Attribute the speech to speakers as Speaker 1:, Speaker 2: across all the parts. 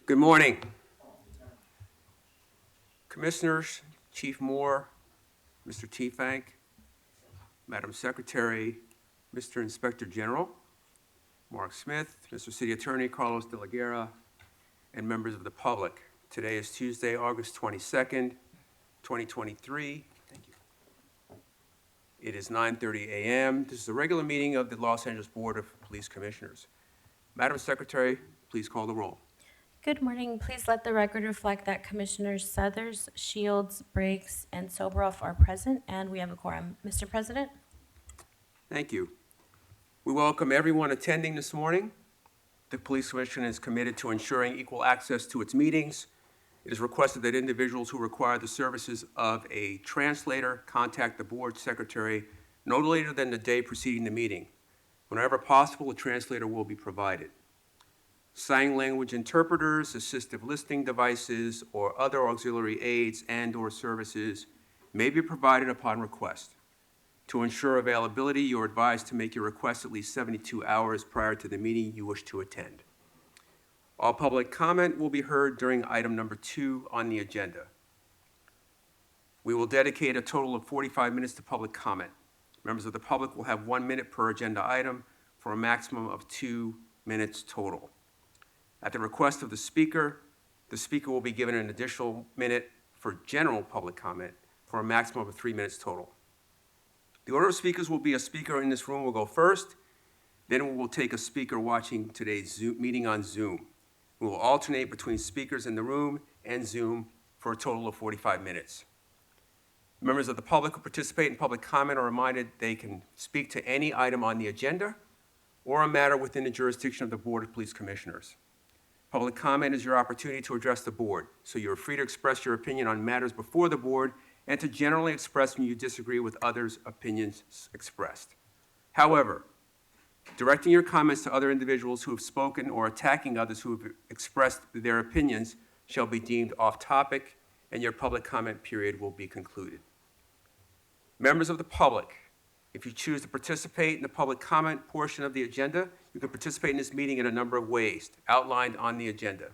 Speaker 1: Good morning. Commissioners, Chief Moore, Mr. Teefank, Madam Secretary, Mr. Inspector General, Mark Smith, Mr. City Attorney Carlos De La Guerra, and members of the public. Today is Tuesday, August 22nd, 2023. Thank you. It is 9:30 a.m. This is a regular meeting of the Los Angeles Board of Police Commissioners. Madam Secretary, please call the roll.
Speaker 2: Good morning. Please let the record reflect that Commissioners Suthers, Shields, Briggs, and Sobroff are present, and we have a quorum. Mr. President?
Speaker 1: Thank you. We welcome everyone attending this morning. The Police Commission is committed to ensuring equal access to its meetings. It is requested that individuals who require the services of a translator contact the board secretary no later than the day preceding the meeting. Whenever possible, a translator will be provided. Sign language interpreters, assistive listening devices, or other auxiliary aids and/or services may be provided upon request. To ensure availability, you are advised to make your request at least 72 hours prior to the meeting you wish to attend. All public comment will be heard during item number 2 on the agenda. We will dedicate a total of 45 minutes to public comment. Members of the public will have 1 minute per agenda item for a maximum of 2 minutes total. At the request of the speaker will be given an additional minute for general public comment for a maximum of 3 minutes total. The order of speakers will be a speaker in this room will go first, then we will take a speaker watching today's meeting on Zoom. We will alternate between speakers in the room and Zoom for a total of 45 minutes. Members of the public who participate in public comment are reminded they can speak to any item on the agenda or a matter within the jurisdiction of the Board of Police Commissioners. Public comment is your opportunity to address the board, so you're free to express your opinion on matters before the board and to generally express when you disagree with others' opinions expressed. However, directing your comments to other individuals who have spoken or attacking others who have expressed their opinions shall be deemed off-topic, and your public comment period will be concluded. Members of the public, if you choose to participate in the public comment portion of the agenda, you can participate in this meeting in a number of ways outlined on the agenda.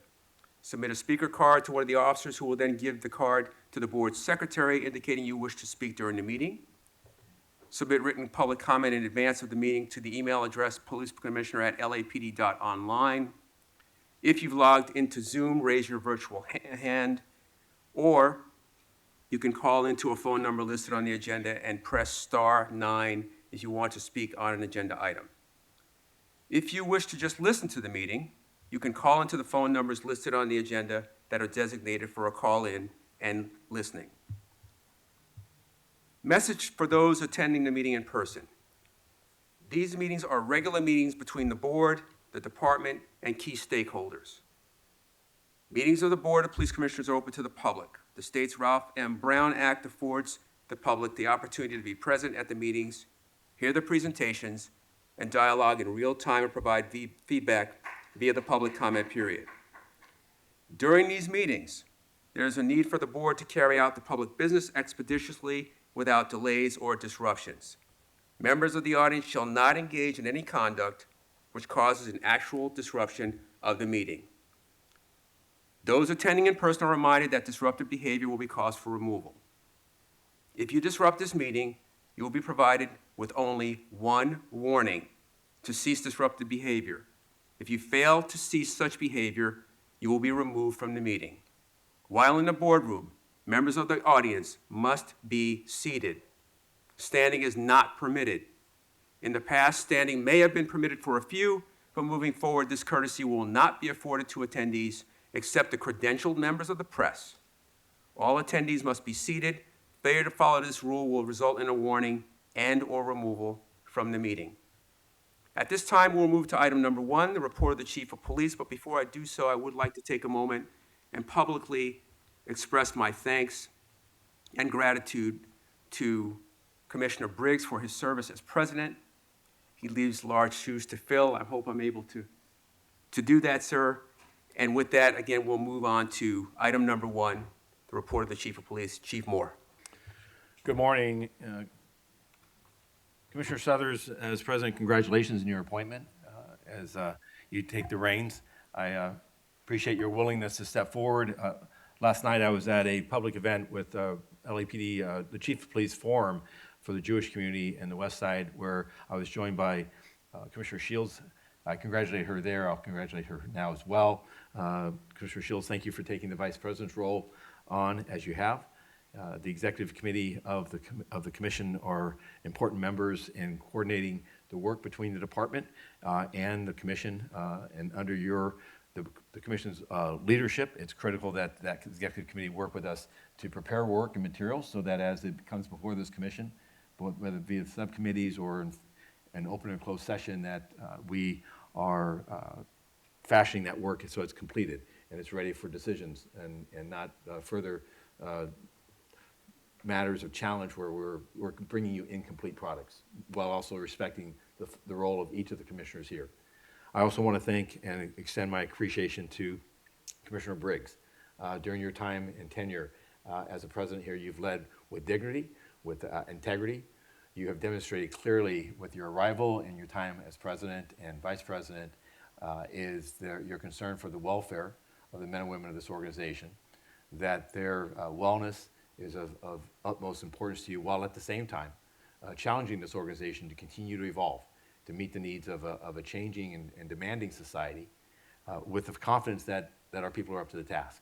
Speaker 1: Submit a speaker card to one of the officers who will then give the card to the board's secretary indicating you wish to speak during the meeting. Submit written public comment in advance of the meeting to the email address policecommissioner@lapd.online. If you've logged into Zoom, raise your virtual hand, or you can call into a phone number listed on the agenda and press *9 if you want to speak on an agenda item. If you wish to just listen to the meeting, you can call into the phone numbers listed on the agenda that are designated for a call-in and listening. Message for those attending the meeting in person. These meetings are regular meetings between the board, the department, and key stakeholders. Meetings of the Board of Police Commissioners are open to the public. The state's Ralph M. Brown Act affords the public the opportunity to be present at the meetings, hear the presentations, and dialogue in real time and provide feedback via the public comment period. During these meetings, there is a need for the board to carry out the public business expeditiously without delays or disruptions. Members of the audience shall not engage in any conduct which causes an actual disruption of the meeting. Those attending in person are reminded that disruptive behavior will be cause for removal. If you disrupt this meeting, you will be provided with only one warning to cease disruptive behavior. If you fail to cease such behavior, you will be removed from the meeting. While in the boardroom, members of the audience must be seated. Standing is not permitted. In the past, standing may have been permitted for a few, but moving forward, this courtesy will not be afforded to attendees except the credentialed members of the press. All attendees must be seated. Failure to follow this rule will result in a warning and/or removal from the meeting. At this time, we'll move to item number 1, the report of the Chief of Police. But before I do so, I would like to take a moment and publicly express my thanks and gratitude to Commissioner Briggs for his service as president. He leaves large shoes to fill. I hope I'm able to do that, sir. And with that, again, we'll move on to item number 1, the report of the Chief of Police. Chief Moore.
Speaker 3: Good morning. Commissioner Suthers, as president, congratulations on your appointment as you take the reins. I Appreciate your willingness to step forward. Last night I was at a public event with LAPD, the Chief of Police Forum for the Jewish community in the West Side, where I was joined by Commissioner Shields. I congratulate her there. I'll congratulate her now as well. Commissioner Shields, thank you for taking the Vice President's role on as you have. The executive committee of the commission are important members in coordinating the work between the department and the commission. And under the commission's leadership, it's critical that that executive committee work with us to prepare work and materials so that as it comes before this commission, whether via subcommittees or in an open and closed session, that we are fashioning that work so it's completed and it's ready for decisions and not further matters of challenge where we're bringing you incomplete products while also respecting the role of each of the commissioners here. I also want to thank and extend my appreciation to Commissioner Briggs. During your time and tenure as a president here, you've led with dignity, with integrity. You have demonstrated clearly with your arrival and your time as president and vice president your concern for the welfare of the men and women of this organization, that their wellness is of utmost importance to you, while at the same time challenging this organization to continue to evolve, to meet the needs of a changing and demanding society with the confidence that our people are up to the task.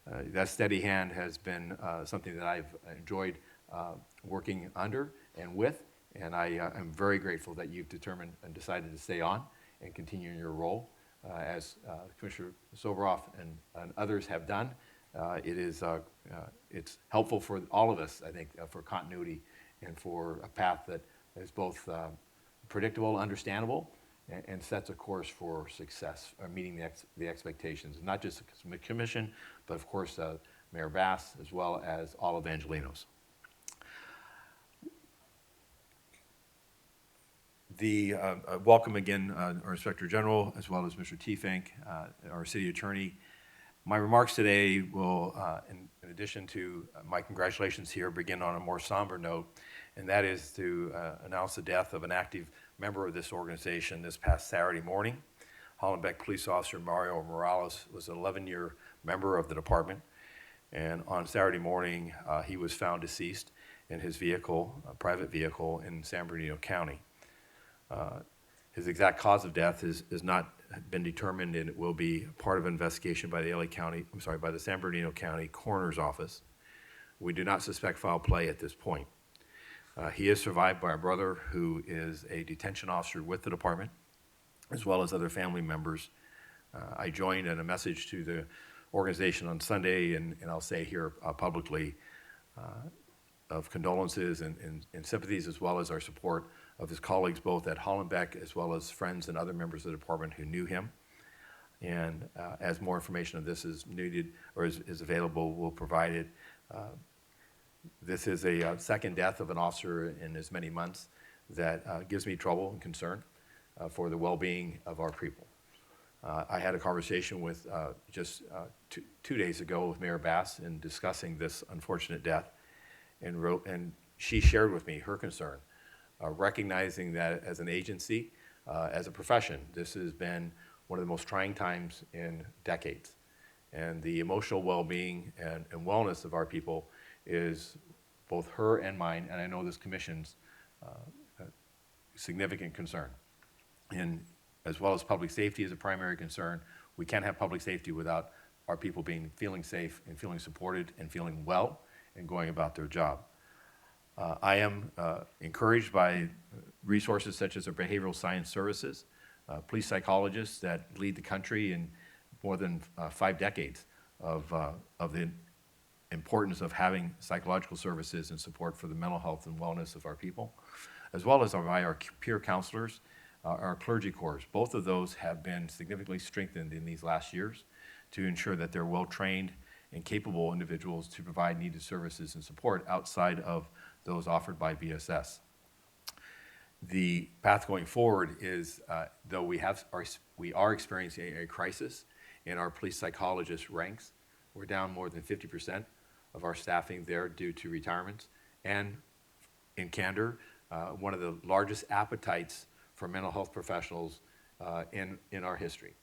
Speaker 3: That steady hand has been something that I've enjoyed working under and with, and I am very grateful that you've determined and decided to stay on and continue in your role. As Commissioner Soboroff and others have done, it's helpful for all of us, I think, for continuity and for a path that is both predictable, understandable, and sets a course for success, meeting the expectations, not just the commission, but of course Mayor Bass, as well as all Evangelinos. Welcome again, our Inspector General, as well as Mr. Tiefenk, our City Attorney. My remarks today will, in addition to my congratulations here, begin on a more somber note, and that is to announce the death of an active member of this organization this past Saturday morning. Hollenbeck Police Officer Mario Morales was an 11-year member of the department, and on Saturday morning, he was found deceased in his vehicle, a private vehicle in San Bernardino County. His exact cause of death has not been determined, and it will be part of an investigation by by the San Bernardino County Coroner's Office. We do not suspect foul play at this point. He is survived by a brother who is a detention officer with the department, as well as other family members. I joined in a message to the organization on Sunday, and I'll say here publicly, of condolences and sympathies, as well as our support of his colleagues both at Hollenbeck as well as friends and other members of the department who knew him. And as more information of this is needed or is available, we'll provide it. This is a second death of an officer in as many months that gives me trouble and concern for the well-being of our people. I had a conversation with just 2 days ago with Mayor Bass in discussing this unfortunate death, and she shared with me her concern, recognizing that as an agency, as a profession, this has been one of the most trying times in decades. And the emotional well-being and wellness of our people is both her and mine, and I know this commission's significant concern. And as well as public safety is a primary concern, we can't have public safety without our people feeling safe and feeling supported and feeling well and going about their job. I am encouraged by resources such as our behavioral science services, police psychologists that lead the country in more than 5 decades of the importance of having psychological services and support for the mental health and wellness of our people, as well as by our peer counselors, our clergy corps. Both of those have been significantly strengthened in these last years to ensure that they're well-trained and capable individuals to provide needed services and support outside of those offered by VSS. The path going forward is, though we are experiencing a crisis in our police psychologist ranks, we're down more than 50% of our staffing there due to retirements, and in candor, one of the largest appetites for mental health professionals in our history.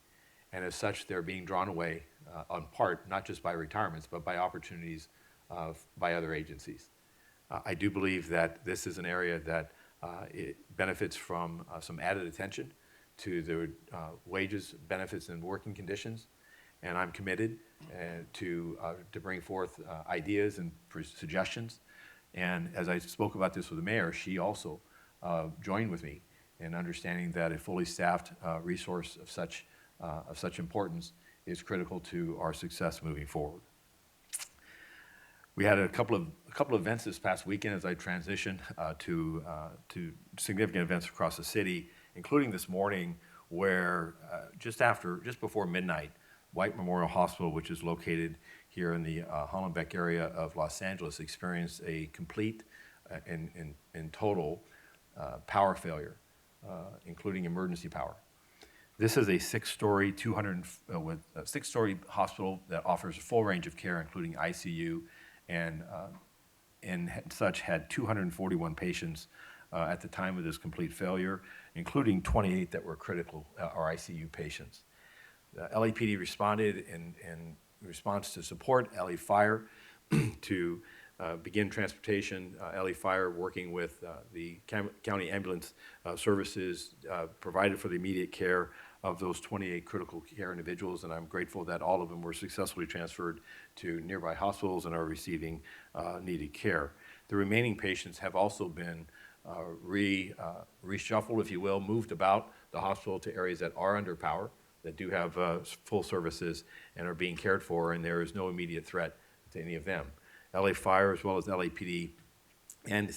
Speaker 3: and as such, they're being drawn away on part, not just by retirements, but by opportunities by other agencies. I do believe that this is an area that it benefits from some added attention to the wages, benefits, and working conditions, and I'm committed to bring forth ideas and suggestions. And as I spoke about this with the mayor, she also joined with me in understanding that a fully staffed resource of such importance is critical to our success moving forward. We had a couple of events this past weekend as I transitioned to significant events across the city, including this morning, where just before midnight, White Memorial Hospital, which is located here in the Hollenbeck area of Los Angeles, experienced a complete and total power failure, including emergency power. This is a six-story hospital that offers a full range of care, including ICU, and such had 241 patients at the time of this complete failure, including 28 that were critical or ICU patients. LAPD responded in response to support LA Fire to begin transportation. LA Fire, working with the county ambulance services, provided for the immediate care of those 28 critical care individuals, and I'm grateful that all of them were successfully transferred to nearby hospitals and are receiving needed care. The remaining patients have also been reshuffled, if you will, moved about the hospital to areas that are under power, that do have full services and are being cared for, and there is no immediate threat to any of them. LA Fire, as well as LAPD, and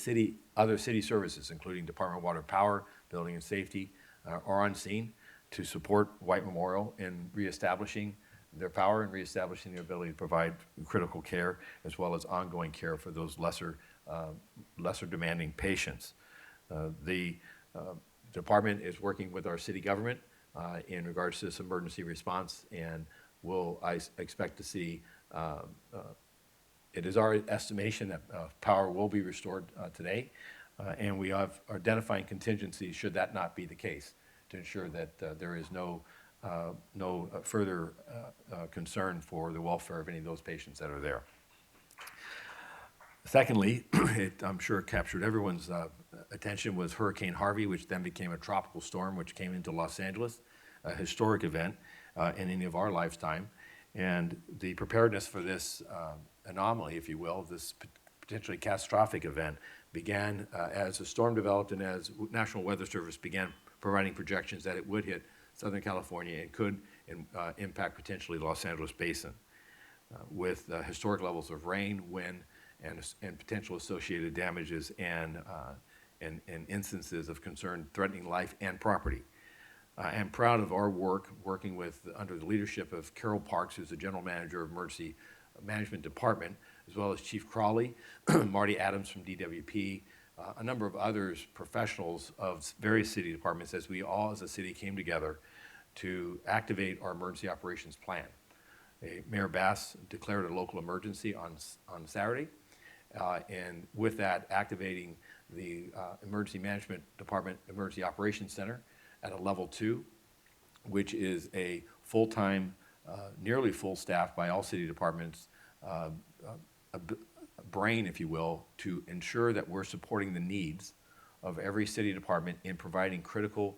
Speaker 3: other city services, including Department of Water and Power, Building and Safety, are on scene to support White Memorial in reestablishing their power and reestablishing their ability to provide critical care, as well as ongoing care for those lesser demanding patients. The department is working with our city government in regards to this emergency response, and I expect to see, it is our estimation that power will be restored today, and we are identifying contingencies should that not be the case, to ensure that there is no further concern for the welfare of any of those patients that are there. Secondly, I'm sure it captured everyone's attention, was Hurricane Harvey, which then became a tropical storm, which came into Los Angeles, a historic event in any of our lifetime. And the preparedness for this anomaly, if you will, this potentially catastrophic event, began as the storm developed and as National Weather Service began providing projections that it would hit Southern California and could impact potentially Los Angeles Basin. With historic levels of rain, wind, and potential associated damages and instances of concern threatening life and property. I am proud of our work, working under the leadership of Carol Parks, who's the General Manager of Emergency Management Department, as well as Chief Crawley, Marty Adams from DWP, a number of others, professionals of various city departments, as we all as a city came together to activate our emergency operations plan. Mayor Bass declared a local emergency on Saturday, and with that, activating the Emergency Management Department Emergency Operations Center at a level 2, which is a full-time, nearly full staff by all city departments, a brain, if you will, to ensure that we're supporting the needs of every city department in providing critical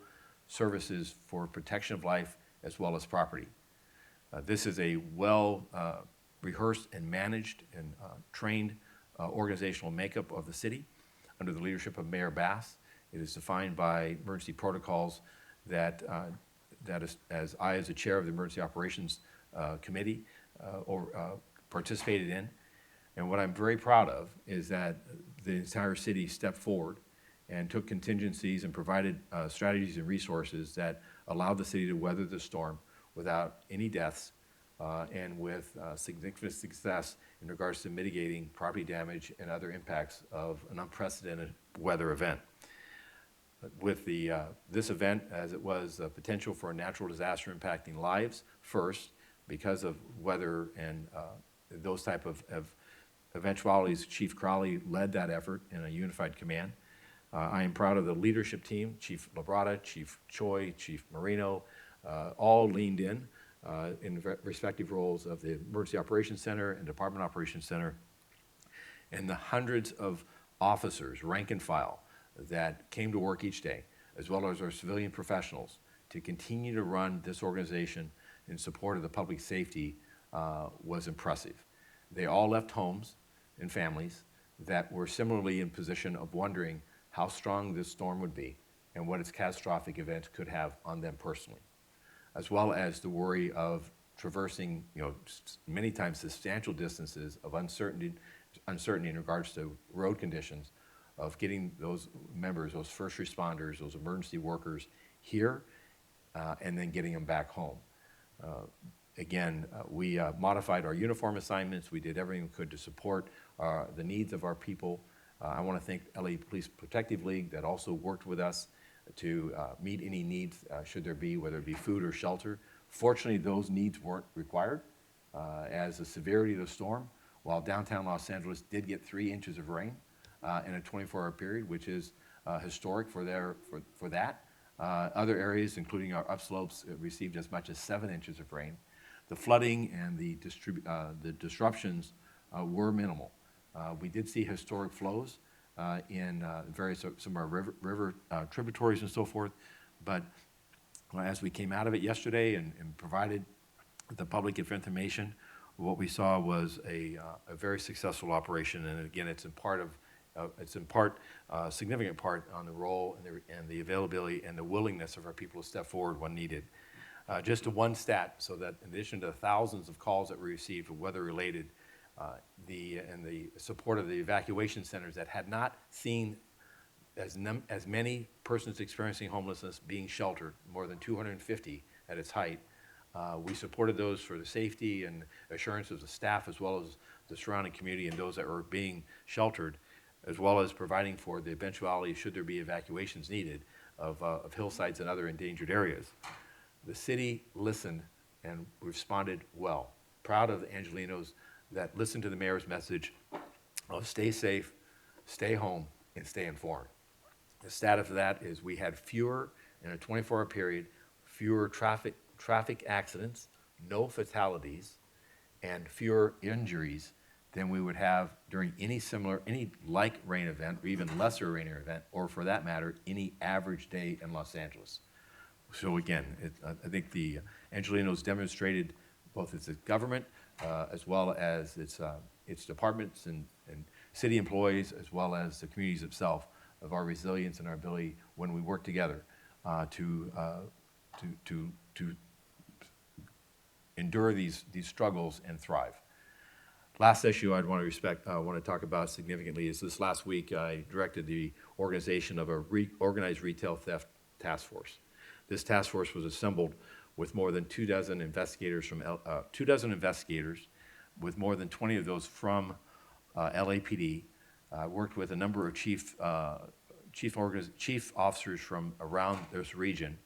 Speaker 3: services for protection of life as well as property. This is a well rehearsed and managed and trained organizational makeup of the city under the leadership of Mayor Bass. It is defined by emergency protocols that as I, as the chair of the Emergency Operations Committee, participated in. And what I'm very proud of is that the entire city stepped forward and took contingencies and provided strategies and resources that allowed the city to weather the storm without any deaths and with significant success in regards to mitigating property damage and other impacts of an unprecedented weather event. With this event, as it was a potential for a natural disaster impacting lives first, because of weather and those type of eventualities, Chief Crawley led that effort in a unified command. I am proud of the leadership team, Chief Labrada, Chief Choi, Chief Marino, all leaned in in respective roles of the Emergency Operations Center and Department Operations Center, and the hundreds of officers, rank and file, that came to work each day, as well as our civilian professionals, to continue to run this organization in support of the public safety was impressive. They all left homes and families that were similarly in position of wondering how strong this storm would be and what its catastrophic events could have on them personally, as well as the worry of traversing, many times substantial distances of uncertainty in regards to road conditions, of getting those members, those first responders, those emergency workers here, and then getting them back home. Again, we modified our uniform assignments. We did everything we could to support the needs of our people. I want to thank LA Police Protective League that also worked with us to meet any needs should there be, whether it be food or shelter. Fortunately, those needs weren't required as the severity of the storm, while downtown Los Angeles did get 3 inches of rain in a 24-hour period, which is historic for that. Other areas, including our upslopes, received as much as 7 inches of rain. The flooding and the disruptions were minimal. We did see historic flows in some of our river tributaries and so forth, but as we came out of it yesterday and provided the public information, what we saw was a very successful operation, and again, it's in part a significant part on the role and the availability and the willingness of our people to step forward when needed. Just one stat, so that in addition to the thousands of calls that we received weather-related, and the support of the evacuation centers that had not seen as many persons experiencing homelessness being sheltered, more than 250 at its height. We supported those for the safety and assurance of the staff, as well as the surrounding community and those that were being sheltered, as well as providing for the eventuality, should there be evacuations needed, of hillsides and other endangered areas. The city listened and responded well. Proud of the Angelenos that listened to the mayor's message of stay safe, stay home, and stay informed. The status of that is we had fewer, in a 24-hour period, fewer traffic accidents, no fatalities, and fewer injuries than we would have during any like rain event, or even lesser rain event, or for that matter, any average day in Los Angeles. So again, I think the Angelenos demonstrated both its government as well as its departments and city employees, as well as the communities itself, of our resilience and our ability when we work together to endure these struggles and thrive. Last issue I'd want to talk about significantly is this last week I directed the organization of a organized retail theft task force. This task force was assembled with more than 24 investigators with more than 20 of those from LAPD. Worked with a number of chief officers from around this region,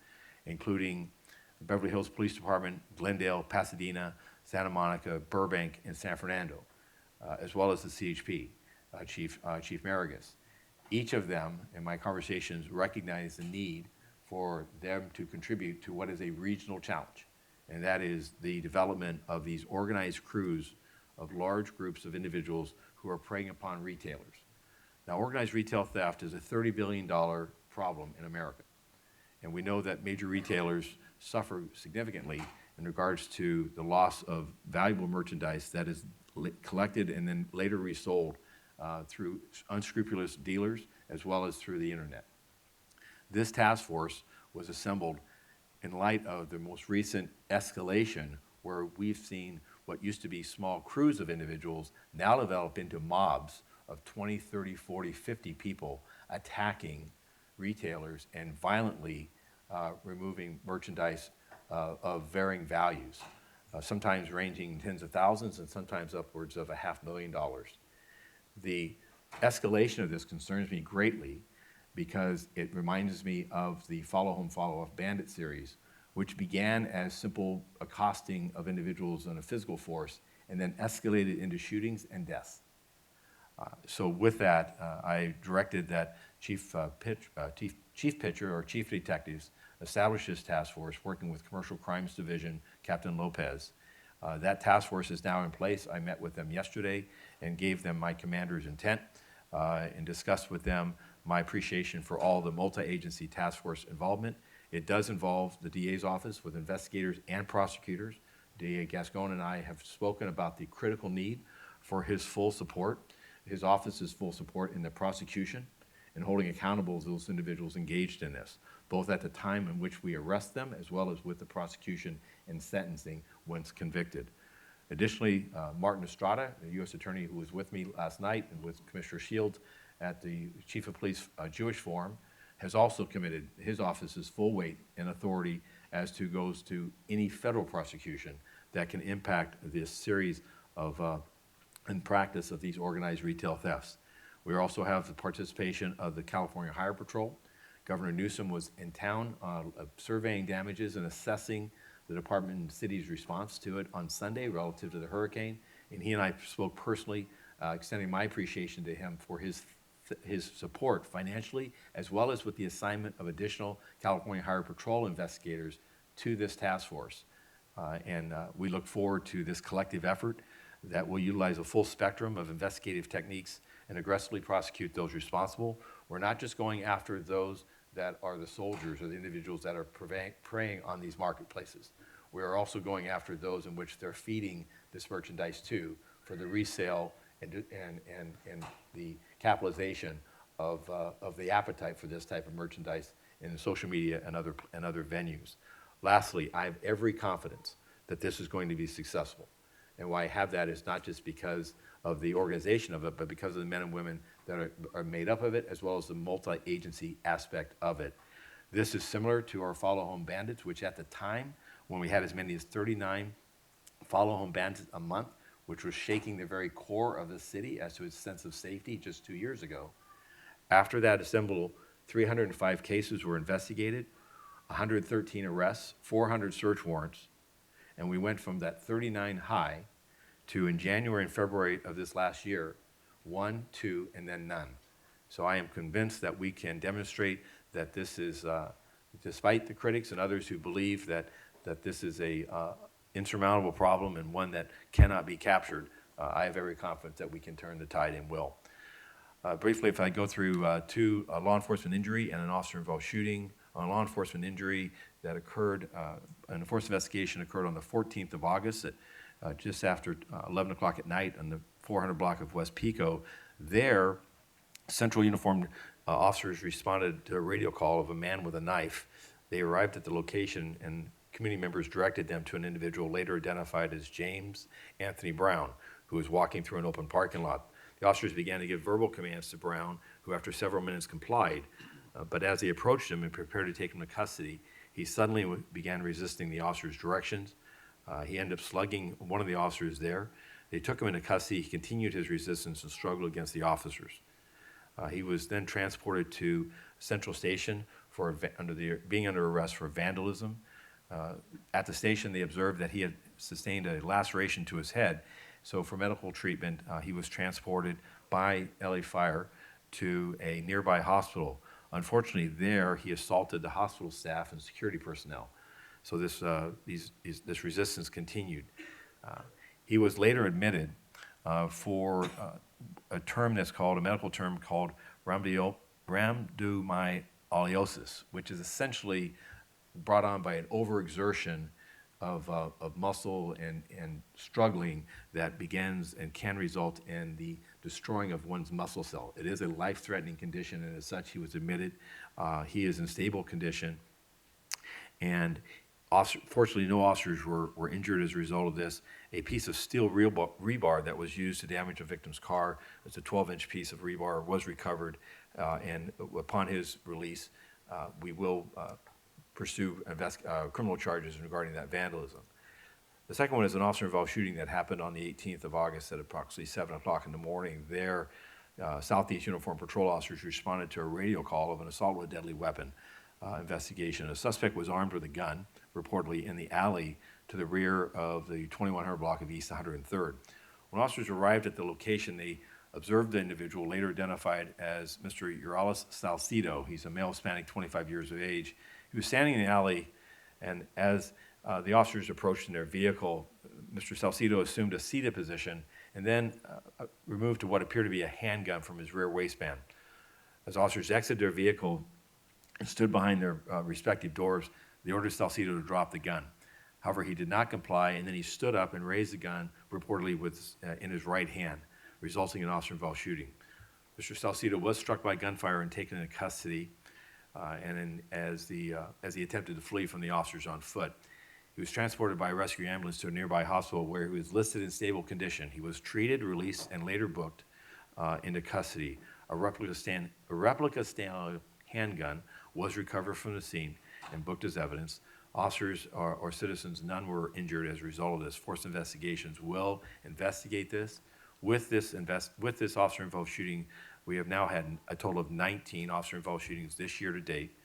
Speaker 3: including the Beverly Hills Police Department, Glendale, Pasadena, Santa Monica, Burbank, and San Fernando, as well as the CHP, Chief Marigas. Each of them, in my conversations, recognized the need for them to contribute to what is a regional challenge, and that is the development of these organized crews of large groups of individuals who are preying upon retailers. Now, organized retail theft is a $30 billion problem in America, and we know that major retailers suffer significantly in regards to the loss of valuable merchandise that is collected and then later resold through unscrupulous dealers as well as through the internet. This task force was assembled in light of the most recent escalation, where we've seen what used to be small crews of individuals now develop into mobs of 20, 30, 40, 50 people attacking retailers and violently removing merchandise of varying values, sometimes ranging tens of thousands and sometimes upwards of $500,000. The escalation of this concerns me greatly because it reminds me of the Follow Home, Follow Up Bandit series, which began as simple accosting of individuals on a physical force and then escalated into shootings and deaths. So with that, I directed that chief pitcher or chief detectives establish this task force working with Commercial Crimes Division, Captain Lopez. That task force is now in place. I met with them yesterday and gave them my commander's intent and discussed with them my appreciation for all the multi-agency task force involvement. It does involve the DA's office with investigators and prosecutors. DA Gascon and I have spoken about the critical need for his full support, his office's full support in the prosecution and holding accountable those individuals engaged in this, both at the time in which we arrest them as well as with the prosecution and sentencing once convicted. Additionally, Martin Estrada, the U.S. Attorney who was with me last night and with Commissioner Shields at the Chief of Police Jewish Forum, has also committed his office's full weight and authority as to goes to any federal prosecution that can impact this series of and practice of these organized retail thefts. We also have the participation of the California Highway Patrol. Governor Newsom was in town surveying damages and assessing the department and city's response to it on Sunday relative to the hurricane. And he and I spoke personally, extending my appreciation to him for his support financially, as well as with the assignment of additional California Highway Patrol investigators to this task force. We look forward to this collective effort that will utilize a full spectrum of investigative techniques and aggressively prosecute those responsible. We're not just going after those that are the soldiers or the individuals that are preying on these marketplaces. We are also going after those in which they're feeding this merchandise to for the resale and the capitalization of the appetite for this type of merchandise in social media and other venues. Lastly, I have every confidence that this is going to be successful. And why I have that is not just because of the organization of it, but because of the men and women that are made up of it, as well as the multi-agency aspect of it. This is similar to our Follow Home Bandits, which at the time, when we had as many as 39 Follow Home Bandits a month, which was shaking the very core of the city as to its sense of safety just 2 years ago. After that assembled, 305 cases were investigated, 113 arrests, 400 search warrants, and we went from that 39 high to, in January and February of this last year, 1, 2, and then none. So I am convinced that we can demonstrate that this is, despite the critics and others who believe that this is a insurmountable problem and one that cannot be captured, I have every confidence that we can turn the tide and will. Briefly, if I go through two law enforcement injury and an officer-involved shooting. On law enforcement injury that occurred, an enforcement investigation occurred on the 14th of August at just after 11 o'clock at night on the 400 block of West Pico. There, Central uniformed officers responded to a radio call of a man with a knife. They arrived at the location and community members directed them to an individual later identified as James Anthony Brown, who was walking through an open parking lot. The officers began to give verbal commands to Brown, who after several minutes complied. But as they approached him and prepared to take him to custody, he suddenly began resisting the officer's directions. He ended up slugging one of the officers there. They took him into custody. He continued his resistance and struggle against the officers. He was then transported to Central Station for being under arrest for vandalism. At the station, they observed that he had sustained a laceration to his head. So for medical treatment, he was transported by LA Fire to a nearby hospital. Unfortunately, there he assaulted the hospital staff and security personnel. So this resistance continued. He was later admitted for a term that's called, a medical term called rhabdomyolysis, which is essentially brought on by an overexertion of muscle and struggling that begins and can result in the destroying of one's muscle cell. It is a life-threatening condition, and as such, he was admitted. He is in stable condition, and fortunately, no officers were injured as a result of this. A piece of steel rebar that was used to damage a victim's car, it's a 12-inch piece of rebar, was recovered, and upon his release, we will pursue criminal charges regarding that vandalism. The second one is an officer-involved shooting that happened on the 18th of August at approximately 7 o'clock in the morning. There, Southeast Uniform Patrol officers responded to a radio call of an assault with a deadly weapon investigation. A suspect was armed with a gun, reportedly in the alley to the rear of the 2100 block of East 103rd. When officers arrived at the location, they observed the individual, later identified as Mr. Uralis Salcido. He's a male Hispanic, 25 years of age. He was standing in the alley, and as The officers approached in their vehicle. Mr. Salcido assumed a seated position and then removed to what appeared to be a handgun from his rear waistband. As officers exited their vehicle and stood behind their respective doors, they ordered Salcido to drop the gun. However, he did not comply, and then he stood up and raised the gun, reportedly in his right hand, resulting in officer-involved shooting. Mr. Salcido was struck by gunfire and taken into custody, as he attempted to flee from the officers on foot. He was transported by a rescue ambulance to a nearby hospital where he was listed in stable condition. He was treated, released, and later booked into custody. A replica style handgun was recovered from the scene and booked as evidence. Officers or citizens, none were injured as a result of this. Force investigations will investigate this. With this officer-involved shooting, we have now had a total of 19 officer-involved shootings this year to date.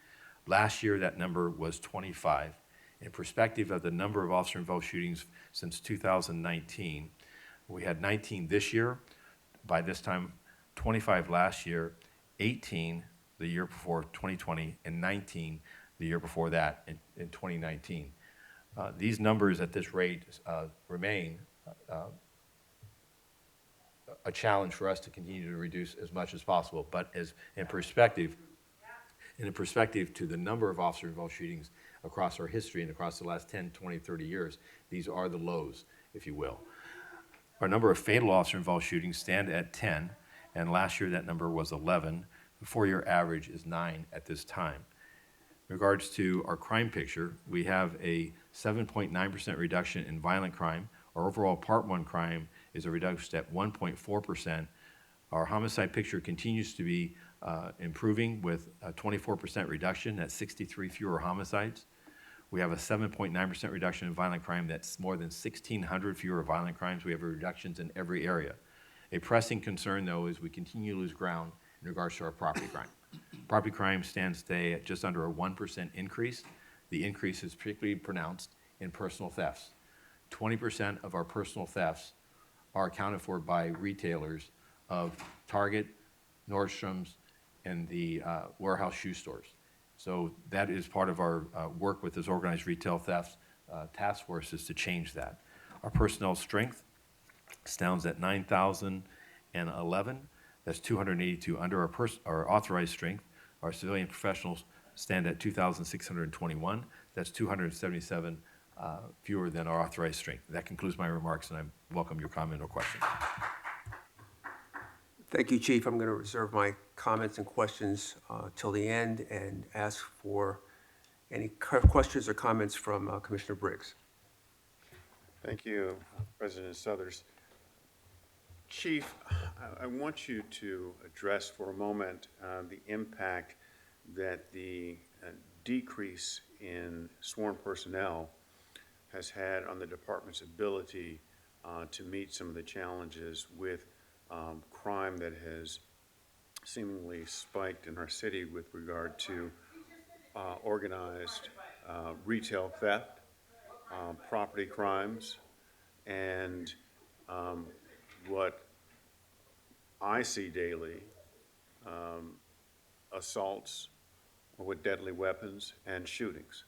Speaker 3: Last year, that number was 25. In perspective of the number of officer-involved shootings since 2019, we had 19 this year, by this time 25 last year, 18 the year before 2020, and 19 the year before that in 2019. These numbers at this rate remain a challenge for us to continue to reduce as much as possible, but in perspective to the number of officer-involved shootings across our history and across the last 10, 20, 30 years, these are the lows, if you will. Our number of fatal officer-involved shootings stand at 10, and last year that number was 11. The four-year average is 9 at this time. In regards to our crime picture, we have a 7.9% reduction in violent crime. Our overall Part 1 crime is a reduction at 1.4%. Our homicide picture continues to be improving with a 24% reduction. That's 63 fewer homicides. We have a 7.9% reduction in violent crime. That's more than 1,600 fewer violent crimes. We have reductions in every area. A pressing concern, though, is we continue to lose ground in regards to our property crime. Property crime stands today at just under a 1% increase. The increase is particularly pronounced in personal thefts. 20% of our personal thefts are accounted for by retailers of Target, Nordstrom's, and the warehouse shoe stores. So that is part of our work with this organized retail theft task force, is to change that. Our personnel strength stands at 9,011. That's 282 under our authorized strength. Our civilian professionals stand at 2,621. That's 277 fewer than our authorized strength. That concludes my remarks, and I welcome your comment or question.
Speaker 1: Thank you, Chief. I'm going to reserve my comments and questions till the end and ask for any questions or comments from Commissioner Briggs.
Speaker 4: Thank you, President Southers. Chief, I want you to address for a moment the impact that the decrease in sworn personnel has had on the department's ability to meet some of the challenges with crime that has seemingly spiked in our city with regard to organized retail theft, property crimes, and what I see daily, assaults with deadly weapons and shootings.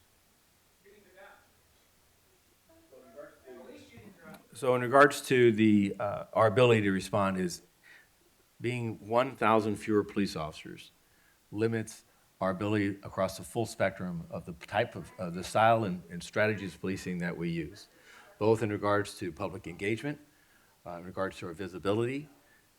Speaker 3: So in regards to our ability to respond, is being 1,000 fewer police officers limits our ability across the full spectrum of the type of the style and strategies of policing that we use, both in regards to public engagement, in regards to our visibility,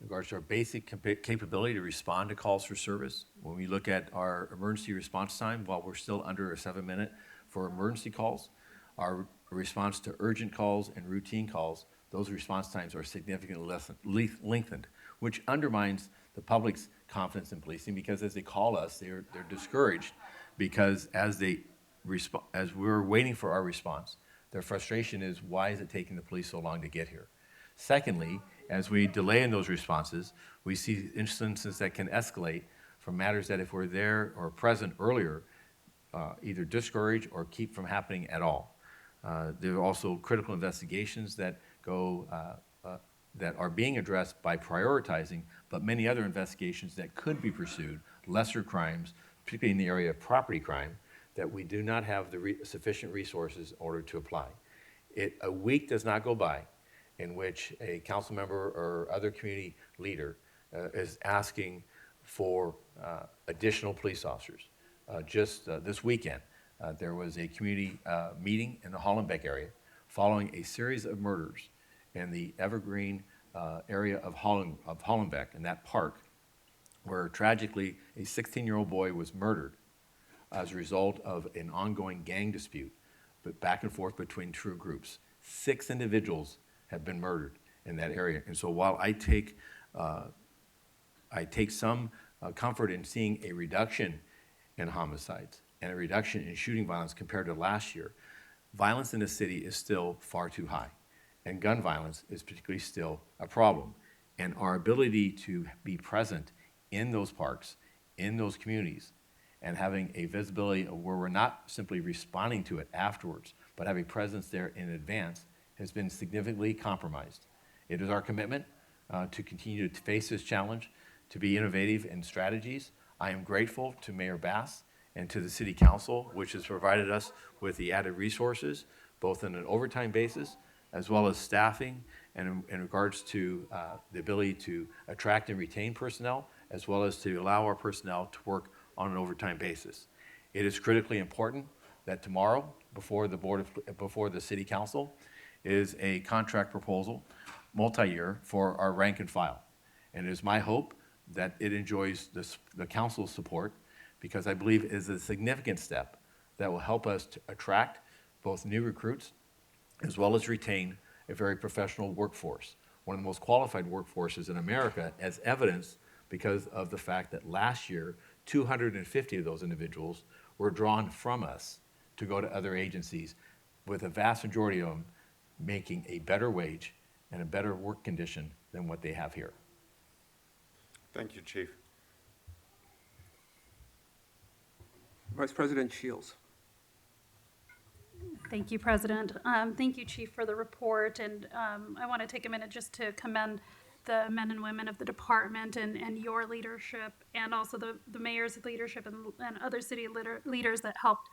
Speaker 3: in regards to our basic capability to respond to calls for service. When we look at our emergency response time, while we're still under a 7-minute for emergency calls, our response to urgent calls and routine calls, those response times are significantly lengthened, which undermines the public's confidence in policing, because as they call us, they're discouraged, because as we're waiting for our response, their frustration is, why is it taking the police so long to get here? Secondly, as we delay in those responses, we see instances that can escalate from matters that, if we're there or present earlier, either discourage or keep from happening at all. There are also critical investigations that that are being addressed by prioritizing, but many other investigations that could be pursued, lesser crimes, particularly in the area of property crime, that we do not have the sufficient resources in order to apply. A week does not go by in which a council member or other community leader is asking for additional police officers. Just this weekend, there was a community meeting in the Hollenbeck area following a series of murders in the Evergreen area of Hollenbeck, in that park, where tragically a 16-year-old boy was murdered as a result of an ongoing gang dispute, but back and forth between two groups. 6 individuals have been murdered in that area. And so while I take some comfort in seeing a reduction in homicides and a reduction in shooting violence compared to last year, violence in the city is still far too high. And gun violence is particularly still a problem. And our ability to be present in those parks, in those communities, and having a visibility of where we're not simply responding to it afterwards, but having presence there in advance, has been significantly compromised. It is our commitment to continue to face this challenge, to be innovative in strategies. I am grateful to Mayor Bass and to the City Council, which has provided us with the added resources, both on an overtime basis, as well as staffing, and in regards to the ability to attract and retain personnel, as well as to allow our personnel to work on an overtime basis. It is critically important that tomorrow, before the City Council, is a contract proposal, multi-year, for our rank and file. And it is my hope that it enjoys the council's support, because I believe it is a significant step that will help us to attract both new recruits as well as retain a very professional workforce, one of the most qualified workforces in America, as evidenced because of the fact that last year, 250 of those individuals were drawn from us to go to other agencies, with a vast majority of them making a better wage and a better work condition than what they have here.
Speaker 4: Thank you, Chief.
Speaker 1: Vice President Shields.
Speaker 5: Thank you, President. Thank you, Chief, for the report. And I want to take a minute just to commend the men and women of the department and your leadership, and also the mayor's leadership and other city leaders that helped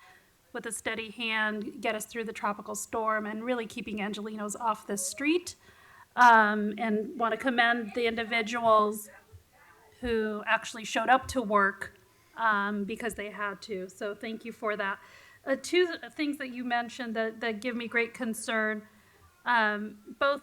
Speaker 5: with a steady hand get us through the tropical storm and really keeping Angelenos off the street. And want to commend the individuals who actually showed up to work because they had to. So thank you for that. Two things that you mentioned that give me great concern, both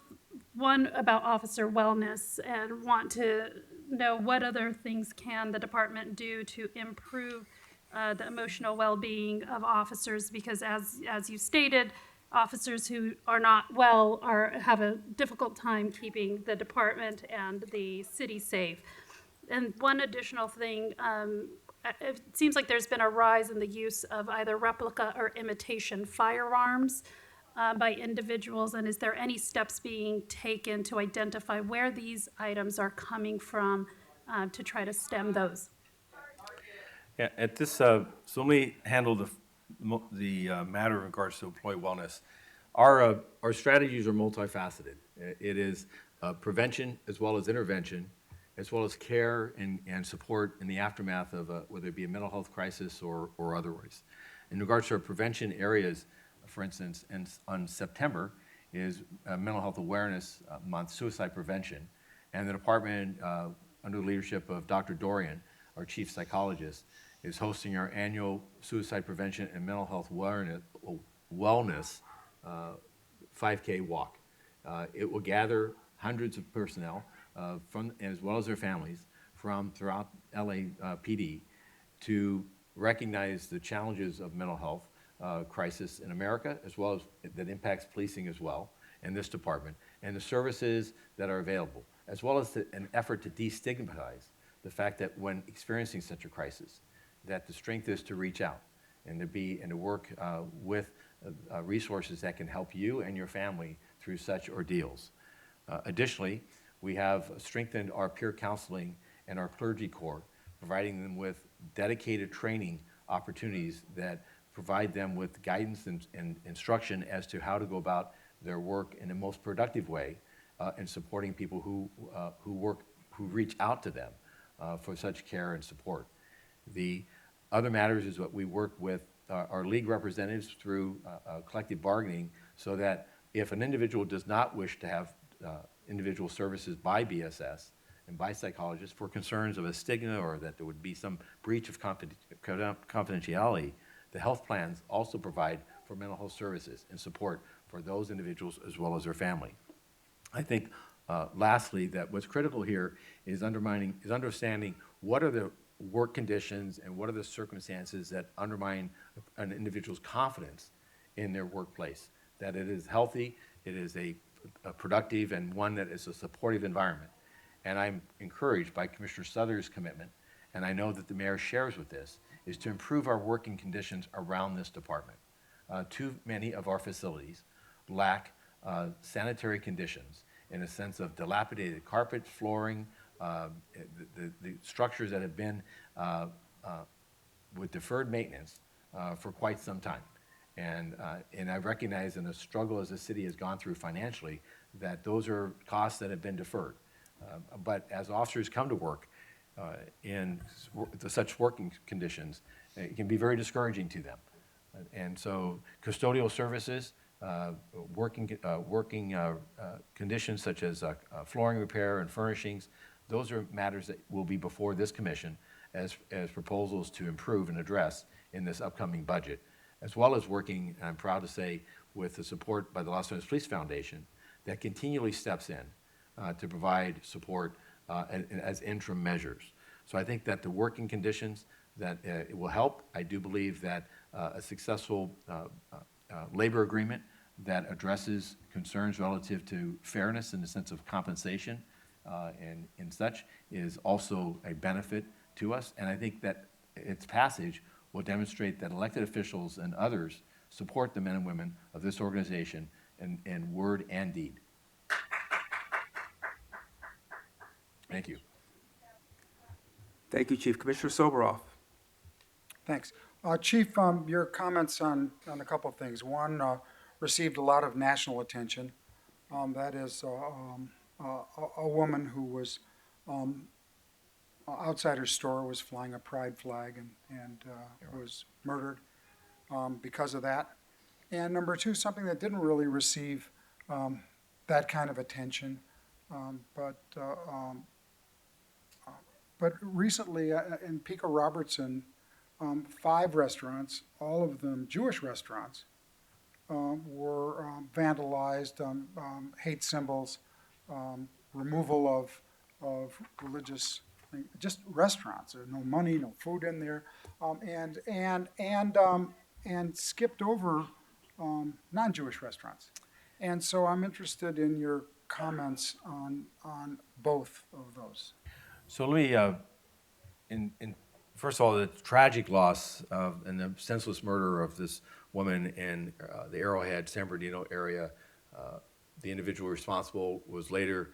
Speaker 5: one about officer wellness, and want to know what other things can the department do to improve the emotional well-being of officers, because as you stated, officers who are not well have a difficult time keeping the department and the city safe. And one additional thing, it seems like there's been a rise in the use of either replica or imitation firearms by individuals, and is there any steps being taken to identify where these items are coming from to try to stem those?
Speaker 3: Yeah, at this, so let me handle the matter in regards to employee wellness. Our strategies are multifaceted. It is prevention as well as intervention, as well as care and support in the aftermath of whether it be a mental health crisis or otherwise. In regards to our prevention areas, for instance, on September is Mental Health Awareness Month, suicide prevention, and the department, under the leadership of Dr. Dorian, our chief psychologist, is hosting our annual suicide prevention and mental health wellness 5K walk. It will gather hundreds of personnel from, as well as their families, from throughout LAPD to recognize the challenges of mental health crisis in America, as well as that impacts policing as well, and this department, and the services that are available, as well as an effort to destigmatize the fact that when experiencing such a crisis, that the strength is to reach out and to work with resources that can help you and your family through such ordeals. Additionally, we have strengthened our peer counseling and our clergy corps, providing them with dedicated training opportunities that provide them with guidance and instruction as to how to go about their work in the most productive way, and supporting people who reach out to them for such care and support. The other matters is what we work with our league representatives through collective bargaining so that if an individual does not wish to have individual services by BSS and by psychologists for concerns of a stigma or that there would be some breach of confidentiality, the health plans also provide for mental health services and support for those individuals as well as their family. I think, lastly, that what's critical here is understanding what are the work conditions and what are the circumstances that undermine an individual's confidence in their workplace, that it is healthy, it is a productive, and one that is a supportive environment. And I'm encouraged by Commissioner Souther's commitment, and I know that the mayor shares with this, is to improve our working conditions around this department. Too many of our facilities lack sanitary conditions in a sense of dilapidated carpet, flooring, the structures that have been with deferred maintenance for quite some time. And I recognize in the struggle as the city has gone through financially that those are costs that have been deferred. But as officers come to work in such working conditions, it can be very discouraging to them. And so custodial services, working conditions such as flooring repair and furnishings, those are matters that will be before this commission as proposals to improve and address in this upcoming budget, as well as working, I'm proud to say, with the support by the Los Angeles Police Foundation that continually steps in to provide support as interim measures. So I think that the working conditions, that it will help. I do believe that a successful labor agreement that addresses concerns relative to fairness in the sense of compensation and such is also a benefit to us. And I think that its passage will demonstrate that elected officials and others support the men and women of this organization in word and deed. Thank you.
Speaker 1: Thank you, Chief. Commissioner Soboroff.
Speaker 6: Thanks. Chief, your comments on a couple of things. One, received a lot of national attention. That is a woman who was outside her store was flying a pride flag and was murdered because of that. And number two, something that didn't really receive that kind of attention, but recently in Pico Robertson, 5 restaurants, all of them Jewish restaurants, were vandalized, hate symbols, removal of religious, just restaurants. There's no money, no food in there, and skipped over non-Jewish restaurants. And so I'm interested in your comments on both of those.
Speaker 3: So let me, first of all, the tragic loss and the senseless murder of this woman in the Arrowhead, San Bernardino area. The individual responsible was later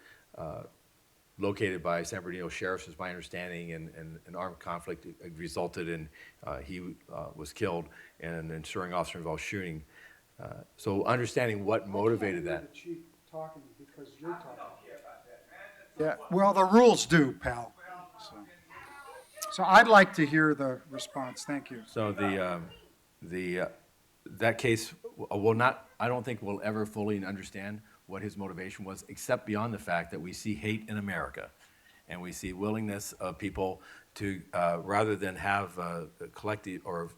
Speaker 3: located by San Bernardino sheriffs, is my understanding, and an armed conflict resulted in he was killed in an ensuing officer-involved shooting. So understanding what motivated that.
Speaker 6: The chief talking because you're talking. Yeah, well, the rules do, pal. So I'd like to hear the response. Thank you.
Speaker 3: So that case will not, I don't think we'll ever fully understand what his motivation was, except beyond the fact that we see hate in America, and we see willingness of people to, rather than have a collective or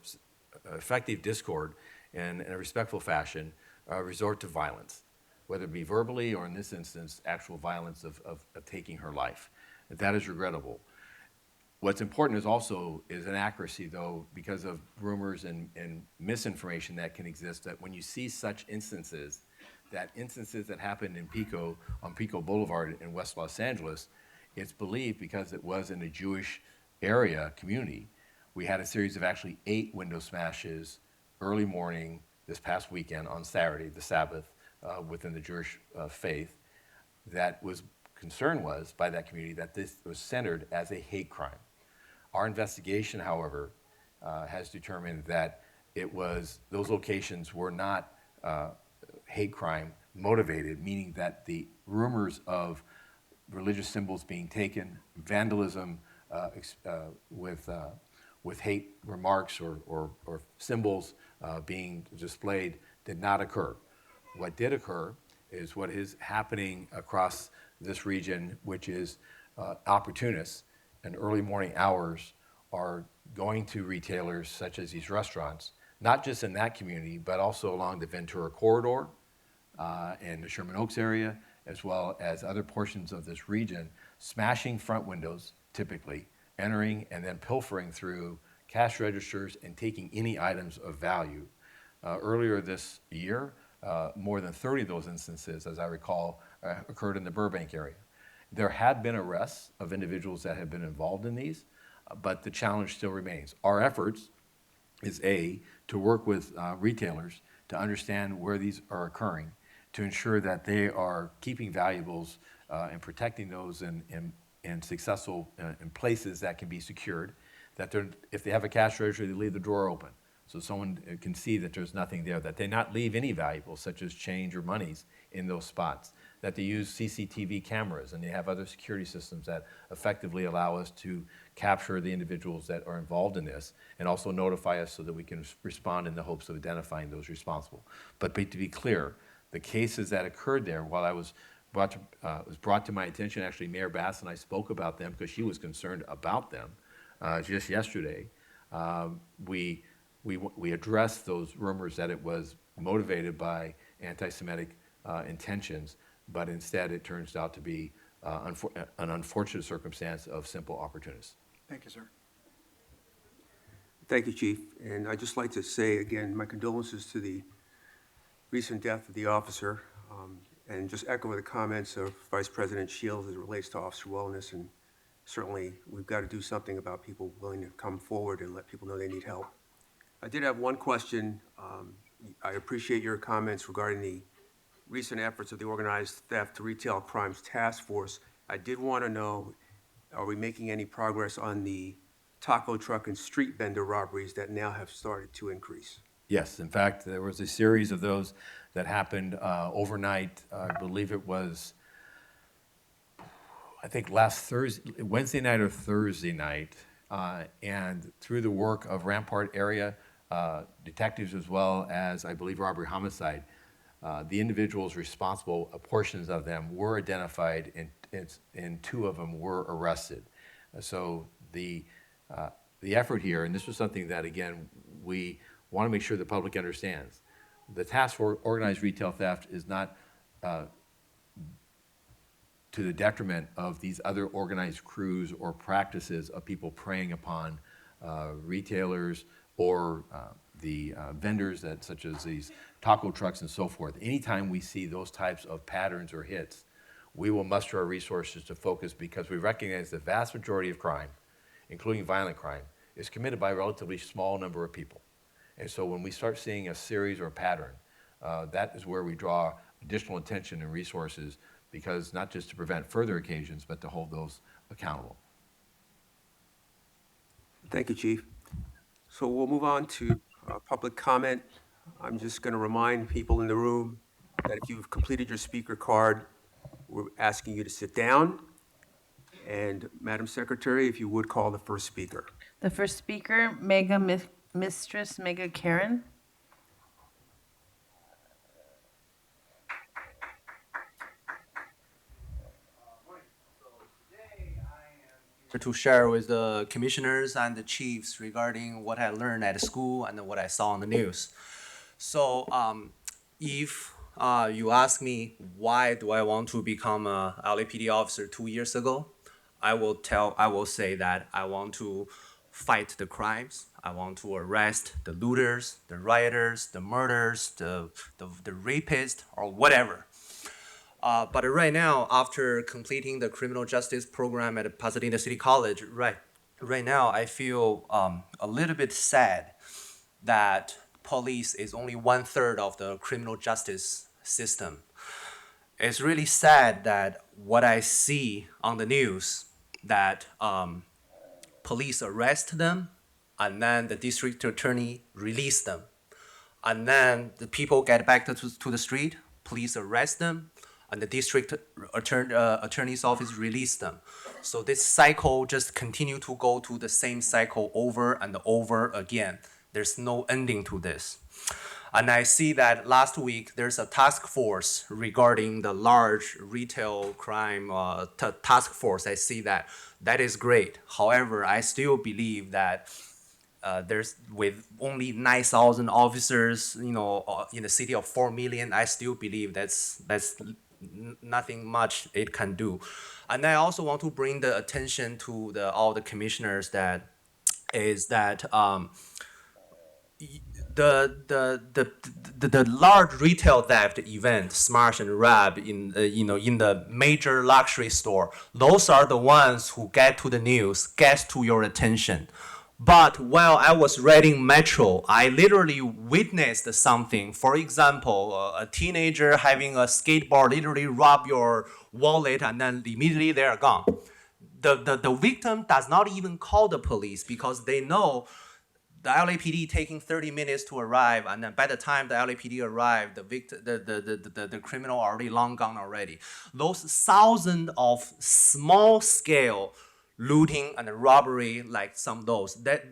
Speaker 3: effective discord in a respectful fashion, resort to violence, whether it be verbally or in this instance, actual violence of taking her life. That is regrettable. What's important is also inaccuracy, though, because of rumors and misinformation that can exist, that when you see such instances that happened in Pico, on Pico Boulevard in West Los Angeles, it's believed because it was in a Jewish area, community. We had a series of actually 8 window smashes early morning this past weekend on Saturday, the Sabbath, within the Jewish faith. Concern was by that community that this was centered as a hate crime. Our investigation, however, has determined that those locations were not hate crime motivated, meaning that the rumors of religious symbols being taken, vandalism with with hate remarks or symbols being displayed did not occur. What did occur is what is happening across this region, which is opportunists in early morning hours are going to retailers such as these restaurants, not just in that community, but also along the Ventura corridor and the Sherman Oaks area, as well as other portions of this region, smashing front windows, typically, entering and then pilfering through cash registers and taking any items of value. Earlier this year, more than 30 of those instances, as I recall, occurred in the Burbank area. There had been arrests of individuals that had been involved in these, but the challenge still remains. Our efforts is to work with retailers to understand where these are occurring, to ensure that they are keeping valuables and protecting those in successful in places that can be secured, that if they have a cash register, they leave the drawer open so someone can see that there's nothing there, that they not leave any valuables such as change or monies in those spots, that they use CCTV cameras and they have other security systems that effectively allow us to capture the individuals that are involved in this and also notify us so that we can respond in the hopes of identifying those responsible. But to be clear, the cases that occurred there, while I was brought to my attention, actually Mayor Bass and I spoke about them because she was concerned about them just yesterday. We addressed those rumors that it was motivated by anti-Semitic intentions, but instead it turns out to be an unfortunate circumstance of simple opportunists.
Speaker 6: Thank you, sir.
Speaker 1: Thank you, Chief. And I'd just like to say again, my condolences to the recent death of the officer, and just echo the comments of Vice President Shields as it relates to officer wellness. And certainly, we've got to do something about people willing to come forward and let people know they need help. I did have one question. I appreciate your comments regarding the recent efforts of the Organized Theft to Retail Crimes Task Force. I did want to know, are we making any progress on the taco truck and street vendor robberies that now have started to increase?
Speaker 3: Yes, in fact, there was a series of those that happened overnight. I believe it was, I think Wednesday night or Thursday night, and through the work of Rampart area detectives as well as, I believe, robbery homicide, the individuals responsible, portions of them were identified, and two of them were arrested. So the effort here, and this was something that, again, we want to make sure the public understands. The task for organized retail theft is not to the detriment of these other organized crews or practices of people preying upon retailers or the vendors such as these taco trucks and so forth. Anytime we see those types of patterns or hits, we will muster our resources to focus because we recognize the vast majority of crime, including violent crime, is committed by a relatively small number of people. And so when we start seeing a series or a pattern, that is where we draw additional attention and resources, because not just to prevent further occasions, but to hold those accountable.
Speaker 1: Thank you, Chief. So we'll move on to public comment. I'm just going to remind people in the room that if you've completed your speaker card, we're asking you to sit down. And Madam Secretary, if you would call the first speaker.
Speaker 7: The first speaker, Mistress Mega Karen.
Speaker 8: To share with the commissioners and the chiefs regarding what I learned at school and what I saw on the news. So if you ask me why do I want to become a LAPD officer 2 years ago, I will say that I want to fight the crimes. I want to arrest the looters, the rioters, the murderers, the rapists, or whatever. But right now, after completing the criminal justice program at Pasadena City College, right now I feel a little bit sad that police is only 1/3 of the criminal justice system. It's really sad that what I see on the news, that police arrest them, and then the district attorney release them. And then the people get back to the street, police arrest them, and the district attorney's office released them. So this cycle just continue to go to the same cycle over and over again. There's no ending to this. And I see that last week there's a task force regarding the large retail crime task force. I see that. That is great. However, I still believe that there's with only 9,000 officers, in the city of 4 million, I still believe that's nothing much it can do. And I also want to bring the attention to all the commissioners that the large retail theft event, smash and rob in the major luxury store, those are the ones who get to the news, get to your attention. But while I was reading Metro, I literally witnessed something. For example, a teenager having a skateboard literally rob your wallet and then immediately they're gone. The victim does not even call the police because they know the LAPD taking 30 minutes to arrive, and then by the time the LAPD arrived, the criminal already long gone already. Those thousands of small-scale looting and robbery, like some of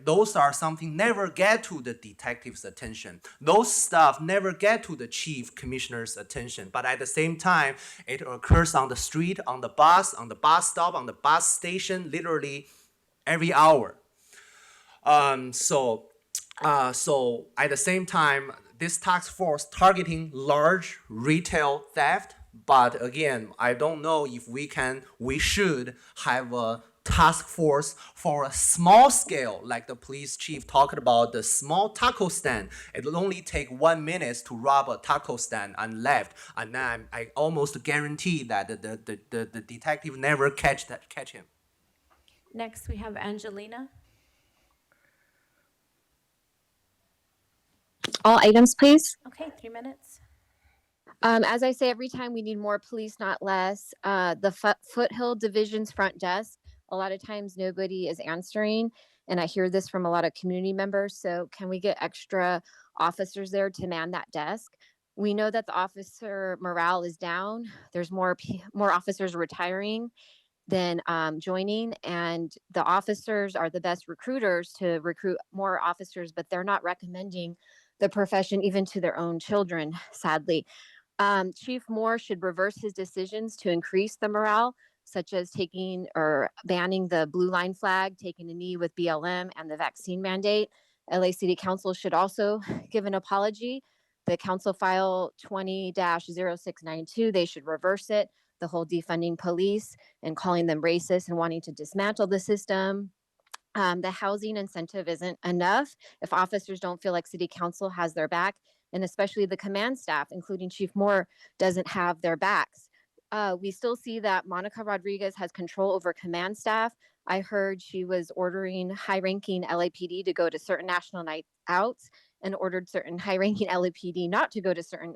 Speaker 8: those are something never get to the detective's attention. Those stuff never get to the chief commissioner's attention. But at the same time, it occurs on the street, on the bus stop, on the bus station, literally every hour. So at the same time, this task force targeting large retail theft. But again, I don't know if we should have a task force for a small scale, like the police chief talked about the small taco stand. It will only take 1 minute to rob a taco stand and left. And then I almost guarantee that the detective never catch him.
Speaker 2: Next, we have Angelina.
Speaker 9: All items, please.
Speaker 2: Okay, 3 minutes.
Speaker 9: As I say, every time we need more police, not less. The Foothill Division's front desk, a lot of times nobody is answering, and I hear this from a lot of community members. So can we get extra officers there to man that desk? We know that the officer morale is down. There's more officers retiring than joining, and the officers are the best recruiters to recruit more officers, but they're not recommending the profession even to their own children, sadly. Chief Moore should reverse his decisions to increase the morale, such as taking or banning the blue line flag, taking a knee with BLM, and the vaccine mandate. LA City Council should also give an apology. The Council File 20-0692, they should reverse it. The whole defunding police and calling them racist and wanting to dismantle the system. The housing incentive isn't enough if officers don't feel like City Council has their back, and especially the command staff, including Chief Moore, doesn't have their backs. We still see that Monica Rodriguez has control over command staff. I heard she was ordering high-ranking LAPD to go to certain national night outs and ordered certain high-ranking LAPD not to go to certain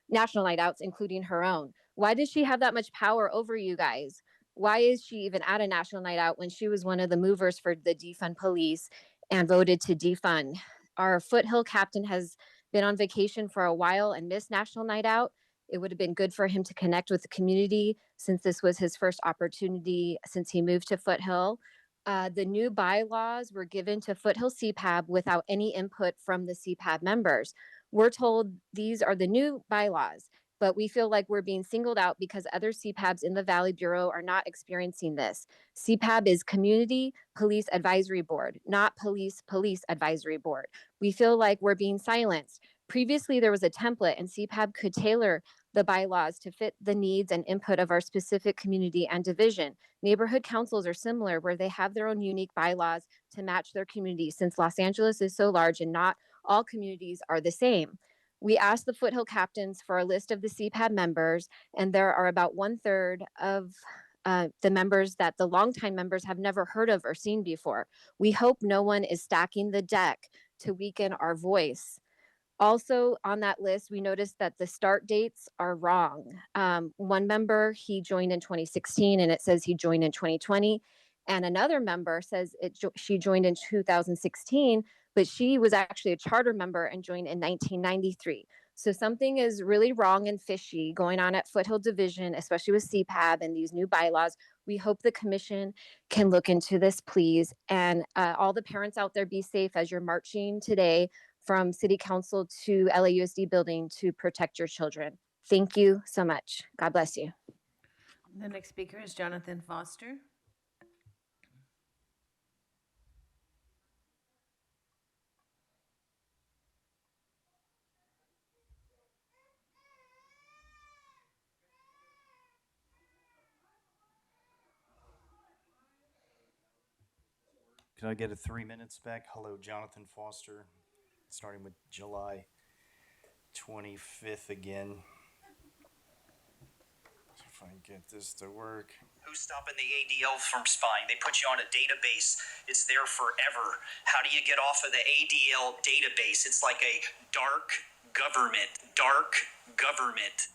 Speaker 9: national night outs, including her own. Why does she have that much power over you guys? Why is she even at a national night out when she was one of the movers for the defund police and voted to defund? Our Foothill captain has been on vacation for a while and missed national night out. It would have been good for him to connect with the community since this was his first opportunity since he moved to Foothill. The new bylaws were given to Foothill CPAB without any input from the CPAB members. We're told these are the new bylaws, but we feel like we're being singled out because other CPABs in the Valley Bureau are not experiencing this. CPAB is Community Police Advisory Board, not Police Advisory Board. We feel like we're being silenced. Previously, there was a template and CPAB could tailor the bylaws to fit the needs and input of our specific community and division. Neighborhood councils are similar where they have their own unique bylaws to match their community since Los Angeles is so large and not all communities are the same. We asked the Foothill captains for a list of the CPAB members, and there are about 1/3 of the members that the longtime members have never heard of or seen before. We hope no one is stacking the deck to weaken our voice. Also on that list, we noticed that the start dates are wrong. One member, he joined in 2016 and it says he joined in 2020. And another member says she joined in 2016, but she was actually a charter member and joined in 1993. So something is really wrong and fishy going on at Foothill Division, especially with CPAB and these new bylaws. We hope the commission can look into this, please. And all the parents out there, be safe as you're marching today from City Council to LAUSD building to protect your children. Thank you so much. God bless you.
Speaker 7: The next speaker is Jonathan Foster.
Speaker 10: Can I get a 3 minutes back? Hello, Jonathan Foster, starting with July 25th again. If I can get this to work.
Speaker 11: Who's stopping the ADL from spying? They put you on a database. It's there forever. How do you get off of the ADL database? It's like a dark government. Dark government.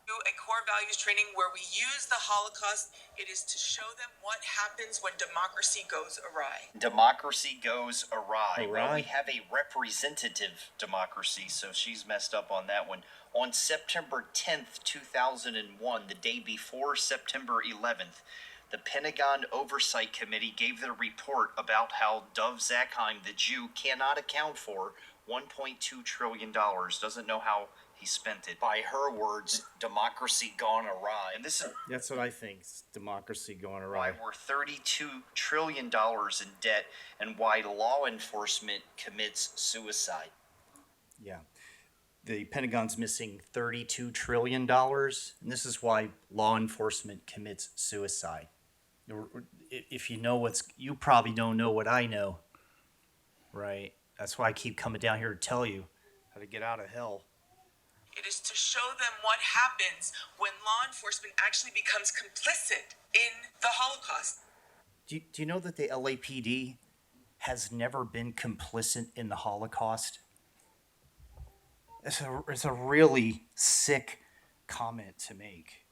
Speaker 12: A core values training where we use the Holocaust. It is to show them what happens when democracy goes awry.
Speaker 11: Democracy goes awry. Well, we
Speaker 10: Awry?
Speaker 11: have a representative democracy, so she's messed up on that one. On September 10th, 2001, the day before September 11th, the Pentagon Oversight Committee gave their report about how Dov Zakheim, the Jew, cannot account for $1.2 trillion. Doesn't know how he spent it. By her words, democracy gone awry. And this is
Speaker 10: That's what I think. It's democracy going
Speaker 11: why
Speaker 10: awry.
Speaker 11: we're $32 trillion in debt and why law enforcement commits suicide.
Speaker 10: Yeah. The Pentagon's missing $32 trillion, and this is why law enforcement commits suicide. If you know you probably don't know what I know, right? That's why I keep coming down here to tell you how to get out of hell.
Speaker 12: It is to show them what happens when law enforcement actually becomes complicit in the Holocaust.
Speaker 10: Do you know that the LAPD has never been complicit in the Holocaust? It's a really sick comment to make.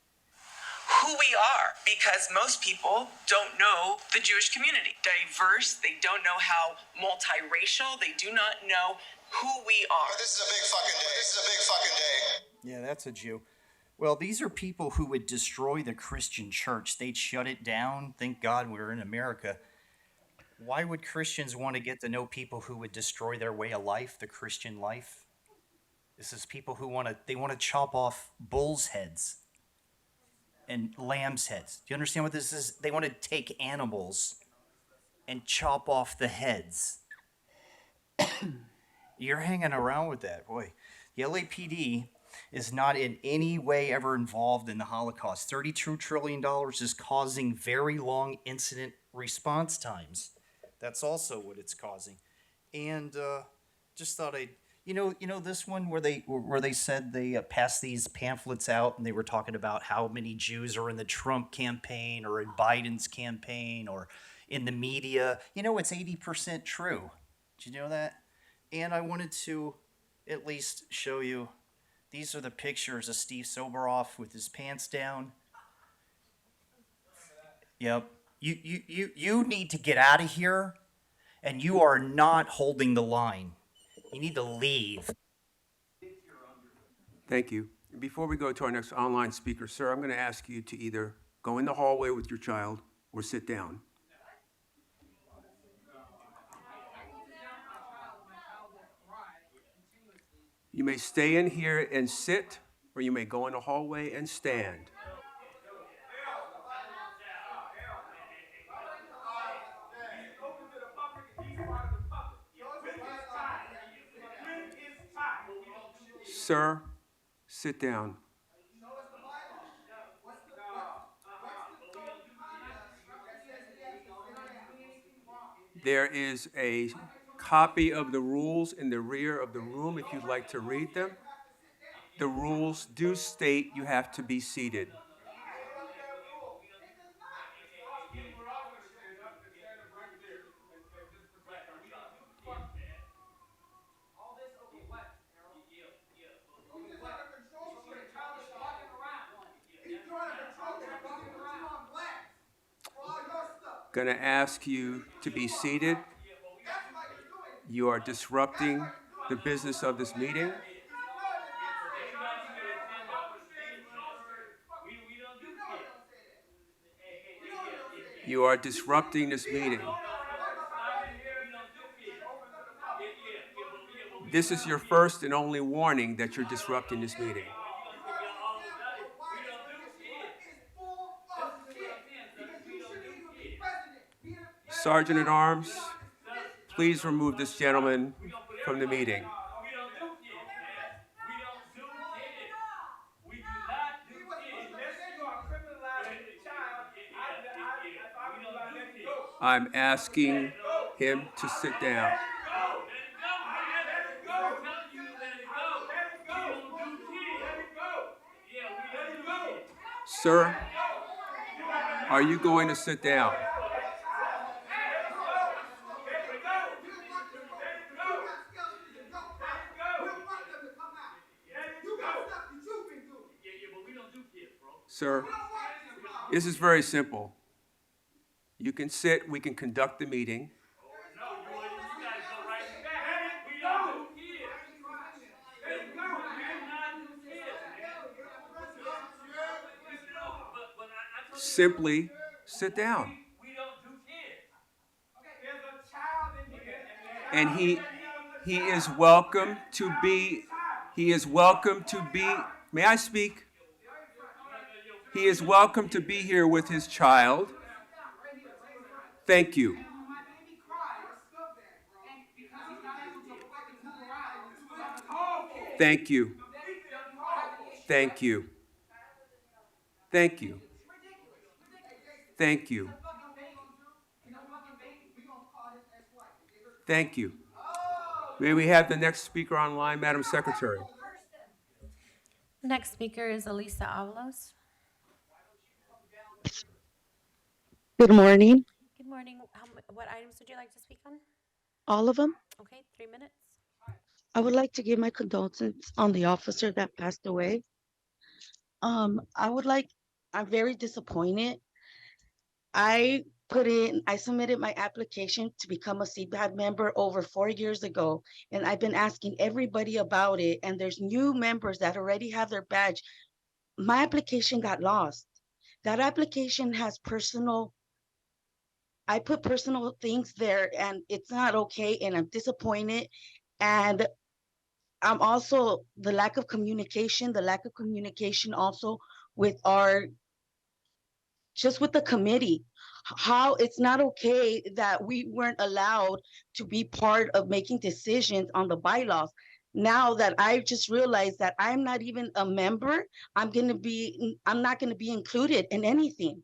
Speaker 12: Who we are, because most people don't know the Jewish community. Diverse, they don't know how multiracial, they do not know who we are.
Speaker 13: This is a big fucking day. This is a big fucking day.
Speaker 10: Yeah, that's a Jew. Well, these are people who would destroy the Christian church. They'd shut it down. Thank God we're in America. Why would Christians want to get to know people who would destroy their way of life, the Christian life? This is people who want to chop off bulls' heads and lambs' heads. Do you understand what this is? They want to take animals and chop off the heads. You're hanging around with that, boy. The LAPD is not in any way ever involved in the Holocaust. $32 trillion is causing very long incident response times. That's also what it's causing. And just thought I'd, you know this one where they said they passed these pamphlets out and they were talking about how many Jews are in the Trump campaign or in Biden's campaign or in the media. You know, it's 80% true. Did you know that? And I wanted to at least show you. These are the pictures of Steve Soberoff with his pants down. Yep. You need to get out of here, and you are not holding the line. You need to leave.
Speaker 1: Thank you. Before we go to our next online speaker, sir, I'm going to ask you to either go in the hallway with your child or sit down. You may stay in here and sit, or you may go in the hallway and stand. Sir, sit down. There is a copy of the rules in the rear of the room if you'd like to read them. The rules do state you have to be seated. Going to ask you to be seated. You are disrupting the business of this meeting. You are disrupting this meeting. This is your first and only warning that you're disrupting this meeting. Sergeant at Arms, please remove this gentleman from the meeting. I'm asking him to sit down. Sir, are you going to sit down? Sir, this is very simple. You can sit, we can conduct the meeting. Simply sit down. And he is welcome to be, may I speak? He is welcome to be here with his child. Thank you. Thank you. Thank you. Thank you. Thank you. Thank you. May we have the next speaker online, Madam Secretary?
Speaker 2: Next speaker is Elisa Avalos.
Speaker 14: Good morning.
Speaker 2: Good morning. What items would you like to speak on?
Speaker 14: All of them.
Speaker 2: Okay, 3 minutes.
Speaker 14: I would like to give my condolences on the officer that passed away. I'm very disappointed. I submitted my application to become a CPAD member over 4 years ago, and I've been asking everybody about it, and there's new members that already have their badge. My application got lost. That application has I put personal things there, and it's not okay, and I'm disappointed. And I'm also the lack of communication also with with the committee, how it's not okay that we weren't allowed to be part of making decisions on the bylaws. Now that I just realized that I'm not even a member, I'm not going to be included in anything.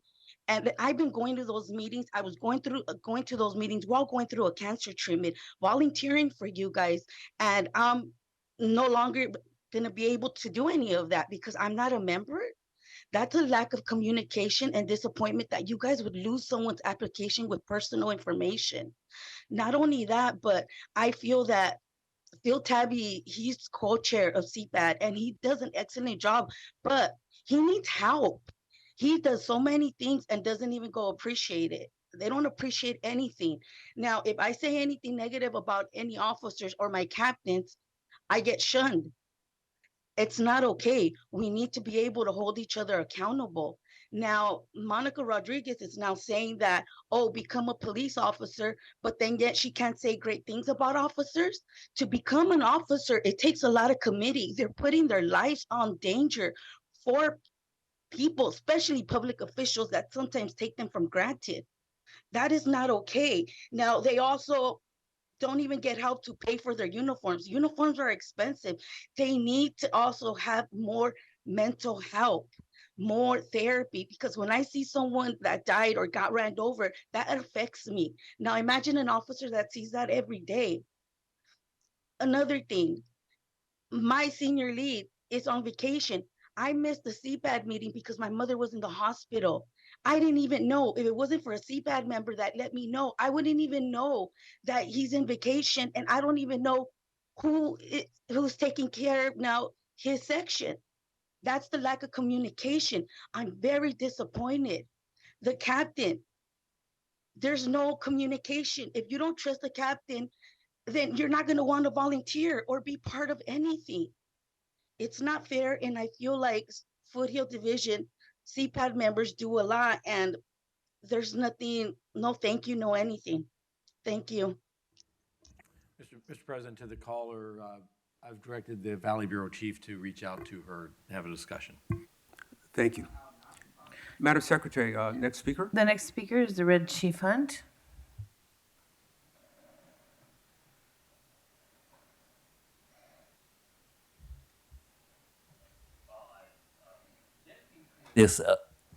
Speaker 14: And I've been going to those meetings. I was going to those meetings while going through a cancer treatment, volunteering for you guys. And I'm no longer going to be able to do any of that because I'm not a member. That's a lack of communication and disappointment that you guys would lose someone's application with personal information. Not only that, but I feel that Phil Tabby, he's co-chair of CPAD and he does an excellent job, but he needs help. He does so many things and doesn't even go appreciate it. They don't appreciate anything. Now, if I say anything negative about any officers or my captains, I get shunned. It's not okay. We need to be able to hold each other accountable. Now, Monica Rodriguez is now saying that, oh, become a police officer, but then yet she can't say great things about officers. To become an officer, it takes a lot of committee. They're putting their lives on danger for people, especially public officials that sometimes take them for granted. That is not okay. Now, they also don't even get help to pay for their uniforms. Uniforms are expensive. They need to also have more mental help, more therapy, because when I see someone that died or got ran over, that affects me. Now imagine an officer that sees that every day. Another thing, my senior lead is on vacation. I missed the CPAD meeting because my mother was in the hospital. I didn't even know. If it wasn't for a CPAD member that let me know, I wouldn't even know that he's in vacation, and I don't even know who's taking care of now his section. That's the lack of communication. I'm very disappointed. The captain, there's no communication. If you don't trust the captain, then you're not going to want to volunteer or be part of anything. It's not fair, and I feel like Foothill Division CPAD members do a lot, and there's nothing, no thank you, no anything. Thank you.
Speaker 3: Mr. President, to the caller, I've directed the Valley Bureau Chief to reach out to her and have a discussion.
Speaker 1: Thank you. Madam Secretary, next speaker.
Speaker 7: The next speaker is the Red Chief Hunt.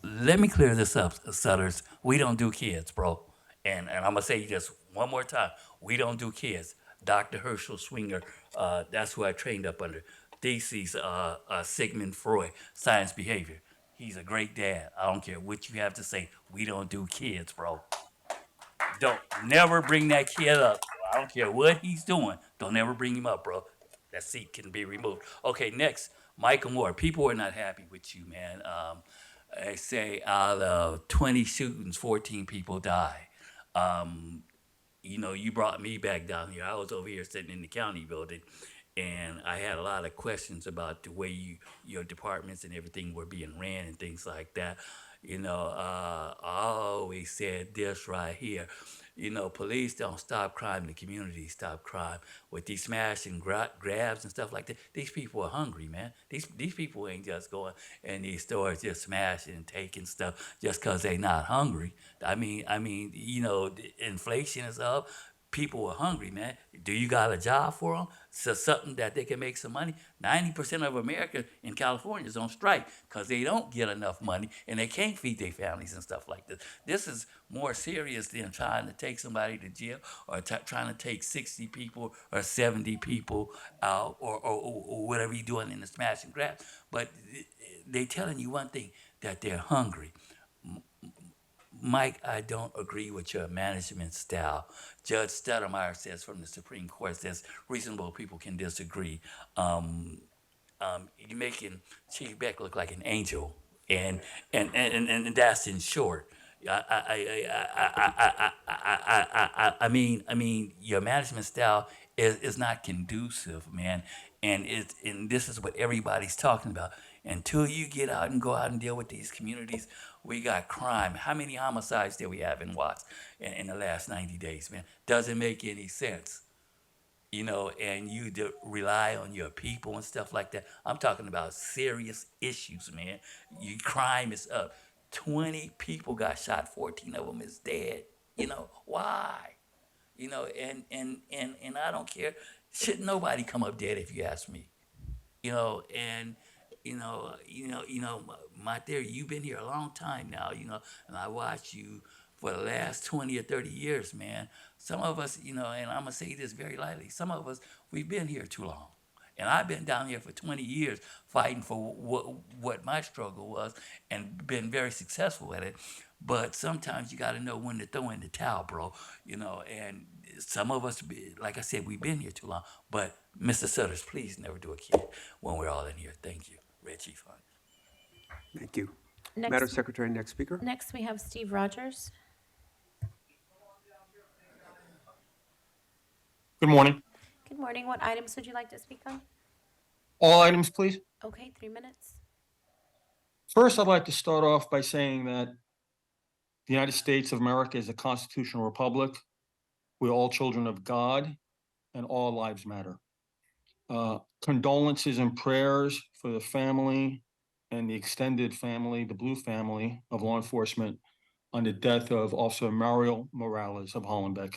Speaker 15: Let me clear this up, Sutters. We don't do kids, bro. And I'm gonna say this one more time. We don't do kids. Dr. Herschel Swinger, that's who I trained up under. Theses, Sigmund Freud, science behavior. He's a great dad. I don't care what you have to say. We don't do kids, bro. Don't never bring that kid up. I don't care what he's doing. Don't ever bring him up, bro. That seat can be removed. Okay, next, Michael Moore. People are not happy with you, man. I say out of 20 shootings, 14 people die. You know, you brought me back down here. I was over here sitting in the county building, and I had a lot of questions about the way your departments and everything were being ran and things like that. You know, I always said this right here. You know, police don't stop crime, the community stop crime. With these smash and grabs and stuff like that, these people are hungry, man. These people ain't just going in these stores just smashing and taking stuff just because they not hungry. I mean, you know, the inflation is up. People are hungry, man. Do you got a job for them? So something that they can make some money. 90% of America in California is on strike because they don't get enough money and they can't feed their families and stuff like this. This is more serious than trying to take somebody to jail or trying to take 60 people or 70 people out or whatever you're doing in the smash and grab. But they telling you one thing, that they're hungry. Mike, I don't agree with your management style. Judge Stoudemire says from the Supreme Court says reasonable people can disagree. You're making Chief Beck look like an angel, and that's in short. I mean, your management style is not conducive, man, and this is what everybody's talking about. Until you get out and go out and deal with these communities, we got crime. How many homicides did we have in Watts in the last 90 days, man? Doesn't make any sense. You know, and you rely on your people and stuff like that. I'm talking about serious issues, man. Your crime is up. 20 people got shot, 14 of them is dead. You know, why? You know, and I don't care. Should nobody come up dead if you ask me. You know, and my theory, you've been here a long time now, you know, and I watched you for the last 20 or 30 years, man. Some of us, you know, and I'm gonna say this very lightly, some of us, we've been here too long. And I've been down here for 20 years fighting for what my struggle was and been very successful at it. But sometimes you got to know when to throw in the towel, bro. You know, and some of us, like I said, we've been here too long. But Mr. Sutters, please never do a kid when we're all in here. Thank you. Red Chief Hunt.
Speaker 1: Thank you.
Speaker 2: Next-
Speaker 1: Madam Secretary, next speaker.
Speaker 2: Next, we have Steve Rogers.
Speaker 16: Good morning.
Speaker 2: Good morning. What items would you like to speak on?
Speaker 16: All items, please.
Speaker 2: Okay, 3 minutes.
Speaker 16: First, I'd like to start off by saying that the United States of America is a constitutional republic. We're all children of God, and all lives matter. Condolences and prayers for the family and the extended family, the Blue family of law enforcement, on the death of Officer Mario Morales of Hollenbeck.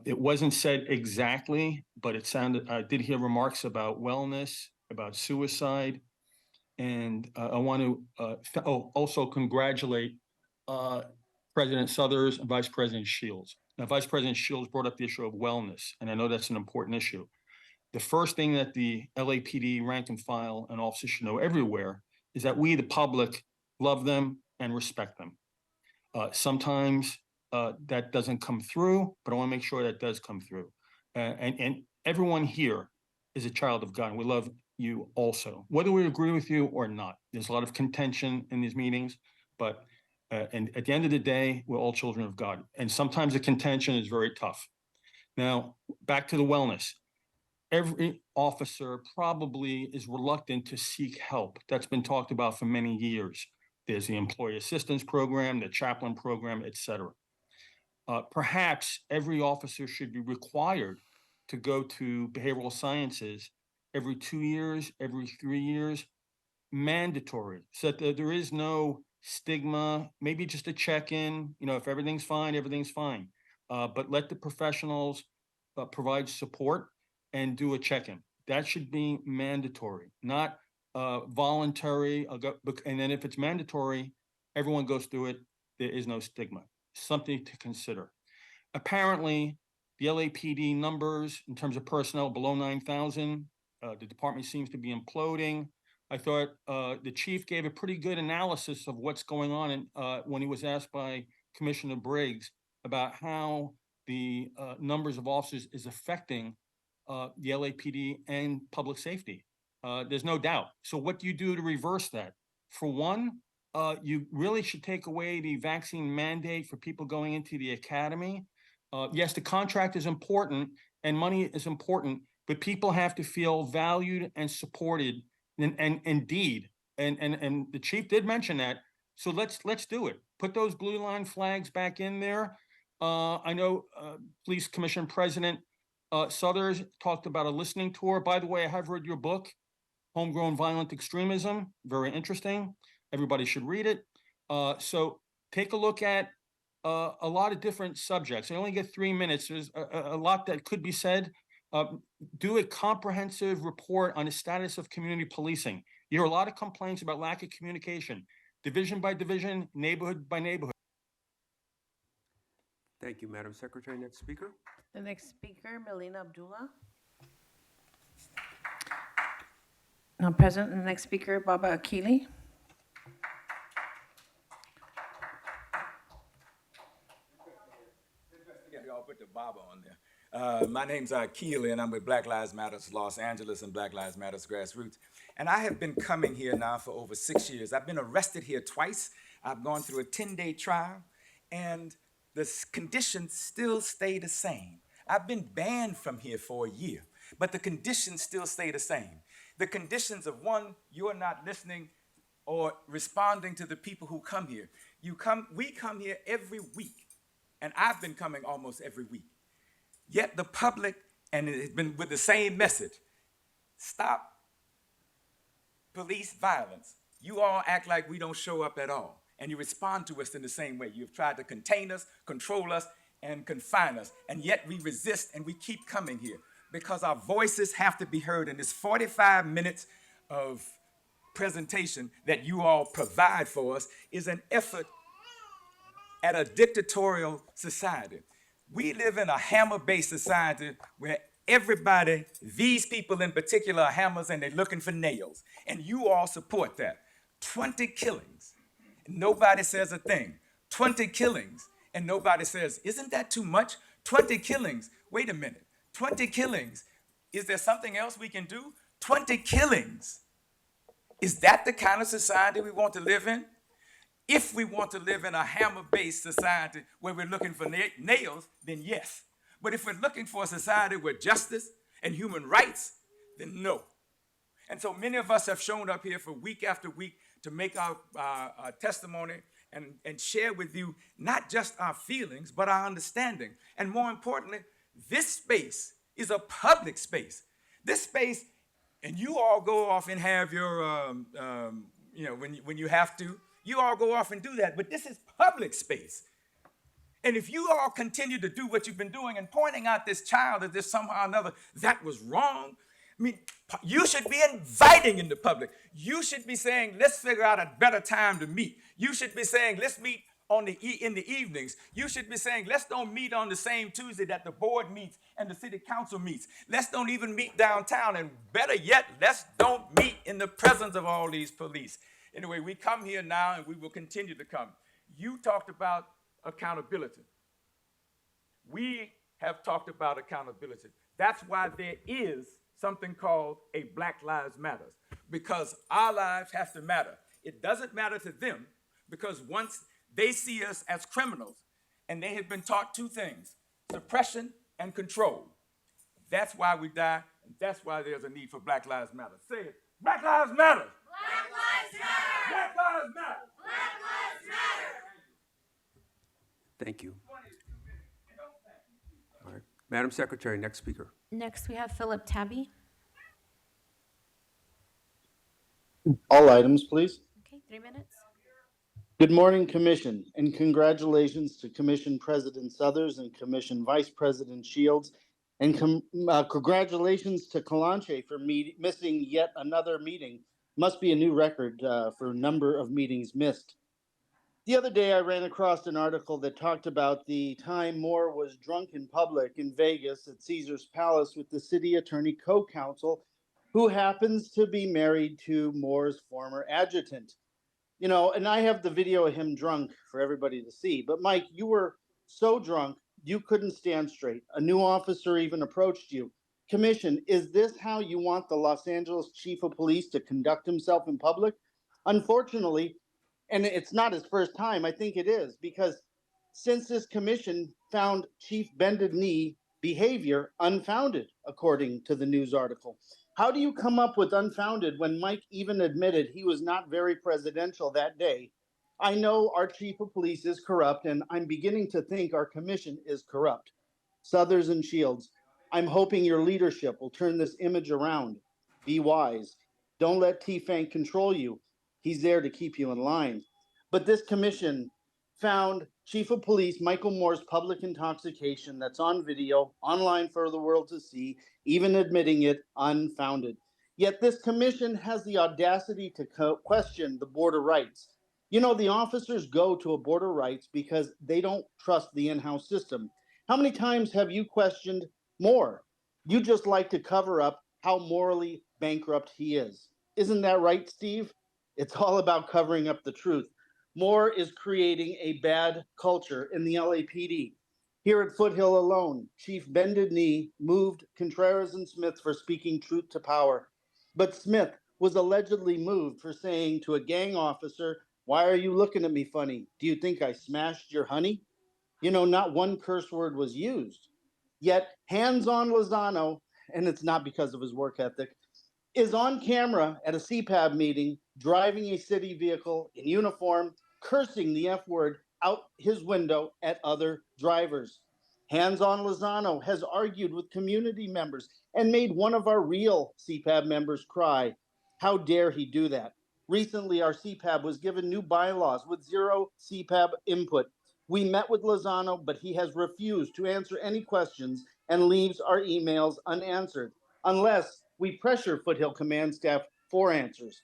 Speaker 16: It wasn't said exactly, but it sounded, I did hear remarks about wellness, about suicide. And I want to also congratulate President Suthers and Vice President Shields. Now, Vice President Shields brought up the issue of wellness, and I know that's an important issue. The first thing that the LAPD rank and file and officers should know everywhere is that we, the public, love them and respect them. Sometimes that doesn't come through, but I want to make sure that does come through. And everyone here is a child of God, and we love you also, whether we agree with you or not. There's a lot of contention in these meetings, but and at the end of the day, we're all children of God. And sometimes the contention is very tough. Now, back to the wellness. Every officer probably is reluctant to seek help. That's been talked about for many years. There's the employee assistance program, the chaplain program, et cetera. Perhaps every officer should be required to go to behavioral sciences every 2 years, every 3 years, mandatory, so that there is no stigma, maybe just a check-in, if everything's fine, everything's fine. But let the professionals provide support and do a check-in. That should be mandatory, not voluntary. And then if it's mandatory, everyone goes through it. There is no stigma. Something to consider. Apparently, the LAPD numbers in terms of personnel below 9,000, the department seems to be imploding. I thought the chief gave a pretty good analysis of what's going on when he was asked by Commissioner Briggs about how the numbers of officers is affecting the LAPD and public safety. There's no doubt. So what do you do to reverse that? For one, you really should take away the vaccine mandate for people going into the academy. Yes, the contract is important and money is important, but people have to feel valued and supported and indeed. And the chief did mention that. So let's do it. Put those blue line flags back in there. I know Police Commission President Suthers talked about a listening tour. By the way, I have read your book, Homegrown Violent Extremism. Very interesting. Everybody should read it. So take a look at a lot of different subjects. I only get 3 minutes. There's a lot that could be said. Do a comprehensive report on the status of community policing. You hear a lot of complaints about lack of communication, division by division, neighborhood by neighborhood.
Speaker 1: Thank you, Madam Secretary. Next speaker.
Speaker 7: The next speaker, Melina Abdullah. Now present, the next speaker, Baba Akili.
Speaker 17: Y'all put the Baba on there. My name's Keely, and I'm with Black Lives Matters Los Angeles and Black Lives Matters Grassroots. And I have been coming here now for over 6 years. I've been arrested here twice. I've gone through a 10-day trial, and the conditions still stay the same. I've been banned from here for a year, but the conditions still stay the same. The conditions of one, you're not listening or responding to the people who come here. We come here every week. And I've been coming almost every week. Yet the public, and it has been with the same message, stop police violence. You all act like we don't show up at all. And you respond to us in the same way. You've tried to contain us, control us, and confine us. And yet we resist and we keep coming here because our voices have to be heard. And this 45 minutes of presentation that you all provide for us is an effort at a dictatorial society. We live in a hammer-based society where everybody, these people in particular, are hammers and they're looking for nails. And you all support that. 20 killings, and nobody says a thing. 20 killings, and nobody says, isn't that too much? 20 killings, wait a minute. 20 killings, is there something else we can do? 20 killings, is that the kind of society we want to live in? If we want to live in a hammer-based society where we're looking for nails, then yes. But if we're looking for a society with justice and human rights, then no. And so many of us have shown up here for week after week to make our testimony and share with you not just our feelings, but our understanding. And more importantly, this space is a public space. This space, and you all go off and have your, when you have to, you all go off and do that, but this is public space. And if you all continue to do what you've been doing and pointing out this child as this somehow or another, that was wrong, I mean, you should be inviting in the public. You should be saying, let's figure out a better time to meet. You should be saying, let's meet in the evenings. You should be saying, let's don't meet on the same Tuesday that the board meets and the city council meets. Let's don't even meet downtown. And better yet, let's don't meet in the presence of all these police. Anyway, we come here now and we will continue to come. You talked about accountability. We have talked about accountability. That's why there is something called a Black Lives Matter, because our lives have to matter. It doesn't matter to them because once they see us as criminals and they have been taught two things, suppression and control. That's why we die, and that's why there's a need for Black Lives Matter. Say it, Black Lives Matter. Black Lives Matter! Black Lives Matter! Black
Speaker 1: Thank you. All right. Madam Secretary, next speaker.
Speaker 2: Next, we have Philip Tabby.
Speaker 18: All items, please.
Speaker 2: Okay, 3 minutes.
Speaker 18: Good morning, Commission, and congratulations to Commission President Suthers and Commission Vice President Shields, and congratulations to Kalanche for missing yet another meeting. Must be a new record for number of meetings missed. The other day, I ran across an article that talked about the time Moore was drunk in public in Vegas at Caesar's Palace with the city attorney co-counsel, who happens to be married to Moore's former adjutant. You know, and I have the video of him drunk for everybody to see. But Mike, you were so drunk, you couldn't stand straight. A new officer even approached you. Commission, is this how you want the Los Angeles chief of police to conduct himself in public? Unfortunately, and it's not his first time, I think it is, because since this commission found Chief Bended Knee behavior unfounded, according to the news article. How do you come up with unfounded when Mike even admitted he was not very presidential that day? I know our chief of police is corrupt, and I'm beginning to think our commission is corrupt. Suthers and Shields, I'm hoping your leadership will turn this image around. Be wise. Don't let T-Fank control you. He's there to keep you in line. But this commission found Chief of Police Michael Moore's public intoxication that's on video, online for the world to see, even admitting it unfounded. Yet this commission has the audacity to question the border rights. You know, the officers go to a border rights because they don't trust the in-house system. How many times have you questioned Moore? You just like to cover up how morally bankrupt he is. Isn't that right, Steve? It's all about covering up the truth. Moore is creating a bad culture in the LAPD. Here at Foothill alone, Chief Bended Knee moved Contreras and Smith for speaking truth to power. But Smith was allegedly moved for saying to a gang officer, "Why are you looking at me funny? Do you think I smashed your honey?" You know, not one curse word was used. Yet, hands-on Lozano, and it's not because of his work ethic, is on camera at a CPAB meeting, driving a city vehicle in uniform, cursing the F word out his window at other drivers. Hands-on Lozano has argued with community members and made one of our real CPAB members cry. How dare he do that? Recently, our CPAB was given new bylaws with zero CPAB input. We met with Lozano, but he has refused to answer any questions and leaves our emails unanswered, unless we pressure Foothill Command staff for answers.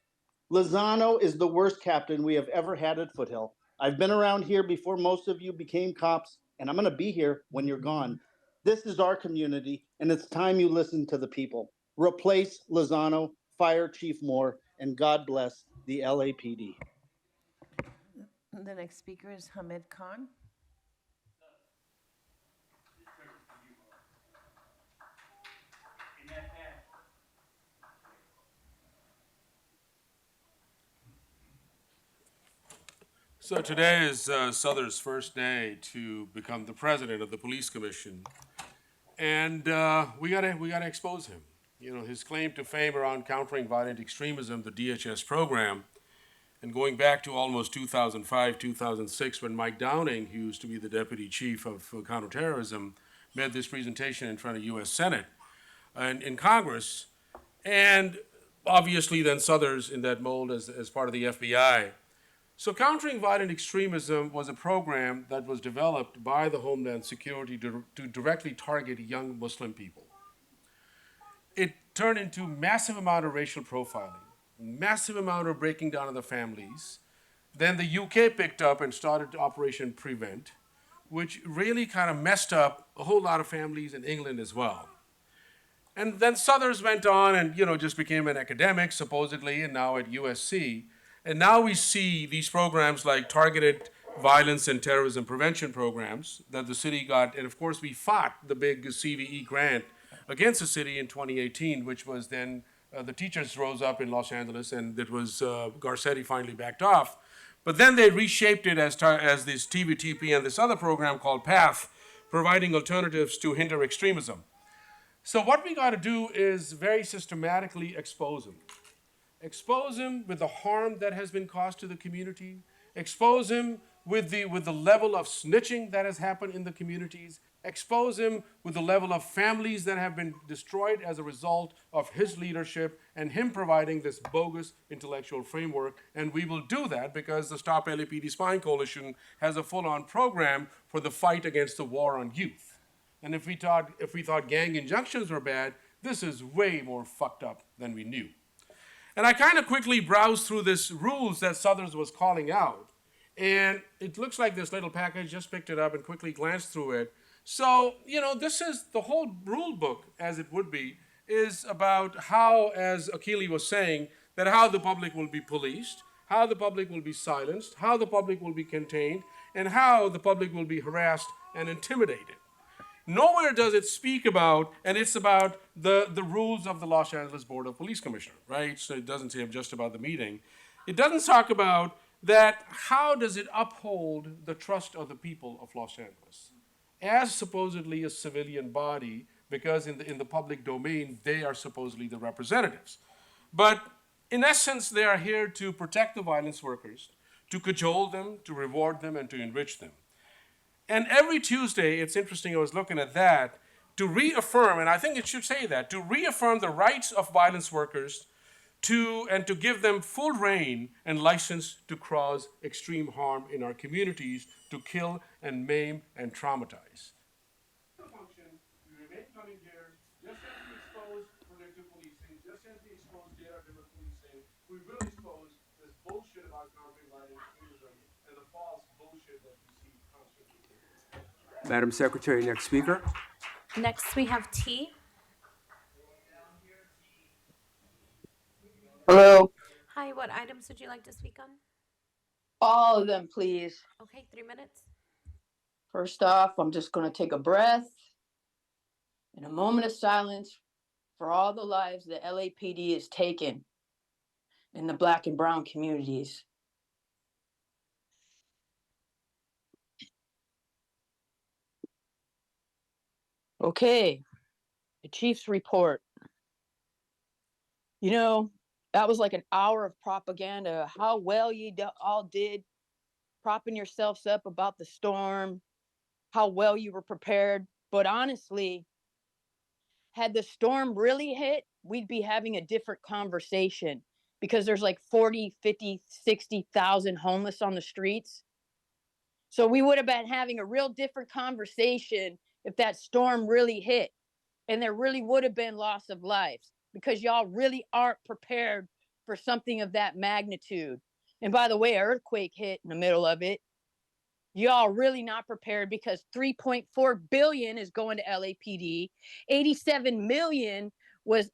Speaker 18: Lozano is the worst captain we have ever had at Foothill. I've been around here before most of you became cops, and I'm going to be here when you're gone. This is our community, and it's time you listen to the people. Replace Lozano, fire Chief Moore, and God bless the LAPD.
Speaker 7: The next speaker is Hamid Khan.
Speaker 19: So today is Souther's first day to become the president of the Police Commission, and we gotta expose him. You know, his claim to fame around countering violent extremism, the DHS program, and going back to almost 2005, 2006, when Mike Downing, who used to be the deputy chief of counterterrorism, made this presentation in front of U.S. Senate and in Congress, and obviously then Souther's in that mold as part of the FBI. So countering violent extremism was a program that was developed by the Homeland Security to directly target young Muslim people. It turned into massive amount of racial profiling, massive amount of breaking down of the families. Then the UK picked up and started Operation Prevent, which really kind of messed up a whole lot of families in England as well. And then Souther's went on and, you know, just became an academic, supposedly, and now at USC. And now we see these programs like targeted violence and terrorism prevention programs that the city got. And of course, we fought the big CVE grant against the city in 2018, which was then the teachers rose up in Los Angeles, and it was Garcetti finally backed off. But then they reshaped it as this TVTP and this other program called PATH, providing alternatives to hinder extremism. So what we got to do is very systematically expose them. Expose him with the harm that has been caused to the community. Expose him with the level of snitching that has happened in the communities, expose him with the level of families that have been destroyed as a result of his leadership and him providing this bogus intellectual framework. And we will do that because the Stop LAPD Spying Coalition has a full-on program for the fight against the war on youth. And if we thought gang injunctions were bad, this is way more fucked up than we knew. And I kind of quickly browsed through this rules that Southers was calling out. And it looks like this little package, just picked it up and quickly glanced through it. So, this is the whole rule book, as it would be, is about how, as Akili was saying, that how the public will be policed, how the public will be silenced, how the public will be contained, and how the public will be harassed and intimidated. Nowhere does it speak about, and it's about the rules of the Los Angeles Board of Police Commissioners, right? So it doesn't say just about the meeting. It doesn't talk about that how does it uphold the trust of the people of Los Angeles as supposedly a civilian body, because in the public domain, they are supposedly the representatives. But in essence, they are here to protect the violence workers, to cajole them, to reward them, and to enrich them. And every Tuesday, it's interesting, I was looking at that, to reaffirm, and I think it should say that, to reaffirm the rights of violence workers and to give them full reign and license to cause extreme harm in our communities, to kill and maim and traumatize. Function, we remain coming here, just as we expose predictive policing, just as we expose data-driven policing, we will expose this bullshit about countering violent extremism and the false bullshit that we see constantly.
Speaker 1: Madam Secretary, next speaker.
Speaker 2: Next, we have T.
Speaker 20: Hello.
Speaker 2: Hi, what items would you like to speak on?
Speaker 20: All of them, please.
Speaker 2: Okay, 3 minutes.
Speaker 20: First off, I'm just going to take a breath and a moment of silence for all the lives that LAPD has taken in the Black and brown communities. Okay, the chief's report. That was like an hour of propaganda, how well you all did propping yourselves up about the storm, how well you were prepared. But honestly, had the storm really hit, we'd be having a different conversation, because there's like 40, 50, 60,000 homeless on the streets. So we would have been having a real different conversation if that storm really hit, and there really would have been loss of lives, because y'all really aren't prepared for something of that magnitude. And by the way, an earthquake hit in the middle of it. Y'all really not prepared, because 3.4 billion is going to LAPD. 87 million was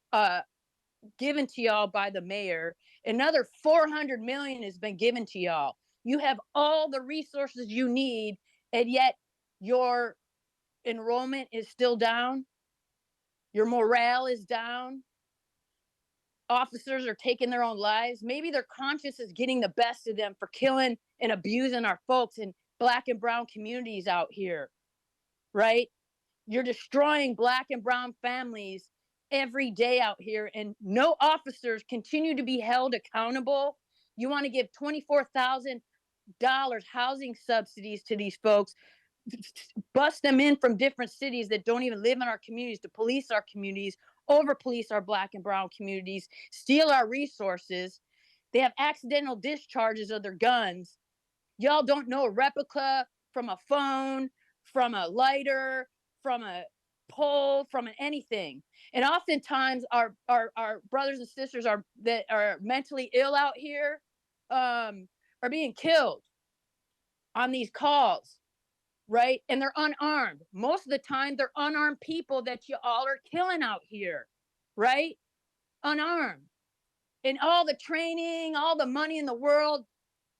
Speaker 20: given to y'all by the mayor. Another 400 million has been given to y'all. You have all the resources you need, and yet your enrollment is still down. Your morale is down. Officers are taking their own lives. Maybe their conscience is getting the best of them for killing and abusing our folks in Black and brown communities out here, right? You're destroying Black and brown families every day out here, and no officers continue to be held accountable. You want to give $24,000 housing subsidies to these folks, bust them in from different cities that don't even live in our communities to police our communities, over police our Black and brown communities, steal our resources. They have accidental discharges of their guns. Y'all don't know a replica from a phone, from a lighter, from a pole, from anything. And oftentimes our brothers and sisters that are mentally ill out here are being killed on these calls, right? And they're unarmed. Most of the time, they're unarmed people that you all are killing out here, right? Unarmed. And all the training, all the money in the world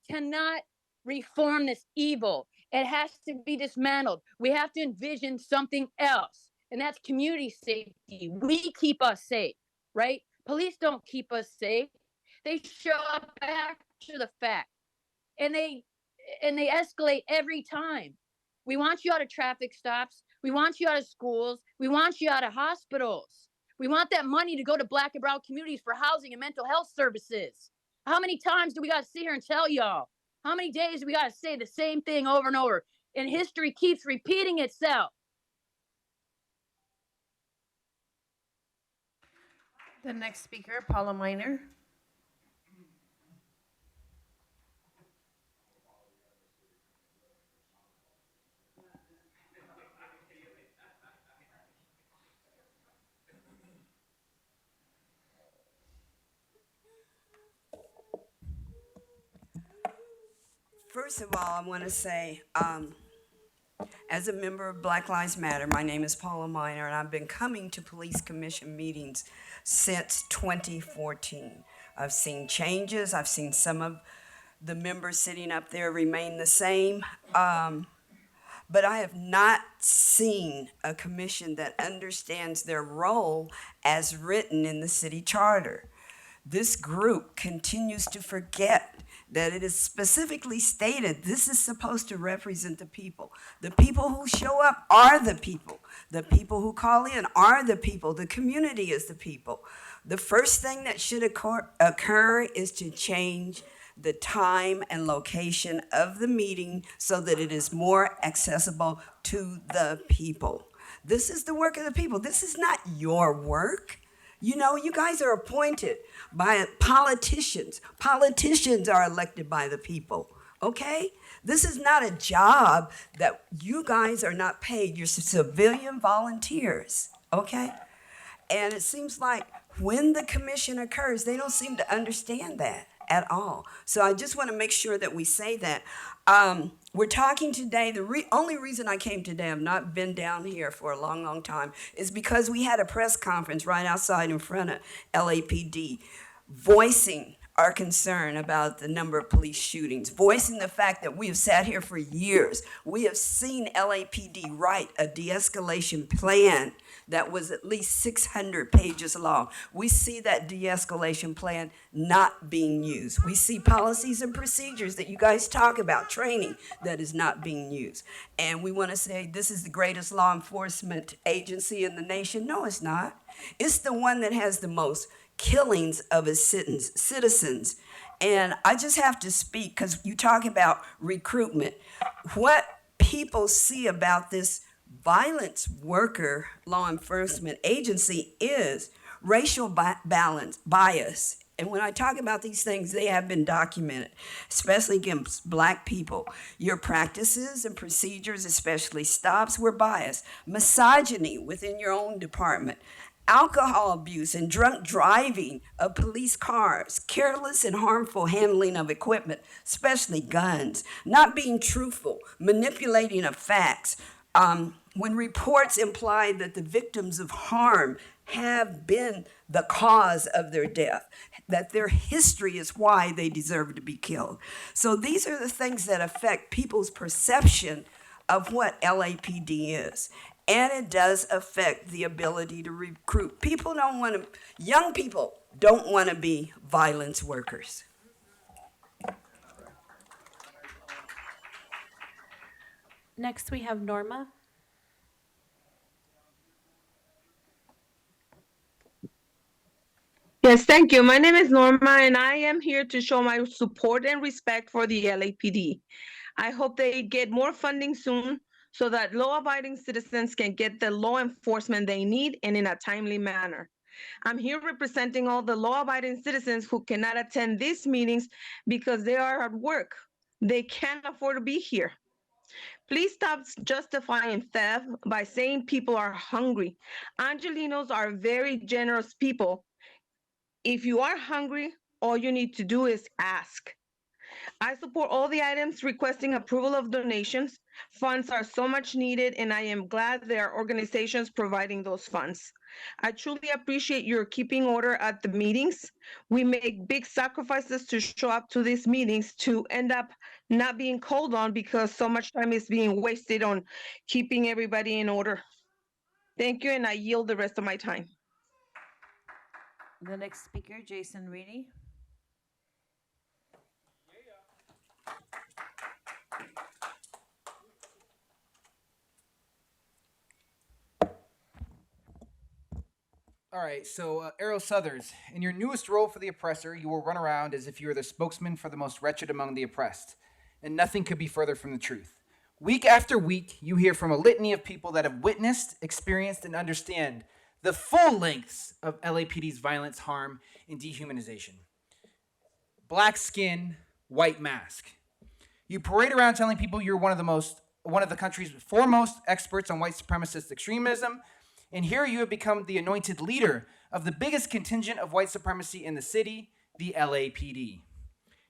Speaker 20: cannot reform this evil. It has to be dismantled. We have to envision something else, and that's community safety. We keep us safe, right? Police don't keep us safe. They show up after the fact, and they escalate every time. We want you out of traffic stops. We want you out of schools. We want you out of hospitals. We want that money to go to Black and brown communities for housing and mental health services. How many times do we got to sit here and tell y'all? How many days do we got to say the same thing over and over? And history keeps repeating itself.
Speaker 7: The next speaker, Paula Minor.
Speaker 21: First of all, I want to say, as a member of Black Lives Matter, my name is Paula Minor, and I've been coming to police commission meetings since 2014. I've seen changes. I've seen some of the members sitting up there remain the same. But I have not seen a commission that understands their role as written in the city charter. This group continues to forget that it is specifically stated this is supposed to represent the people. The people who show up are the people. The people who call in are the people. The community is the people. The first thing that should occur is to change the time and location of the meeting so that it is more accessible to the people. This is the work of the people. This is not your work. You know, you guys are appointed by politicians. Politicians are elected by the people, okay? This is not a job that you guys are not paid. You're civilian volunteers, okay? And it seems like when the commission occurs, they don't seem to understand that at all. So I just want to make sure that we say that. We're talking today, the only reason I came today, I've not been down here for a long, long time, is because we had a press conference right outside in front of LAPD voicing our concern about the number of police shootings, voicing the fact that we have sat here for years. We have seen LAPD write a de-escalation plan that was at least 600 pages long. We see that de-escalation plan not being used. We see policies and procedures that you guys talk about, training, that is not being used. And we want to say this is the greatest law enforcement agency in the nation. No, it's not. It's the one that has the most killings of its citizens. And I just have to speak because you talk about recruitment. What people see about this violence worker law enforcement agency is racial bias. And when I talk about these things, they have been documented, especially against Black people. Your practices and procedures, especially stops, were biased. Misogyny within your own department. Alcohol abuse and drunk driving of police cars, careless and harmful handling of equipment, especially guns, not being truthful, manipulating of facts. When reports imply that the victims of harm have been the cause of their death, that their history is why they deserve to be killed. So these are the things that affect people's perception of what LAPD is. And it does affect the ability to recruit. Young people don't want to be violence workers.
Speaker 2: Next, we have Norma.
Speaker 22: Yes, thank you. My name is Norma, and I am here to show my support and respect for the LAPD. I hope they get more funding soon so that law-abiding citizens can get the law enforcement they need and in a timely manner. I'm here representing all the law-abiding citizens who cannot attend these meetings because they are at work. They can't afford to be here. Please stop justifying theft by saying people are hungry. Angelinos are very generous people. If you are hungry, all you need to do is ask. I support all the items requesting approval of donations. Funds are so much needed, and I am glad there are organizations providing those funds. I truly appreciate your keeping order at the meetings. We make big sacrifices to show up to these meetings to end up not being called on because so much time is being wasted on keeping everybody in order. Thank you, and I yield the rest of my time.
Speaker 7: The next speaker, Jason Reedy.
Speaker 23: All right, so Arrow Southers, in your newest role for the oppressor, you will run around as if you are the spokesman for the most wretched among the oppressed. and nothing could be further from the truth. Week after week, you hear from a litany of people that have witnessed, experienced, and understand the full lengths of LAPD's violence, harm, and dehumanization. Black skin, white mask. You parade around telling people you're one of the country's foremost experts on white supremacist extremism, and here you have become the anointed leader of the biggest contingent of white supremacy in the city, the LAPD.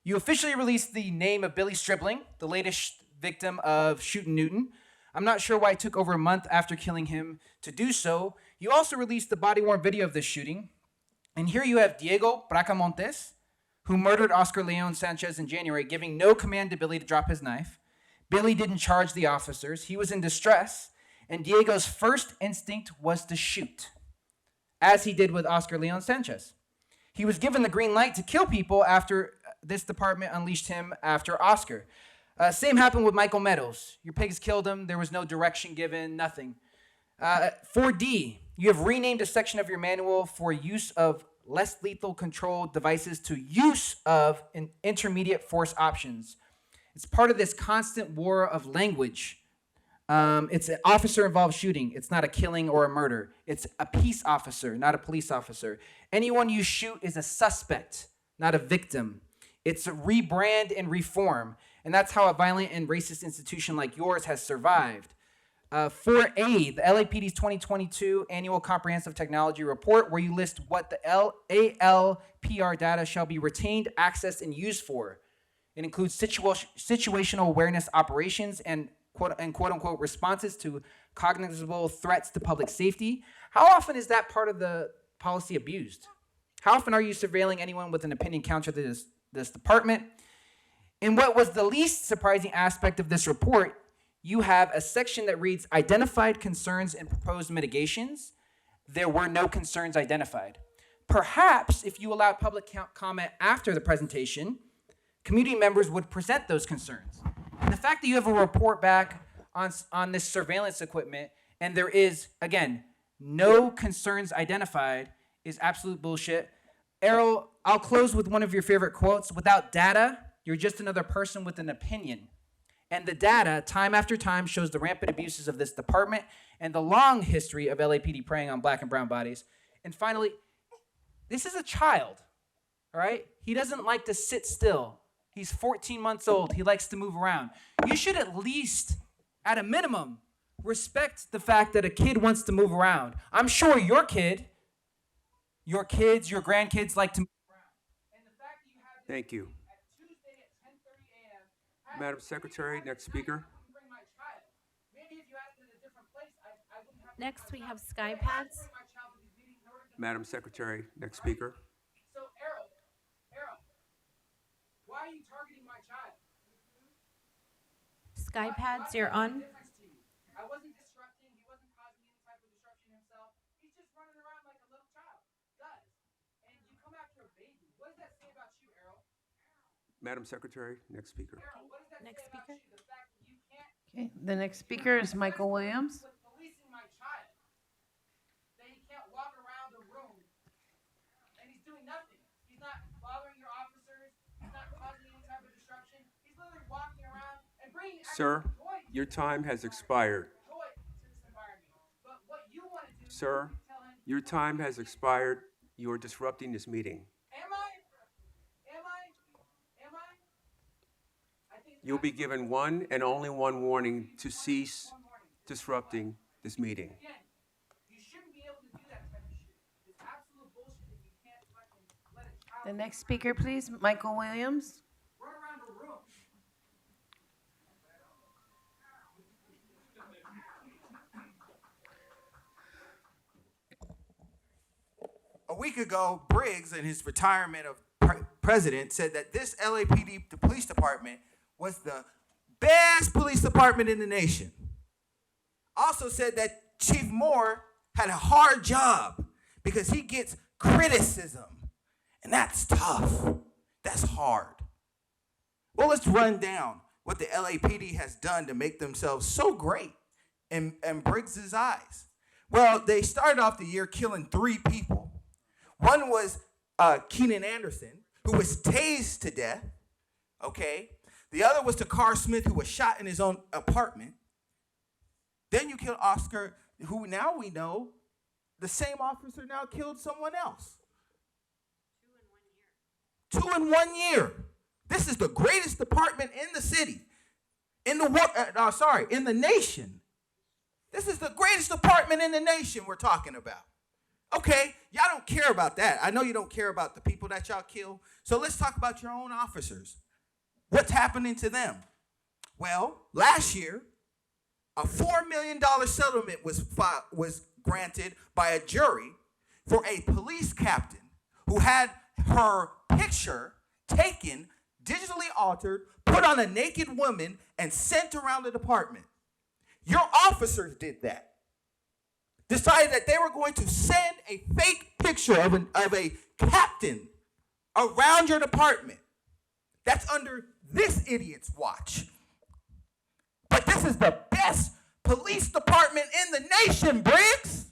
Speaker 23: You officially released the name of Billy Stribling, the latest victim of Shootin' Newton. I'm not sure why it took over a month after killing him to do so. You also released the body-worn video of this shooting. And here you have Diego Bracamontes, who murdered Oscar Leon Sanchez in January, giving no command to Billy to drop his knife. Billy didn't charge the officers. He was in distress, and Diego's first instinct was to shoot, as he did with Oscar Leon Sanchez. He was given the green light to kill people after this department unleashed him after Oscar. Same happened with Michael Meadows. Your pigs killed him. There was no direction given, nothing. 4D, you have renamed a section of your manual for use of less lethal control devices to use of intermediate force options. It's part of this constant war of language. It's an officer-involved shooting. It's not a killing or a murder. It's a peace officer, not a police officer. Anyone you shoot is a suspect, not a victim. It's a rebrand and reform, and that's how a violent and racist institution like yours has survived. 4A, the LAPD's 2022 Annual Comprehensive Technology Report, where you list what the ALPR data shall be retained, accessed, and used for. It includes situational awareness operations and quote-unquote responses to cognizable threats to public safety. How often is that part of the policy abused? How often are you surveilling anyone with an opinion counter to this department? And what was the least surprising aspect of this report, you have a section that reads, identified concerns and proposed mitigations. There were no concerns identified. Perhaps if you allowed public comment after the presentation, community members would present those concerns. And the fact that you have a report back on this surveillance equipment and there is, again, no concerns identified is absolute bullshit. Errol, I'll close with one of your favorite quotes. Without data, you're just another person with an opinion. And the data, time after time, shows the rampant abuses of this department and the long history of LAPD preying on black and brown bodies. And finally, this is a child, all right? He doesn't like to sit still. He's 14 months old. He likes to move around. You should at least, at a minimum, respect the fact that a kid wants to move around. I'm sure your kids, your grandkids like to move around. And the fact that you have this
Speaker 1: Thank you.
Speaker 23: at Tuesday at 10:30 a.m.
Speaker 1: Madam Secretary, next speaker.
Speaker 23: Maybe if you asked it in a different place, I wouldn't have to
Speaker 2: Next, we have sky pads.
Speaker 23: bring my child to these meetings in order to
Speaker 1: Madam Secretary, next speaker.
Speaker 23: So, Errol, why are you targeting my child?
Speaker 2: Sky pads, you're on.
Speaker 23: I wasn't disrupting. He wasn't causing any type of disruption himself. He's just running around like a little child does. And you come after a baby. What does that say about you, Errol?
Speaker 1: Madam Secretary, next speaker.
Speaker 23: Errol, what does that
Speaker 2: Next
Speaker 23: say about
Speaker 2: speaker.
Speaker 23: you? The fact that you can't
Speaker 7: Okay, the next speaker is Michael Williams.
Speaker 23: with policing my child. That he can't walk around the room. And he's doing nothing. He's not bothering your officers. He's not causing any type of disruption. He's literally walking around and bringing
Speaker 1: Sir,
Speaker 23: actual joy
Speaker 1: your time has expired.
Speaker 23: to this environment. But what you want to do is
Speaker 1: Sir,
Speaker 23: tell him,
Speaker 1: your time has expired. You are disrupting this meeting.
Speaker 23: am I? I think
Speaker 1: You'll be given one and only one warning to cease disrupting this meeting.
Speaker 23: again, you shouldn't be able to do that type of shit. It's absolute bullshit that you can't fucking let a child
Speaker 7: The next speaker, please, Michael Williams.
Speaker 23: run around the room.
Speaker 4: A week ago, Briggs, in his retirement of president, said that this LAPD, the police department, was the best police department in the nation. Also said that Chief Moore had a hard job because he gets criticism, and that's tough. That's hard. Well, let's run down what the LAPD has done to make themselves so great in Briggs's eyes. Well, they started off the year killing 3 people. One was Keenan Anderson, who was tased to death, okay? The other was to Carr Smith, who was shot in his own apartment. Then you killed Oscar, who now we know the same officer now killed someone else. 2 in 1 year. This is the greatest department in the city, in the nation. This is the greatest department in the nation we're talking about. Okay, y'all don't care about that. I know you don't care about the people that y'all kill. So let's talk about your own officers. What's happening to them? Well, last year, a $4 million settlement was granted by a jury for a police captain who had her picture taken, digitally altered, put on a naked woman, and sent around the department. Your officers did that. Decided that they were going to send a fake picture of a captain around your department. That's under this idiot's watch. But this is the best police department in the nation, Briggs.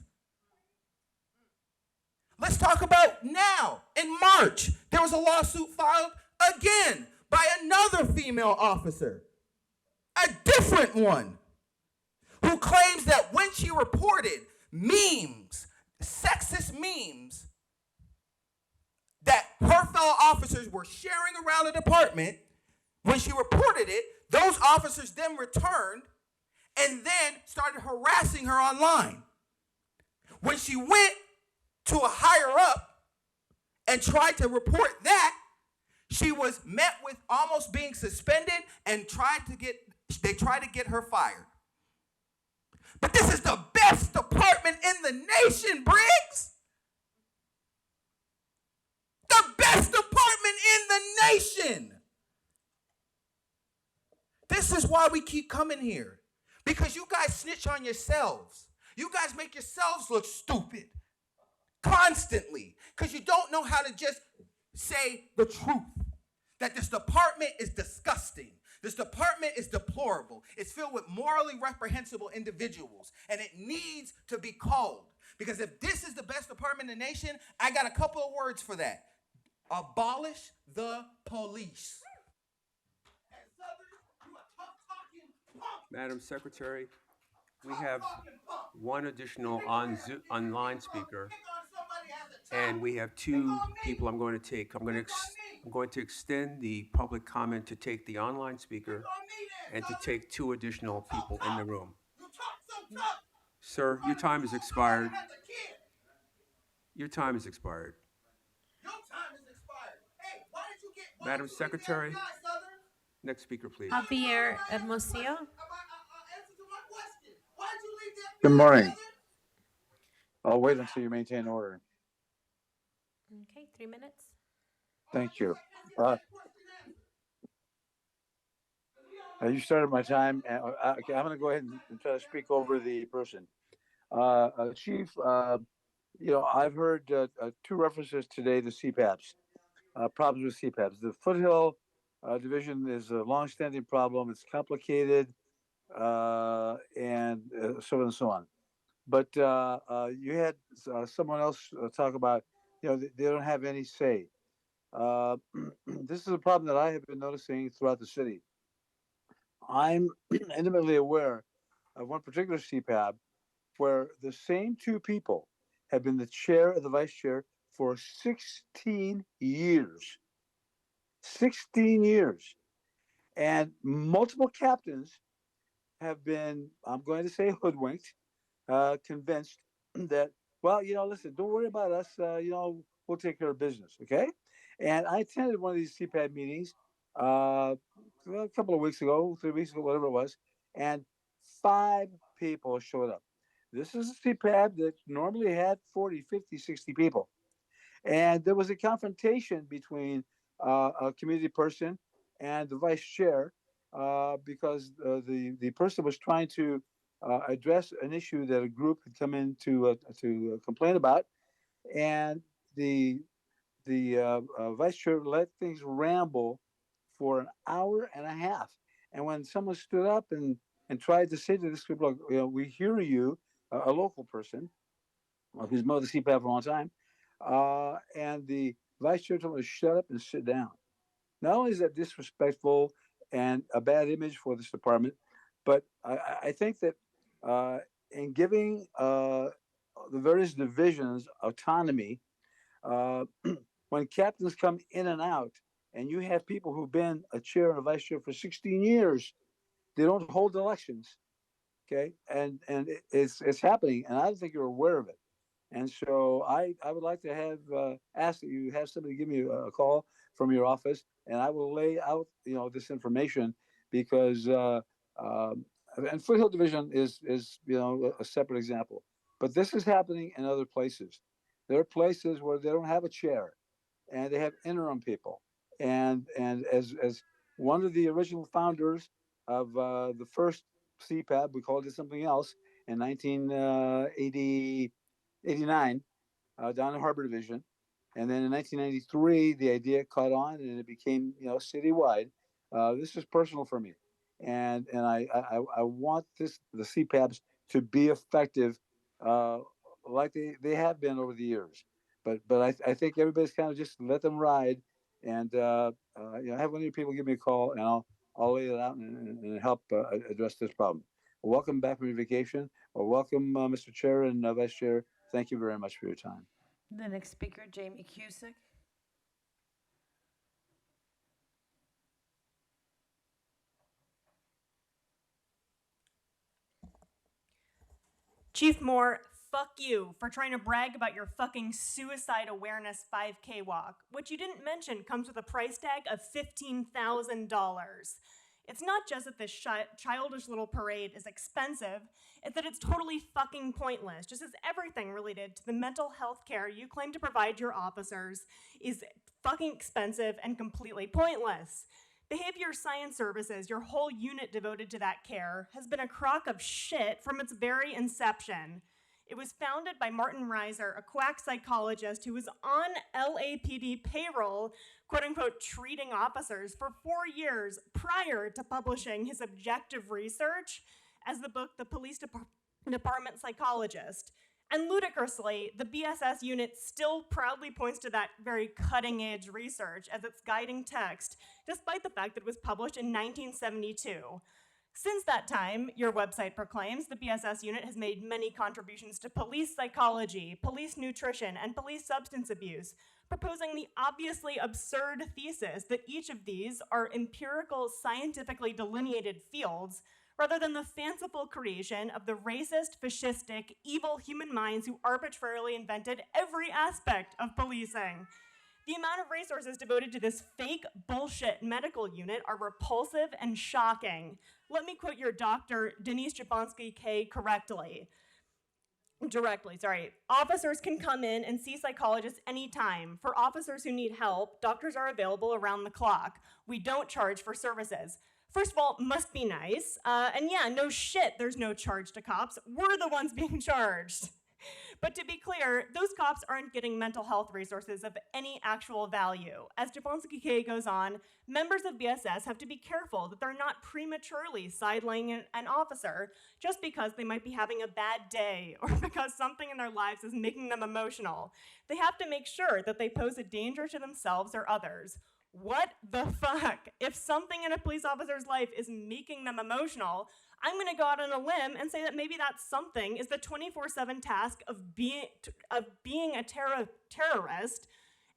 Speaker 4: Let's talk about now. In March, there was a lawsuit filed again by another female officer, a different one, who claims that when she reported memes, sexist memes, that her fellow officers were sharing around the department, when she reported it, those officers then returned and then started harassing her online. When she went to a higher up and tried to report that, she was met with almost being suspended and they tried to get her fired. But this is the best department in the nation, Briggs. The best department in the nation. This is why we keep coming here. Because you guys snitch on yourselves. You guys make yourselves look stupid. Constantly. Because you don't know how to just say the truth. That this department is disgusting. This department is deplorable. It's filled with morally reprehensible individuals. And it needs to be called. Because if this is the best department in the nation, I got a couple of words for that. Abolish the police.
Speaker 1: Madam Secretary, we have one additional online speaker, and we have 2 people I'm going to take. I'm going to extend the public comment to take the online speaker and to take 2 additional people in the room. Sir, your time has expired. Your time has expired. Madam Secretary, next speaker, please.
Speaker 2: Javier Hermosillo.
Speaker 5: Good morning. I'll wait until you maintain order.
Speaker 2: Okay, 3 minutes.
Speaker 5: Thank you. You started my time. Okay, I'm going to go ahead and try to speak over the person. Chief, I've heard 2 references today to CPAPs, problems with CPAPs. The Foothill Division is a long-standing problem. It's complicated, and so on and so on. But you had someone else talk about, they don't have any say. This is a problem that I have been noticing throughout the city. I'm intimately aware of one particular CPAB where the same 2 people have been the chair and the vice chair for 16 years. 16 years. And multiple captains have been, I'm going to say hoodwinked, convinced that, well, listen, don't worry about us. We'll take care of business. Okay. And I attended one of these CPAB meetings a couple of weeks ago, 3 weeks ago, whatever it was. And 5 people showed up. This is a CPAB that normally had 40, 50, 60 people. And there was a confrontation between a community person and the vice chair because the person was trying to address an issue that a group had come in to complain about, and the vice chair let things ramble for an hour and a half. And when someone stood up and tried to say to this group, look, we hear you, a local person who's known the CPAP for a long time, and the vice chair told him to shut up and sit down. Not only is that disrespectful, and a bad image for this department. But I think that in giving the various divisions autonomy, uh, when captains come in and out, and you have people who've been a chair and a vice chair for 16 years, they don't hold elections. Okay, and it's happening, and I don't think you're aware of it. And so I would like to have ask that you have somebody give me a call from your office, and I will lay out this information because and Foothill Division is a separate example, but this is happening in other places. There are places where they don't have a chair, and they have interim people, and as one of the original founders of the first CPAB, we called it something else in 1989 down in Harbor Division. And then in 1993, the idea caught on and it became, citywide. This is personal for me. And I want the CPABs to be effective like they have been over the years. But I think everybody's kind of just let them ride and, have one of your people give me a call and I'll lay it out and help address this problem. Welcome back from your vacation, or welcome, Mr. Chair and Vice Chair. Thank you very much for your time.
Speaker 7: The next speaker, Jamie Cusick.
Speaker 6: Chief Moore, fuck you for trying to brag about your fucking suicide awareness 5K walk. What you didn't mention comes with a price tag of $15,000. It's not just that this childish little parade is expensive, it's that it's totally fucking pointless, just as everything related to the mental health care you claim to provide your officers is fucking expensive and completely pointless. Behavior Science Services, your whole unit devoted to that care, has been a crock of shit from its very inception. It was founded by Martin Reiser, a quack psychologist who was on LAPD payroll, quote unquote, treating officers for 4 years prior to publishing his objective research as the book The Police Department Psychologist. And ludicrously, the BSS unit still proudly points to that very cutting-edge research as its guiding text, despite the fact that it was published in 1972. Since that time, your website proclaims, the BSS unit has made many contributions to police psychology, police nutrition, and police substance abuse, proposing the obviously absurd thesis that each of these are empirical, scientifically delineated fields, rather than the fanciful creation of the racist, fascistic, evil human minds who arbitrarily invented every aspect of policing. The amount of resources devoted to this fake bullshit medical unit are repulsive and shocking. Let me quote your doctor, Denise Jablonski K, directly. Officers can come in and see psychologists anytime. For officers who need help, doctors are available around the clock. We don't charge for services. First of all, must be nice. And yeah, no shit, there's no charge to cops. We're the ones being charged. But to be clear, those cops aren't getting mental health resources of any actual value. As Jablonski K goes on, members of BSS have to be careful that they're not prematurely sidelining an officer just because they might be having a bad day or because something in their lives is making them emotional. They have to make sure that they pose a danger to themselves or others. What the fuck? If something in a police officer's life is making them emotional, I'm gonna go out on a limb and say that maybe that something is the 24/7 task of being a terrorist,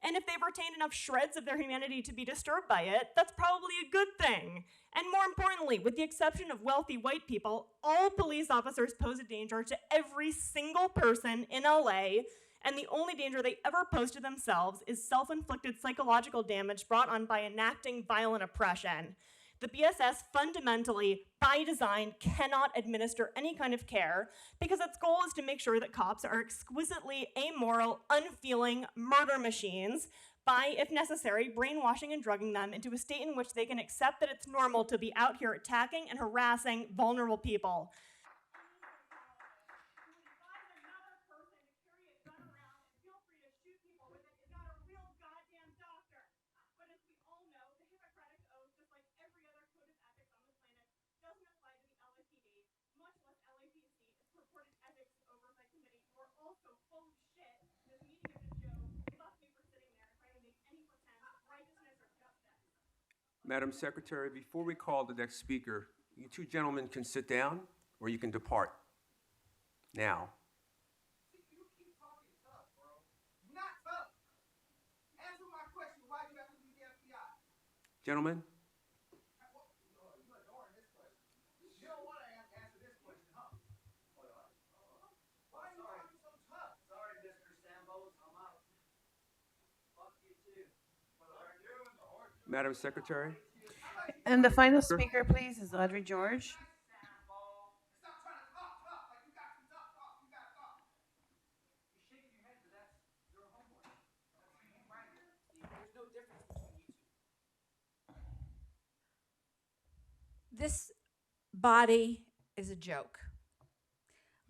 Speaker 6: and if they've retained enough shreds of their humanity to be disturbed by it, that's probably a good thing. And more importantly, with the exception of wealthy white people, all police officers pose a danger to every single person in LA, and the only danger they ever pose to themselves is self-inflicted psychological damage brought on by enacting violent oppression. The BSS fundamentally, by design, cannot administer any kind of care because its goal is to make sure that cops are exquisitely amoral, unfeeling murder machines by, if necessary, brainwashing and drugging them into a state in which they can accept that it's normal to be out here attacking and harassing vulnerable people.
Speaker 1: Madam Secretary, before we call the next speaker, you two gentlemen can sit down or you can depart now.
Speaker 4: You keep talking tough, bro. You're not tough. Answer my question. Why do you have to leave the FBI?
Speaker 1: Gentlemen,
Speaker 4: You're ignoring this question. You don't want to answer this question, huh? Why are you talking so tough? Sorry, Mr. Sambos, I'm out. Fuck you too.
Speaker 1: Madam Secretary.
Speaker 7: And the final speaker, please, is Audrey George.
Speaker 4: Stop trying to talk tough like you got some tough talk. You got to talk. You're shaking your head, but that's your homework. That's you right here. There's no difference between you two.
Speaker 8: This body is a joke.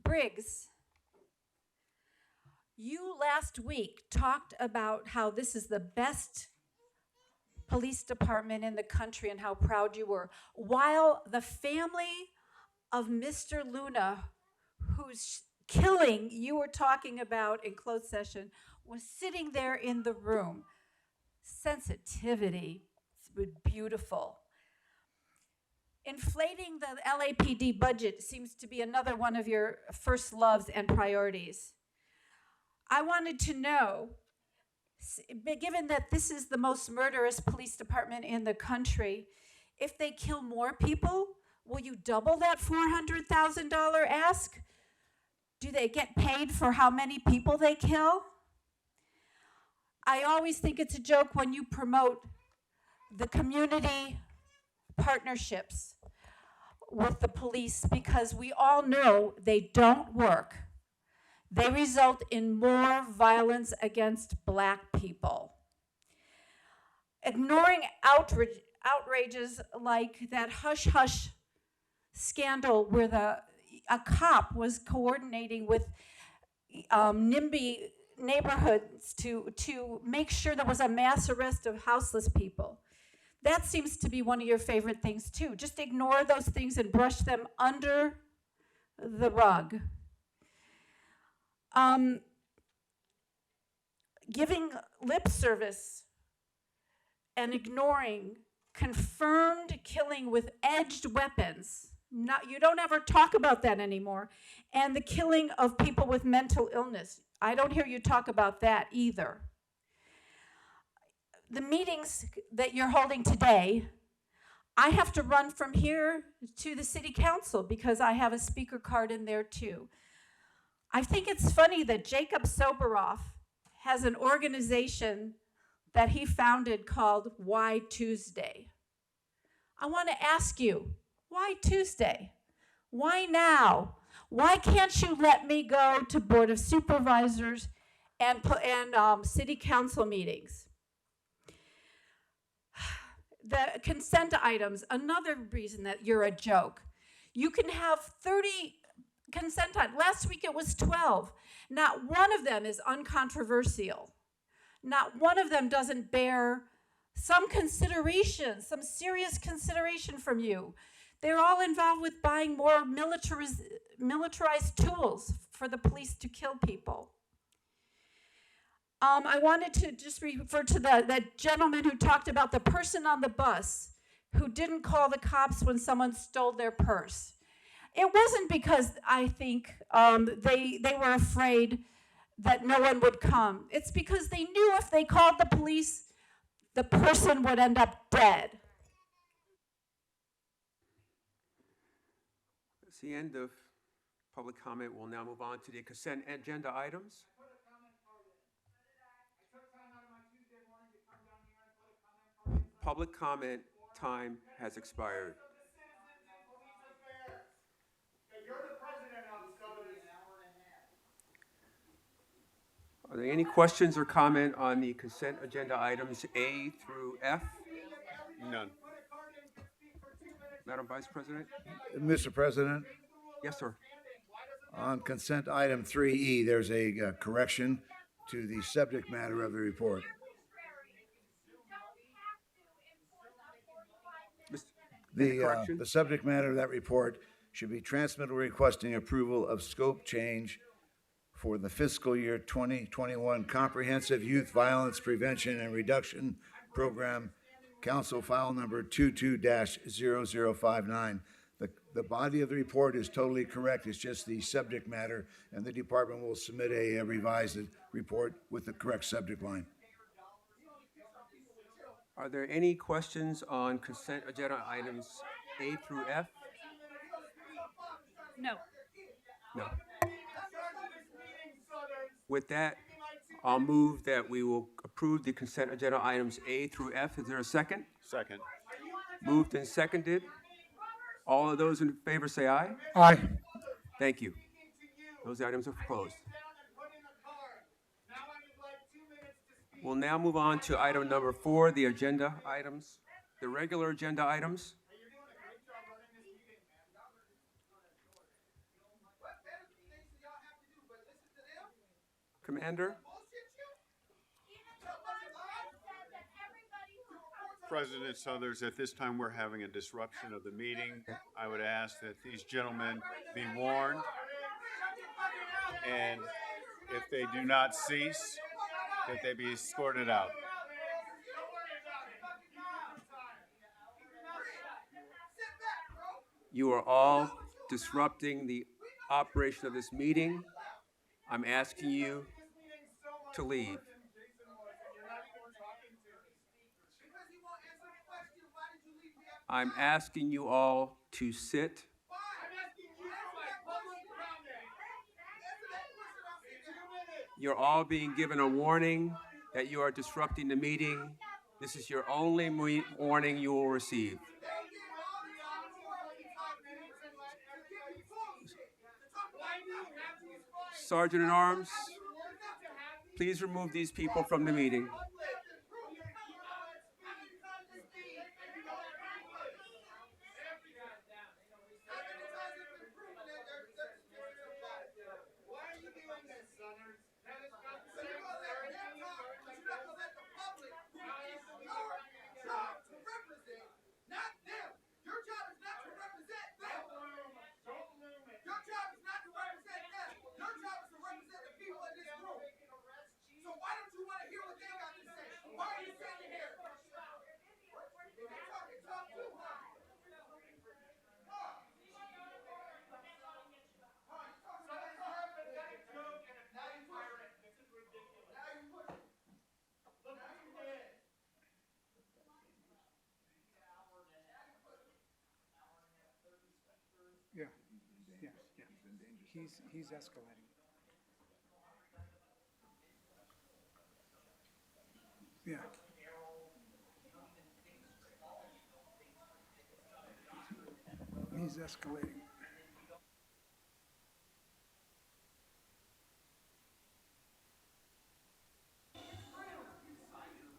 Speaker 8: Briggs, you last week talked about how this is the best police department in the country and how proud you were, while the family of Mr. Luna, whose killing you were talking about in closed session, was sitting there in the room. Sensitivity was beautiful. Inflating the LAPD budget seems to be another one of your first loves and priorities. I wanted to know, given that this is the most murderous police department in the country, if they kill more people, will you double that $400,000 ask? Do they get paid for how many people they kill? I always think it's a joke when you promote the community partnerships with the police, because we all know they don't work. They result in more violence against Black people. Ignoring outrages like that hush-hush scandal where a cop was coordinating with NIMBY neighborhoods to make sure there was a mass arrest of houseless people. That seems to be one of your favorite things too. Just ignore those things and brush them under the rug. Giving lip service and ignoring confirmed killing with edged weapons. You don't ever talk about that anymore. And the killing of people with mental illness. I don't hear you talk about that either. The meetings that you're holding today, I have to run from here to the city council because I have a speaker card in there too. I think it's funny that Jacob Soboroff has an organization that he founded called Why Tuesday. I want to ask you, why Tuesday? Why now? Why can't you let me go to Board of Supervisors and city council meetings? The consent items, another reason that you're a joke. You can have 30 consent items. Last week it was 12. Not one of them is uncontroversial. Not one of them doesn't bear some consideration, some serious consideration from you. They're all involved with buying more militarized tools for the police to kill people. I wanted to just refer to that gentleman who talked about the person on the bus who didn't call the cops when someone stole their purse. It wasn't because I think they were afraid that no one would come. It's because they knew if they called the police, the person would end up dead.
Speaker 1: That's the end of public comment. We'll now move on to the consent agenda items. Public comment time has expired. Are there any questions or comment on the consent agenda items A through F?
Speaker 19: None.
Speaker 1: Madam Vice President?
Speaker 9: Mr. President,
Speaker 1: Yes, sir.
Speaker 9: on consent item 3E, there's a correction to the subject matter of the report. The subject matter of that report should be transmittal requesting approval of scope change for the fiscal year 2021 Comprehensive Youth Violence Prevention and Reduction Program Council File Number 22-0059. The body of the report is totally correct. It's just the subject matter, and the department will submit a revised report with the correct subject line.
Speaker 1: Are there any questions on consent agenda items A through F?
Speaker 6: No.
Speaker 1: No. With that, I'll move that we will approve the consent agenda items A through F. Is there a second?
Speaker 11: Second.
Speaker 1: Moved and seconded. All of those in favor say aye.
Speaker 11: Aye.
Speaker 1: Thank you. Those items are closed. We'll now move on to item number 4, the agenda items, the regular agenda items. Commander?
Speaker 11: President Suthers, at this time we're having a disruption of the meeting. I would ask that these gentlemen be warned, and if they do not cease, that they be escorted out.
Speaker 1: You are all disrupting the operation of this meeting. I'm asking you to leave. I'm asking you all to sit. You're all being given a warning that you are disrupting the meeting. This is your only warning you will receive. Sergeant at Arms, please remove these people from the meeting.
Speaker 12: Yeah, yeah, yeah. He's escalating. Yeah. He's escalating.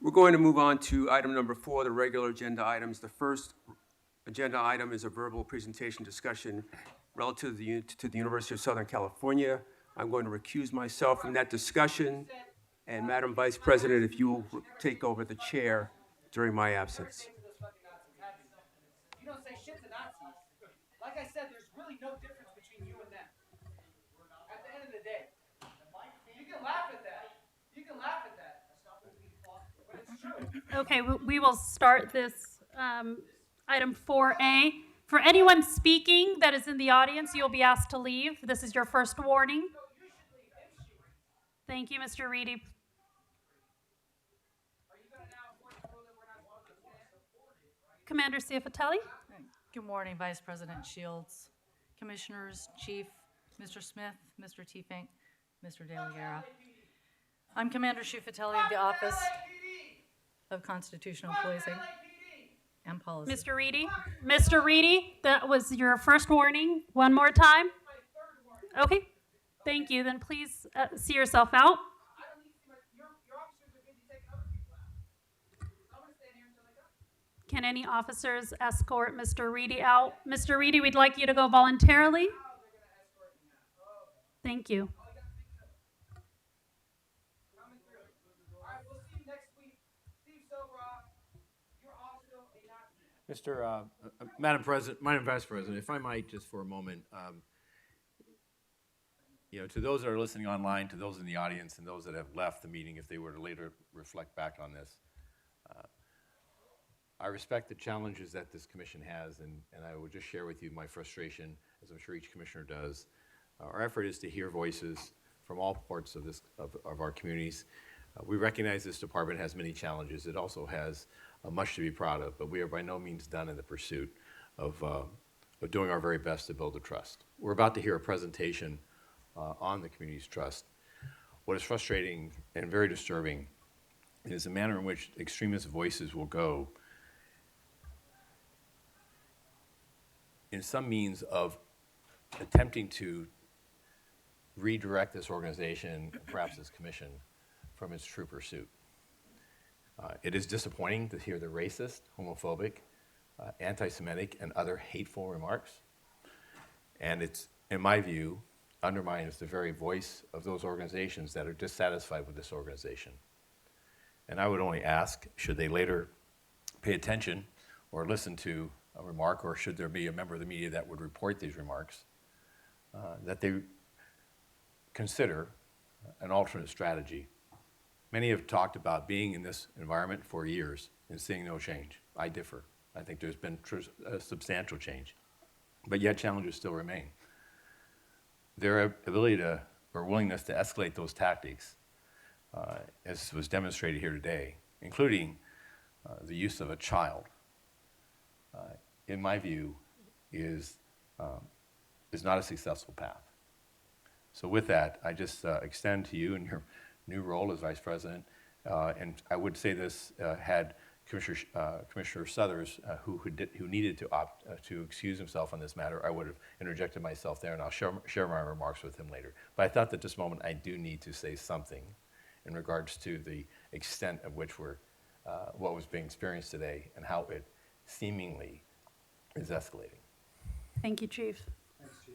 Speaker 1: We're going to move on to item number 4, the regular agenda items. The first agenda item is a verbal presentation discussion relative to the University of Southern California. I'm going to recuse myself from that discussion. And Madam Vice President, if you will take over the chair during my absence.
Speaker 23: You don't say shit to Nazis. Like I said, there's really no difference between you and them. At the end of the day, you can laugh at that. You can laugh at that. But it's true.
Speaker 6: Okay, we will start this item 4A. For anyone speaking that is in the audience, you'll be asked to leave. This is your first warning. Thank you, Mr. Reedy. Commander Ciafatelli.
Speaker 13: Good morning, Vice President Shields, Commissioners, Chief, Mr. Smith, Mr. Tiefenk, Mr. De La Guerra. I'm Commander Ciafatelli of the Office of Constitutional Policing and Policy.
Speaker 6: Mr. Reedy, that was your first warning. One more time. Okay, thank you. Then please see yourself out. Can any officers escort Mr. Reedy out? Mr. Reedy, we'd like you to go voluntarily. Thank you.
Speaker 3: Madam Vice President, if I might, just for a moment, to those that are listening online, to those in the audience, and those that have left the meeting, if they were to later reflect back on this, I respect the challenges that this commission has, and I will just share with you my frustration, as I'm sure each commissioner does. Our effort is to hear voices from all parts of our communities. We recognize this department has many challenges. It also has much to be proud of, but we are by no means done in the pursuit of doing our very best to build the trust. We're about to hear a presentation on the community's trust. What is frustrating and very disturbing is the manner in which extremist voices will go in some means of attempting to redirect this organization, and perhaps this commission, from its true pursuit. It is disappointing to hear the racist, homophobic, anti-Semitic, and other hateful remarks. And it's, in my view, undermines the very voice of those organizations that are dissatisfied with this organization. And I would only ask, should they later pay attention or listen to a remark, or should there be a member of the media that would report these remarks, that they consider an alternate strategy. Many have talked about being in this environment for years and seeing no change. I differ. I think there's been a substantial change, but yet challenges still remain. Their ability to, or willingness to escalate those tactics, as was demonstrated here today, including the use of a child, in my view, is not a successful path. So with that, I just extend to you in your new role as Vice President, and I would say this, had Commissioner Suthers, who needed to excuse himself on this matter, I would have interjected myself there, and I'll share my remarks with him later. But I thought that this moment I do need to say something in regards to the extent of which what was being experienced today and how it seemingly is escalating.
Speaker 10: Thank you, Chief.
Speaker 11: Thanks, Chief.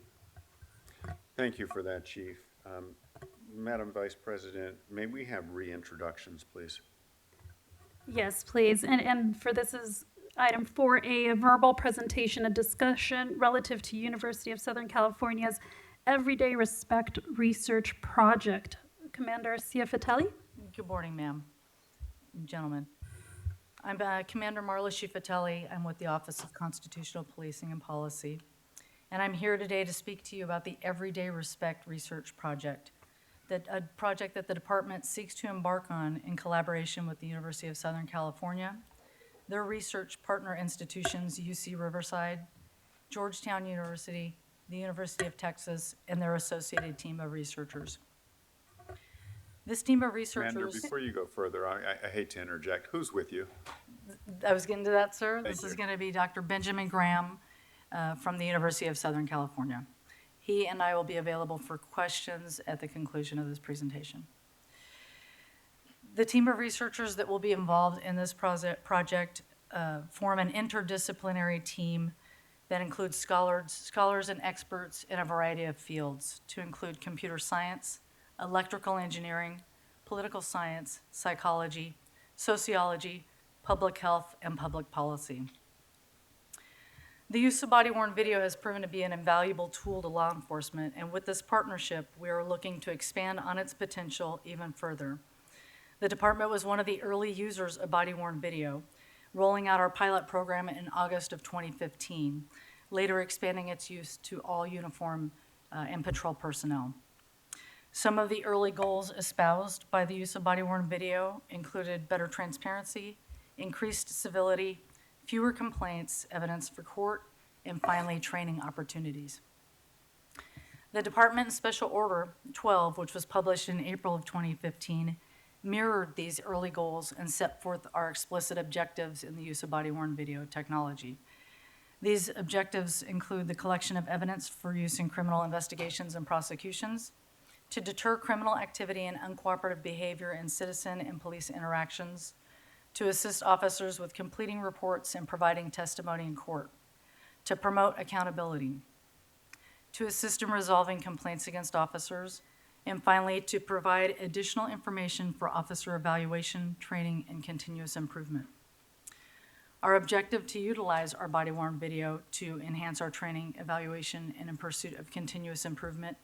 Speaker 11: Thank you for that, Chief. Madam Vice President, may we have reintroductions, please?
Speaker 10: Yes, please. And for this is item 4A, a verbal presentation, a discussion relative to University of Southern California's Everyday Respect Research Project. Commander Ciafatelli.
Speaker 13: Good morning, ma'am and gentlemen. I'm Commander Marla Ciafatelli. I'm with the Office of Constitutional Policing and Policy, and I'm here today to speak to you about the Everyday Respect Research Project, a project that the department seeks to embark on in collaboration with the University of Southern California, their research partner institutions, UC Riverside, Georgetown University, the University of Texas, and their associated team of researchers. This team of researchers...
Speaker 11: Commander, before you go further, I hate to interject. Who's with you?
Speaker 13: I was getting to that, sir.
Speaker 11: Thank
Speaker 13: This
Speaker 11: you.
Speaker 13: is going to be Dr. Benjamin Graham from the University of Southern California. He and I will be available for questions at the conclusion of this presentation. The team of researchers that will be involved in this project form an interdisciplinary team that includes scholars and experts in a variety of fields, to include computer science, electrical engineering, political science, psychology, sociology, public health, and public policy. The use of body-worn video has proven to be an invaluable tool to law enforcement, and with this partnership, we are looking to expand on its potential even further. The department was one of the early users of body-worn video, rolling out our pilot program in August of 2015, later expanding its use to all uniform and patrol personnel. Some of the early goals espoused by the use of body-worn video included better transparency, increased civility, fewer complaints, evidence for court, and finally, training opportunities. The Department Special Order 12, which was published in April of 2015, mirrored these early goals and set forth our explicit objectives in the use of body-worn video technology. These objectives include the collection of evidence for use in criminal investigations and prosecutions, to deter criminal activity and uncooperative behavior in citizen and police interactions, to assist officers with completing reports and providing testimony in court, to promote accountability, to assist in resolving complaints against officers, and finally, to provide additional information for officer evaluation, training, and continuous improvement. Our objective to utilize our body-worn video to enhance our training, evaluation, and in pursuit of continuous improvement,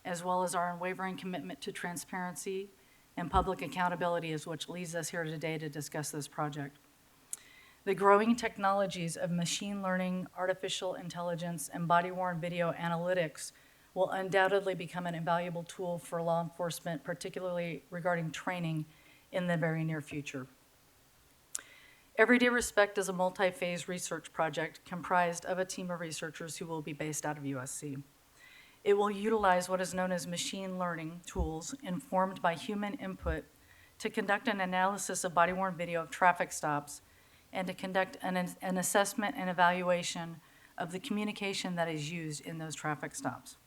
Speaker 13: as well as our unwavering commitment to transparency and public accountability, is what leads us here today to discuss this project. The growing technologies of machine learning, artificial intelligence, and body-worn video analytics will undoubtedly become an invaluable tool for law enforcement, particularly regarding training in the very near future. Everyday Respect is a multi-phase research project comprised of a team of researchers who will be based out of USC. It will utilize what is known as machine learning tools informed by human input to conduct an analysis of body-worn video of traffic stops and to conduct an assessment and evaluation of the communication that is used in those traffic stops.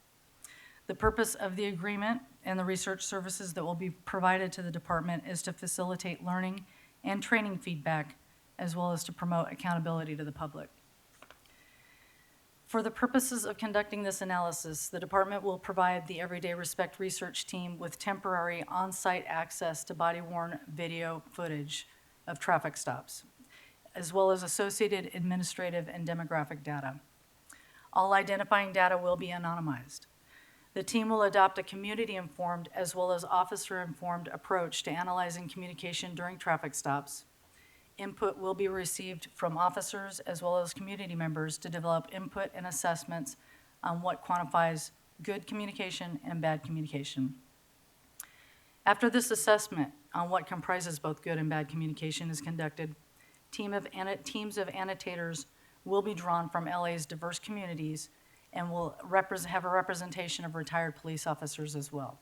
Speaker 13: The purpose of the agreement and the research services that will be provided to the department is to facilitate learning and training feedback, as well as to promote accountability to the public. For the purposes of conducting this analysis, the department will provide the Everyday Respect research team with temporary on-site access to body-worn video footage of traffic stops, as well as associated administrative and demographic data. All identifying data will be anonymized. The team will adopt a community-informed as well as officer-informed approach to analyzing communication during traffic stops. Input will be received from officers as well as community members to develop input and assessments on what quantifies good communication and bad communication. After this assessment on what comprises both good and bad communication is conducted, teams of annotators will be drawn from LA's diverse communities and will have a representation of retired police officers as well.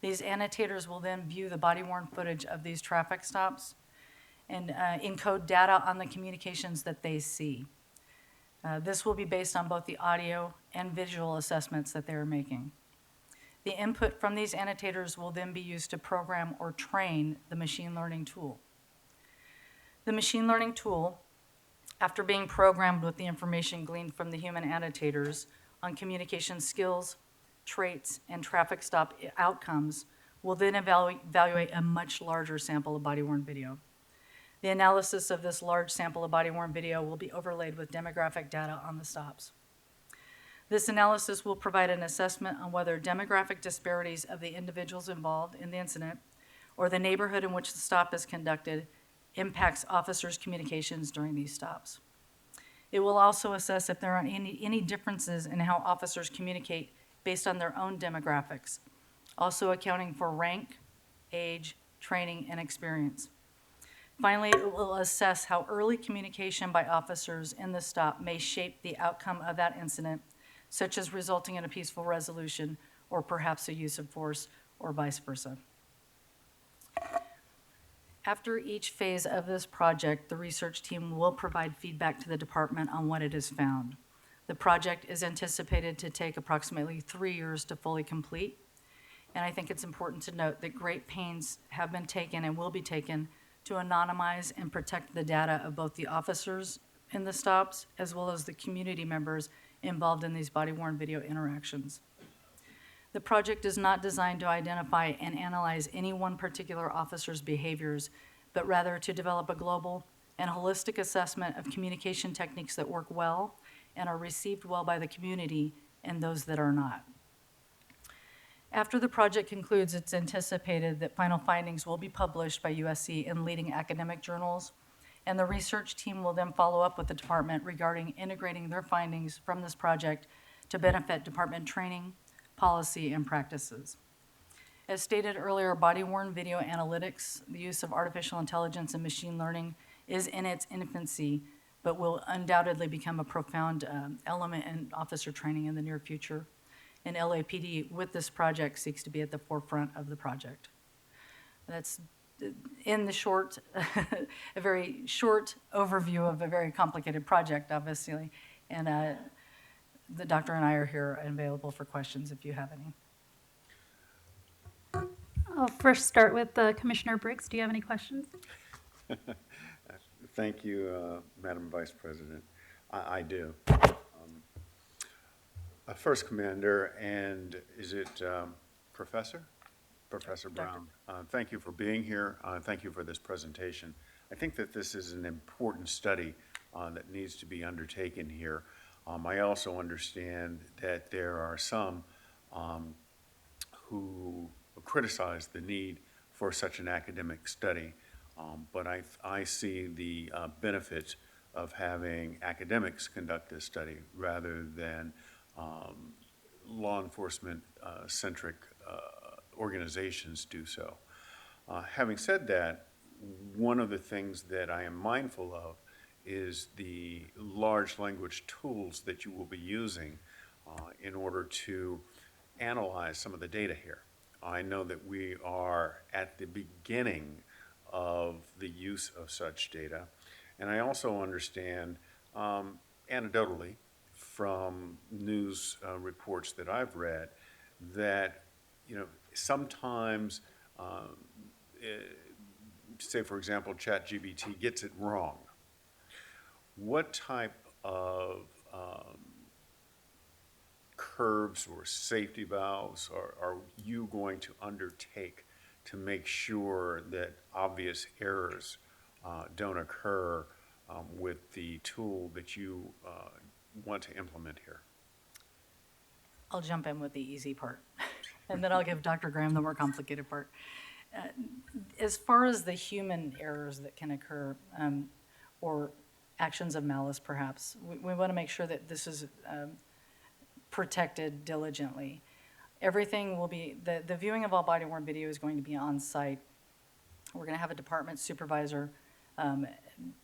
Speaker 13: These annotators will then view the body-worn footage of these traffic stops and encode data on the communications that they see. This will be based on both the audio and visual assessments that they're making. The input from these annotators will then be used to program or train the machine learning tool. The machine learning tool, after being programmed with the information gleaned from the human annotators on communication skills, traits, and traffic stop outcomes, will then evaluate a much larger sample of body-worn video. The analysis of this large sample of body-worn video will be overlaid with demographic data on the stops. This analysis will provide an assessment on whether demographic disparities of the individuals involved in the incident or the neighborhood in which the stop is conducted impacts officers' communications during these stops. It will also assess if there are any differences in how officers communicate based on their own demographics, also accounting for rank, age, training, and experience. Finally, it will assess how early communication by officers in the stop may shape the outcome of that incident, such as resulting in a peaceful resolution or perhaps a use of force or vice versa. After each phase of this project, the research team will provide feedback to the department on what it has found. The project is anticipated to take approximately 3 years to fully complete, and I think it's important to note that great pains have been taken and will be taken to anonymize and protect the data of both the officers in the stops as well as the community members involved in these body-worn video interactions. The project is not designed to identify and analyze any one particular officer's behaviors, but rather to develop a global and holistic assessment of communication techniques that work well and are received well by the community and those that are not. After the project concludes, it's anticipated that final findings will be published by USC in leading academic journals, and the research team will then follow up with the department regarding integrating their findings from this project to benefit department training, policy, and practices. As stated earlier, body-worn video analytics, the use of artificial intelligence and machine learning, is in its infancy, but will undoubtedly become a profound element in officer training in the near future. And LAPD, with this project, seeks to be at the forefront of the project. That's, in the short, a very short overview of a very complicated project, obviously. And the doctor and I are here and available for questions if you have any.
Speaker 10: I'll first start with Commissioner Briggs. Do you have any questions?
Speaker 11: Thank you, Madam Vice President. I do. First, Commander, and is it Professor? Professor Brown. Thank you for being here. Thank you for this presentation. I think that this is an important study that needs to be undertaken here. I also understand that there are some who criticize the need for such an academic study. But I see the benefits of having academics conduct this study rather than law enforcement centric organizations do so. Having said that, one of the things that I am mindful of is the large language tools that you will be using in order to analyze some of the data here. I know that we are at the beginning of the use of such data, and I also understand anecdotally from news reports that I've read that sometimes say for example ChatGPT gets it wrong. What type of curves or safety valves are you going to undertake to make sure that obvious errors don't occur with the tool that you want to implement here?
Speaker 13: I'll jump in with the easy part, and then I'll give Dr. Graham the more complicated part. As far as the human errors that can occur, or actions of malice perhaps, we want to make sure that this is protected diligently. Everything will be, the viewing of all body-worn video is going to be on site. We're going to have a department supervisor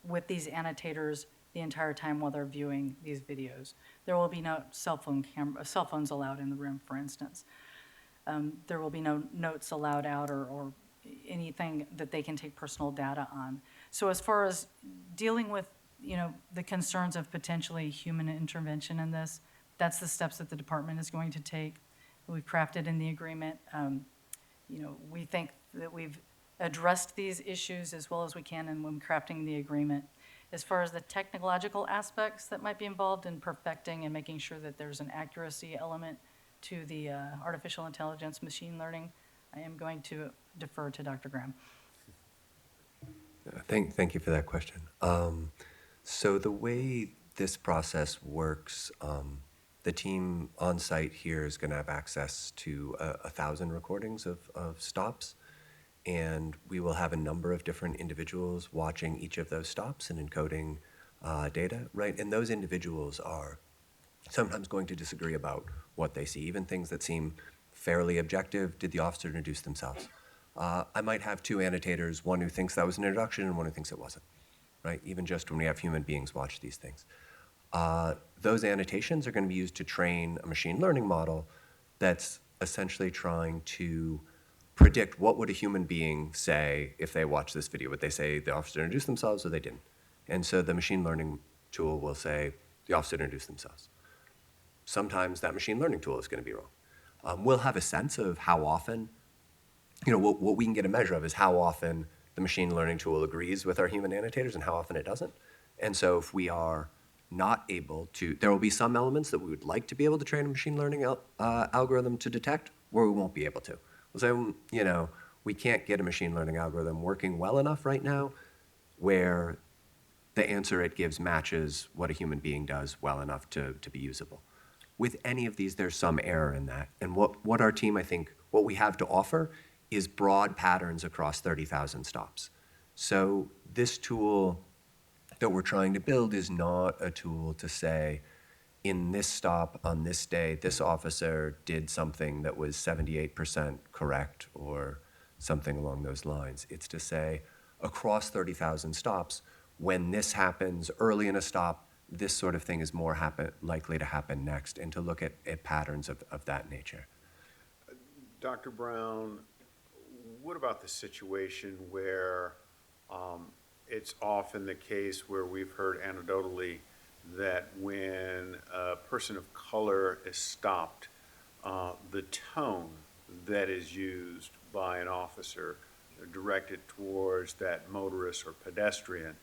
Speaker 13: with these annotators the entire time while they're viewing these videos. There will be no cell phones allowed in the room, for instance. There will be no notes allowed out or anything that they can take personal data on. So as far as dealing with, the concerns of potentially human intervention in this, that's the steps that the department is going to take. We've crafted in the agreement. We think that we've addressed these issues as well as we can and when crafting the agreement. As far as the technological aspects that might be involved in perfecting and making sure that there's an accuracy element to the artificial intelligence machine learning, I am going to defer to Dr. Graham.
Speaker 14: Thank you for that question. So the way this process works, the team on site here is going to have access to 1,000 recordings of stops, and we will have a number of different individuals watching each of those stops and encoding data, right? And those individuals are sometimes going to disagree about what they see, even things that seem fairly objective. Did the officer introduce themselves? I might have two annotators, one who thinks that was an introduction and one who thinks it wasn't, right? Even just when we have human beings watch these things. Those annotations are going to be used to train a machine learning model that's essentially trying to predict what would a human being say if they watch this video. Would they say the officer introduced themselves or they didn't? And so the machine learning tool will say the officer introduced themselves. Sometimes that machine learning tool is going to be wrong. We'll have a sense of how often, what we can get a measure of is how often the machine learning tool agrees with our human annotators and how often it doesn't. And so if we are not able to, there will be some elements that we would like to be able to train a machine learning algorithm to detect where we won't be able to. We'll say, we can't get a machine learning algorithm working well enough right now where the answer it gives matches what a human being does well enough to be usable. With any of these, there's some error in that. And what our team, I think, what we have to offer is broad patterns across 30,000 stops. So this tool that we're trying to build is not a tool to say, in this stop on this day, this officer did something that was 78% correct or something along those lines. It's to say, across 30,000 stops, when this happens early in a stop, this sort of thing is more likely to happen next, and to look at patterns of that nature.
Speaker 11: Dr. Brown, what about the situation where it's often the case where we've heard anecdotally that when a person of color is stopped, the tone that is used by an officer directed towards that motorist or pedestrian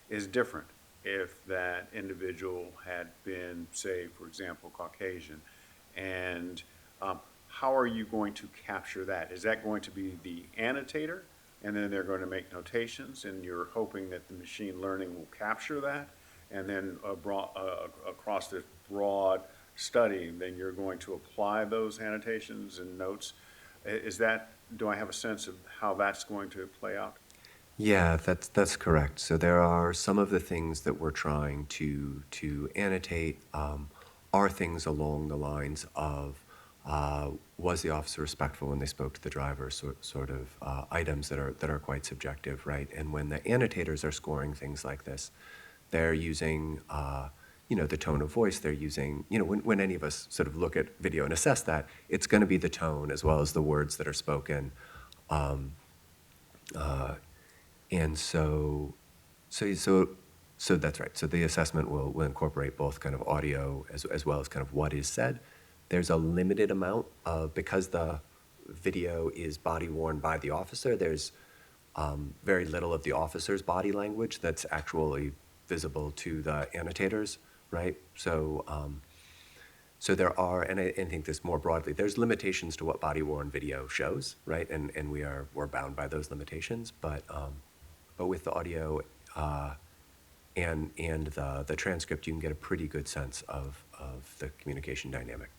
Speaker 11: is different if that individual had been, say, for example, Caucasian. And how are you going to capture that? Is that going to be the annotator, and then they're going to make notations, and you're hoping that the machine learning will capture that? And then across this broad study, then you're going to apply those annotations and notes. Do I have a sense of how that's going to play out?
Speaker 14: Yeah, that's correct. So there are some of the things that we're trying to annotate are things along the lines of was the officer respectful when they spoke to the driver, sort of items that are quite subjective, right? And when the annotators are scoring things like this, they're using the tone of voice. They're using when any of us sort of look at video and assess that, it's going to be the tone as well as the words that are spoken. Um, and so that's right. So the assessment will incorporate both kind of audio as well as kind of what is said. There's a limited amount of, because the video is body worn by the officer, there's very little of the officer's body language that's actually visible to the annotators, right? So there are, and I think this more broadly, there's limitations to what body worn video shows, right? And we're bound by those limitations, but with the audio and the transcript, you can get a pretty good sense of the communication dynamic.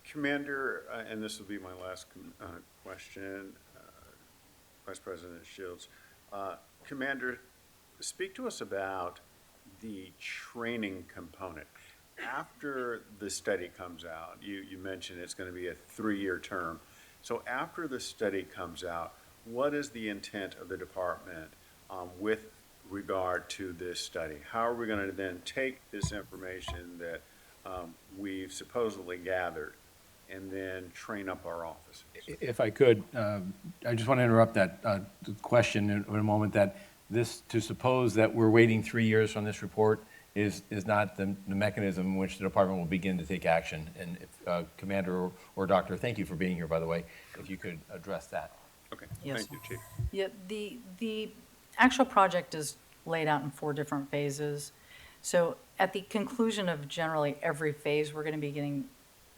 Speaker 11: Commander, and this will be my last question, Vice President Shields. Commander, speak to us about the training component. After the study comes out, you mentioned it's going to be a 3-year term. So after the study comes out, what is the intent of the department with regard to this study? How are we going to then take this information that we've supposedly gathered and then train up our officers?
Speaker 3: If I could, I just want to interrupt that question in a moment, that to suppose that we're waiting 3 years from this report is not the mechanism in which the department will begin to take action. And if, Commander or Doctor, thank you for being here, by the way, if you could address that.
Speaker 11: Okay,
Speaker 13: Yes.
Speaker 11: thank you, Chief.
Speaker 13: Yeah, the actual project is laid out in 4 different phases. So at the conclusion of generally every phase, we're going to be getting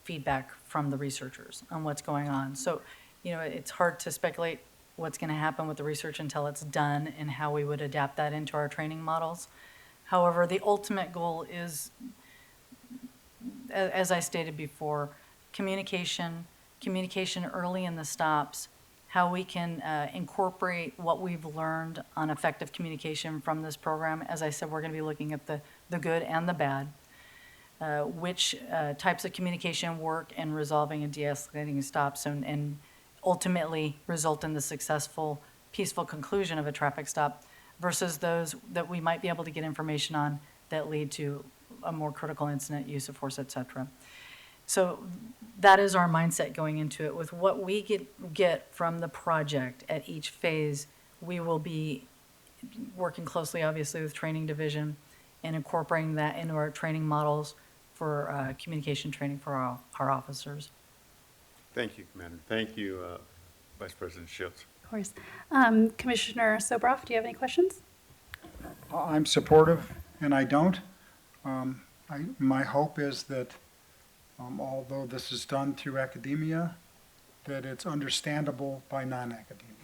Speaker 13: feedback from the researchers on what's going on. So, it's hard to speculate what's going to happen with the research until it's done and how we would adapt that into our training models. However, the ultimate goal is, as I stated before, communication early in the stops, how we can incorporate what we've learned on effective communication from this program. As I said, we're going to be looking at the good and the bad, which types of communication work in resolving and de-escalating stops and ultimately result in the successful, peaceful conclusion of a traffic stop, versus those that we might be able to get information on that lead to a more critical incident, use of force, et cetera. So that is our mindset going into it. With what we get from the project at each phase, we will be working closely, obviously, with training division and incorporating that into our training models for communication training for our officers.
Speaker 11: Thank you, Commander. Thank you, Vice President Shields.
Speaker 10: Of course. Commissioner Sobroff, do you have any questions?
Speaker 12: I'm supportive, and I don't. My hope is that although this is done through academia, that it's understandable by non-academia.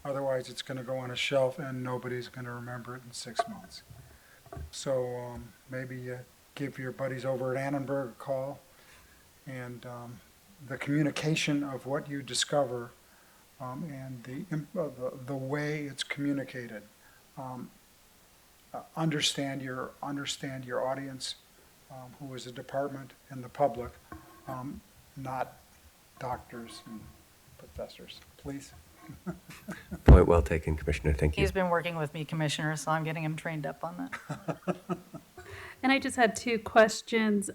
Speaker 12: Otherwise, it's going to go on a shelf and nobody's going to remember it in 6 months. So maybe give your buddies over at Annenberg a call, and the communication of what you discover and the way it's communicated. Understand your audience, who is a department and the public, not doctors and professors. Please.
Speaker 14: Point well taken, Commissioner. Thank you.
Speaker 13: He's been working with me, Commissioner, so I'm getting him trained up on that.
Speaker 10: And I just had 2 questions.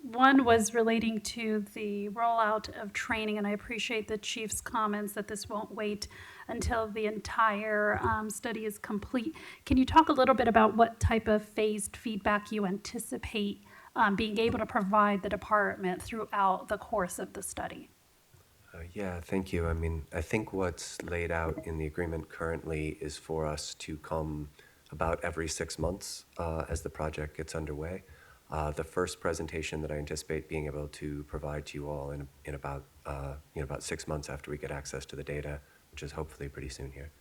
Speaker 10: One was relating to the rollout of training, and I appreciate the Chief's comments that this won't wait until the entire study is complete. Can you talk a little bit about what type of phased feedback you anticipate being able to provide the department throughout the course of the study?
Speaker 14: Yeah, thank you. I mean, I think what's laid out in the agreement currently is for us to come about every 6 months as the project gets underway. The first presentation that I anticipate being able to provide to you all in about about 6 months after we get access to the data, which is hopefully pretty soon here,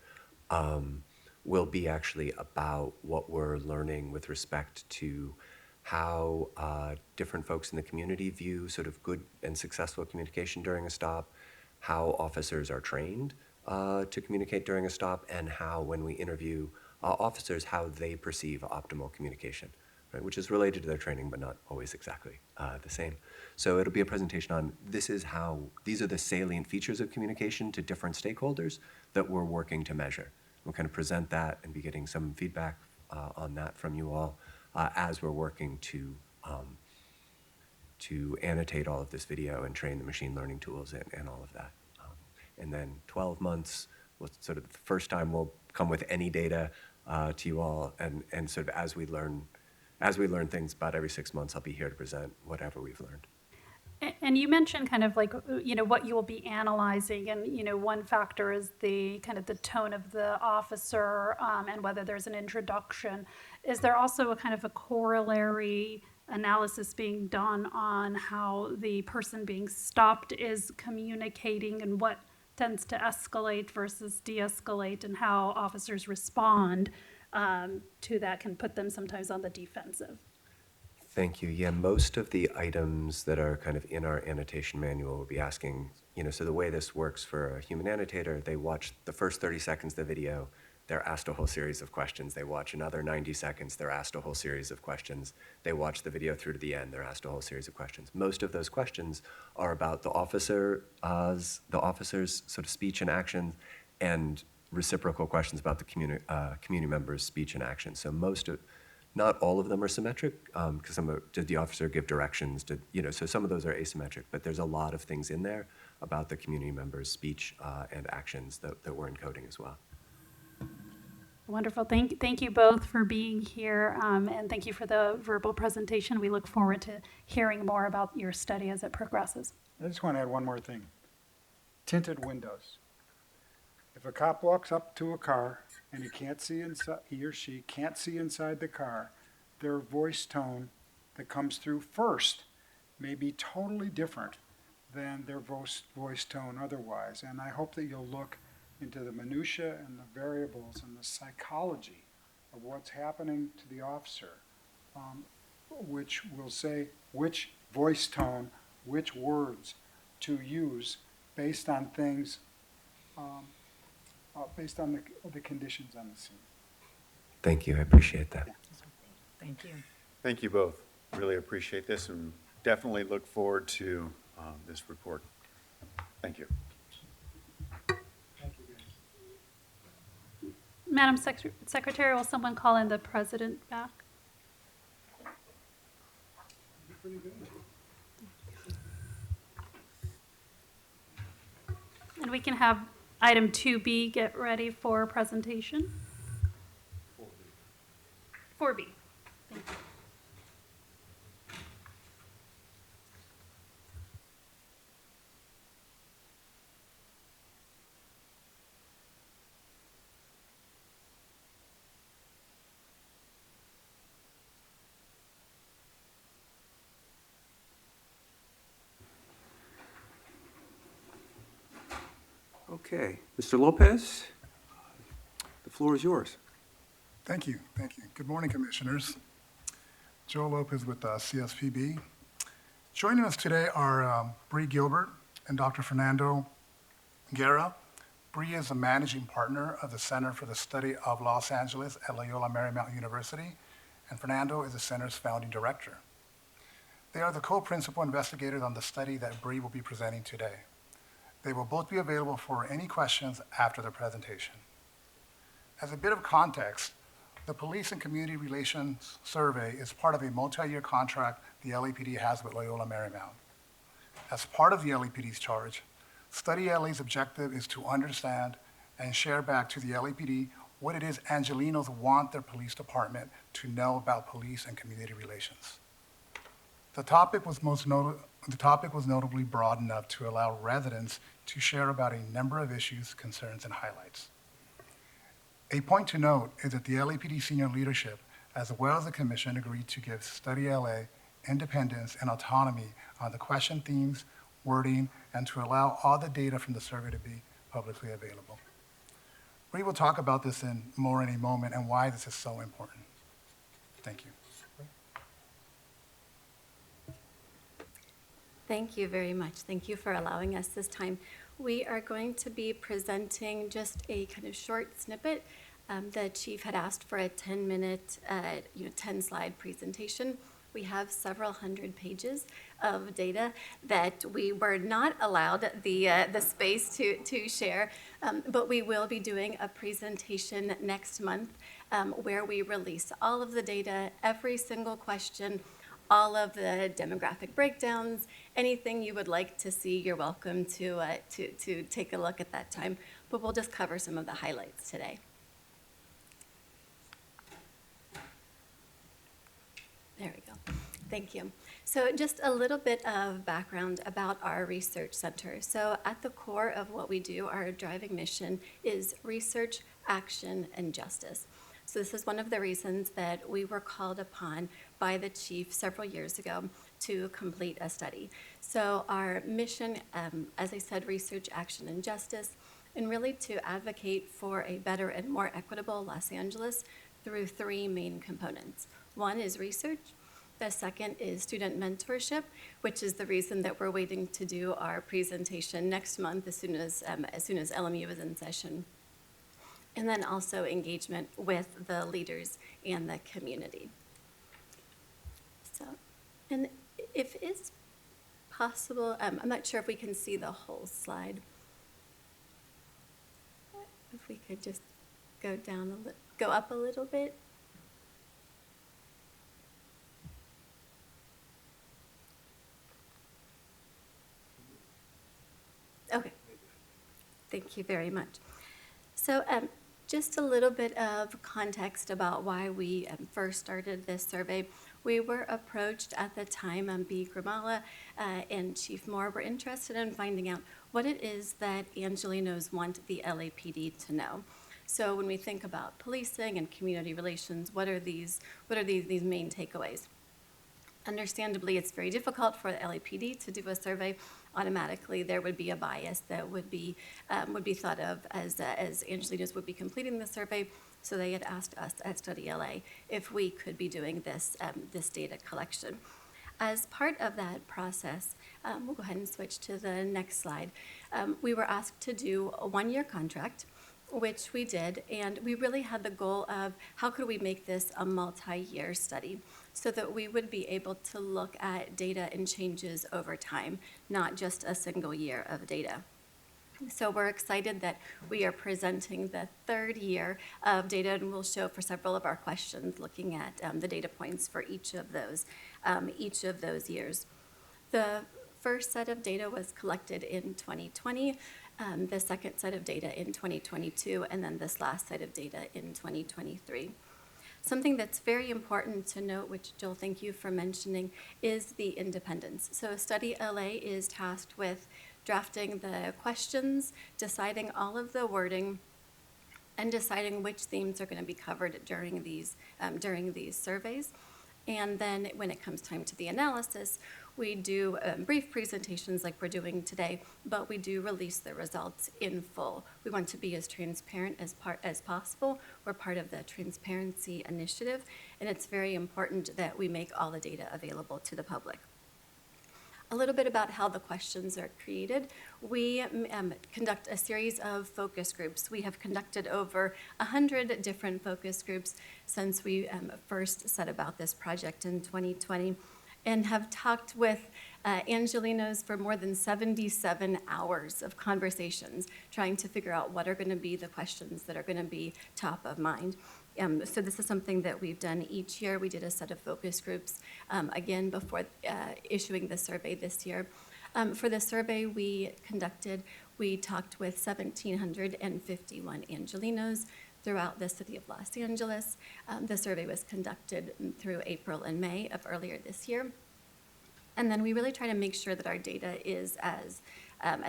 Speaker 14: will be actually about what we're learning with respect to how different folks in the community view sort of good and successful communication during a stop, how officers are trained to communicate during a stop, and how, when we interview officers, how they perceive optimal communication, right, which is related to their training, but not always exactly the same. So it'll be a presentation on these are the salient features of communication to different stakeholders that we're working to measure. We'll kind of present that and be getting some feedback on that from you all as we're working to annotate all of this video and train the machine learning tools and all of that. And then 12 months was sort of the first time we'll come with any data to you all, and sort of as we learn things, about every 6 months, I'll be here to present whatever we've learned.
Speaker 10: And you mentioned kind of like, what you will be analyzing, and, one factor is the kind of the tone of the officer, and whether there's an introduction. Is there also a kind of a corollary analysis being done on how the person being stopped is communicating, and what tends to escalate versus de-escalate, and how officers respond to that can put them sometimes on the defensive?
Speaker 14: Thank you. Yeah, most of the items that are kind of in our annotation manual will be asking, so the way this works for a human annotator, they watch the first 30 seconds of the video, they're asked a whole series of questions. They watch another 90 seconds, they're asked a whole series of questions. They watch the video through to the end, they're asked a whole series of questions. Most of those questions are about the officer's sort of speech and actions, and reciprocal questions about the community member's speech and action. So not all of them are symmetric, because did the officer give directions? So some of those are asymmetric, but there's a lot of things in there about the community member's speech and actions that we're encoding as well.
Speaker 10: Wonderful. Thank you both for being here, and thank you for the verbal presentation. We look forward to hearing more about your study as it progresses.
Speaker 12: I just want to add one more thing. Tinted windows. If a cop walks up to a car and he or she can't see inside the car, their voice tone that comes through first may be totally different than their voice tone otherwise. And I hope that you'll look into the minutia and the variables and the psychology of what's happening to the officer, which will say which voice tone, which words to use based on things, based on the conditions on the scene.
Speaker 14: Thank you. I appreciate that.
Speaker 13: Thank you.
Speaker 11: Thank you both. Really appreciate this and definitely look forward to this report. Thank you.
Speaker 10: Madam Secretary, will someone call in the president back? And we can have item 2B get ready for presentation. 4B. Thank you.
Speaker 1: Okay, Mr. Lopez, the floor is yours.
Speaker 15: Thank you. Good morning, Commissioners. Joe Lopez with CSPB. Joining us today are Bree Gilbert and Dr. Fernando Guerra. Bree is a managing partner of the Center for the Study of Los Angeles at Loyola Marymount University, and Fernando is the center's founding director. They are the co-principal investigators on the study that Bree will be presenting today. They will both be available for any questions after the presentation. As a bit of context, the Police and Community Relations Survey is part of a multi-year contract the LAPD has with Loyola Marymount. As part of the LAPD's charge, StudyLA's objective is to understand and share back to the LAPD what it is Angelenos want their police department to know about police and community relations. The topic was notably broad enough to allow residents to share about a number of issues, concerns, and highlights. A point to note is that the LAPD senior leadership, as well as the Commission, agreed to give StudyLA independence and autonomy on the question themes, wording, and to allow all the data from the survey to be publicly available. We will talk about this more in a moment and why this is so important. Thank you.
Speaker 16: Thank you very much. Thank you for allowing us this time. We are going to be presenting just a kind of short snippet. The chief had asked for a 10-minute, 10-slide presentation. We have several hundred pages of data that we were not allowed the space to share, but we will be doing a presentation next month where we release all of the data, every single question, all of the demographic breakdowns, anything you would like to see, you're welcome to take a look at that time. But we'll just cover some of the highlights today. There we go. Thank you. So just a little bit of background about our research center. So at the core of what we do, our driving mission is research, action, and justice. So this is one of the reasons that we were called upon by the chief several years ago to complete a study. So our mission, as I said, research, action, and justice, and really to advocate for a better and more equitable Los Angeles through three main components. One is research. The second is student mentorship, which is the reason that we're waiting to do our presentation next month as soon as LMU is in session. And then also engagement with the leaders and the community. So, and if it's possible, I'm not sure if we can see the whole slide. If we could just go up a little bit. Okay, thank you very much. So just a little bit of context about why we first started this survey. We were approached at the time, B. Grimala and Chief Moore were interested in finding out what it is that Angelenos want the LAPD to know. So when we think about policing and community relations, what are these main takeaways? Understandably, it's very difficult for the LAPD to do a survey. Automatically, there would be a bias that would be thought of as Angelenos would be completing the survey. So they had asked us at StudyLA if we could be doing this data collection. As part of that process, we'll go ahead and switch to the next slide. We were asked to do a one-year contract, which we did, and we really had the goal of how could we make this a multi-year study so that we would be able to look at data and changes over time, not just a single year of data. So we're excited that we are presenting the third year of data, and we'll show for several of our questions looking at the data points for each of those years. The first set of data was collected in 2020, the second set of data in 2022, and then this last set of data in 2023. Something that's very important to note, which Joel, thank you for mentioning, is the independence. So StudyLA is tasked with drafting the questions, deciding all of the wording, and deciding which themes are going to be covered during these surveys. And then when it comes time to the analysis, we do brief presentations like we're doing today, but we do release the results in full. We want to be as transparent as possible. We're part of the Transparency Initiative, and it's very important that we make all the data available to the public. A little bit about how the questions are created. We conduct a series of focus groups. We have conducted over 100 different focus groups since we first set about this project in 2020, and have talked with Angelenos for more than 77 hours of conversations, trying to figure out what are going to be the questions that are going to be top of mind. So this is something that we've done each year. We did a set of focus groups, again, before issuing the survey this year. For the survey we talked with 1,751 Angelenos throughout the city of Los Angeles. The survey was conducted through April and May of earlier this year. And then we really try to make sure that our data is as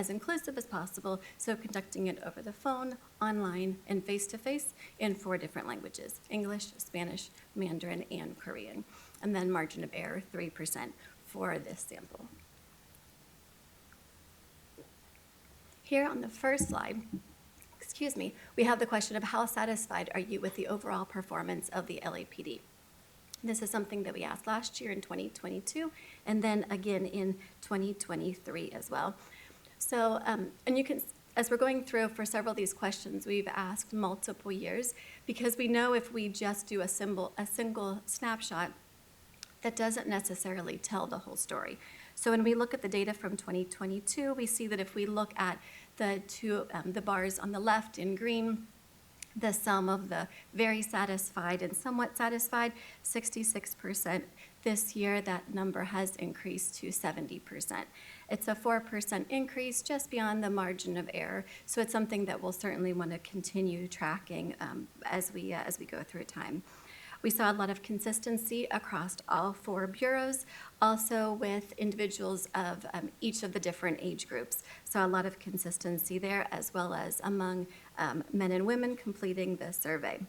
Speaker 16: inclusive as possible, so conducting it over the phone, online, and face-to-face in 4 different languages: English, Spanish, Mandarin, and Korean. And then margin of error, 3% for this sample. Here on the first slide, we have the question of how satisfied are you with the overall performance of the LAPD? This is something that we asked last year in 2022, and then again in 2023 as well. So, and you can, as we're going through for several of these questions, we've asked multiple years because we know if we just do a single snapshot, that doesn't necessarily tell the whole story. So when we look at the data from 2022, we see that if we look at the bars on the left in green, the sum of the very satisfied and somewhat satisfied, 66%. This year, that number has increased to 70%. It's a 4% increase just beyond the margin of error. So it's something that we'll certainly want to continue tracking as we go through time. We saw a lot of consistency across all 4 bureaus, also with individuals of each of the different age groups. So a lot of consistency there, as well as among men and women completing the survey.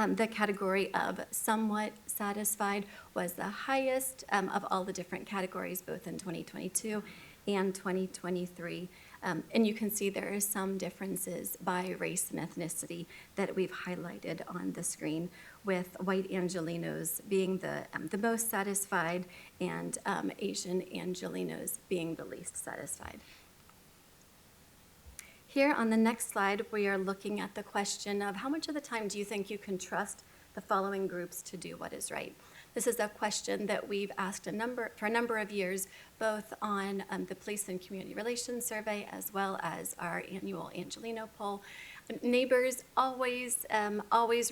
Speaker 16: The category of somewhat satisfied was the highest of all the different categories, both in 2022 and 2023. And you can see there are some differences by race and ethnicity that we've highlighted on the screen, with white Angelenos being the most satisfied and Asian Angelenos being the least satisfied. Here on the next slide, we are looking at the question of how much of the time do you think you can trust the following groups to do what is right? This is a question that we've asked for a number of years, both on the Police and Community Relations Survey as well as our annual Angeleno poll. Neighbors always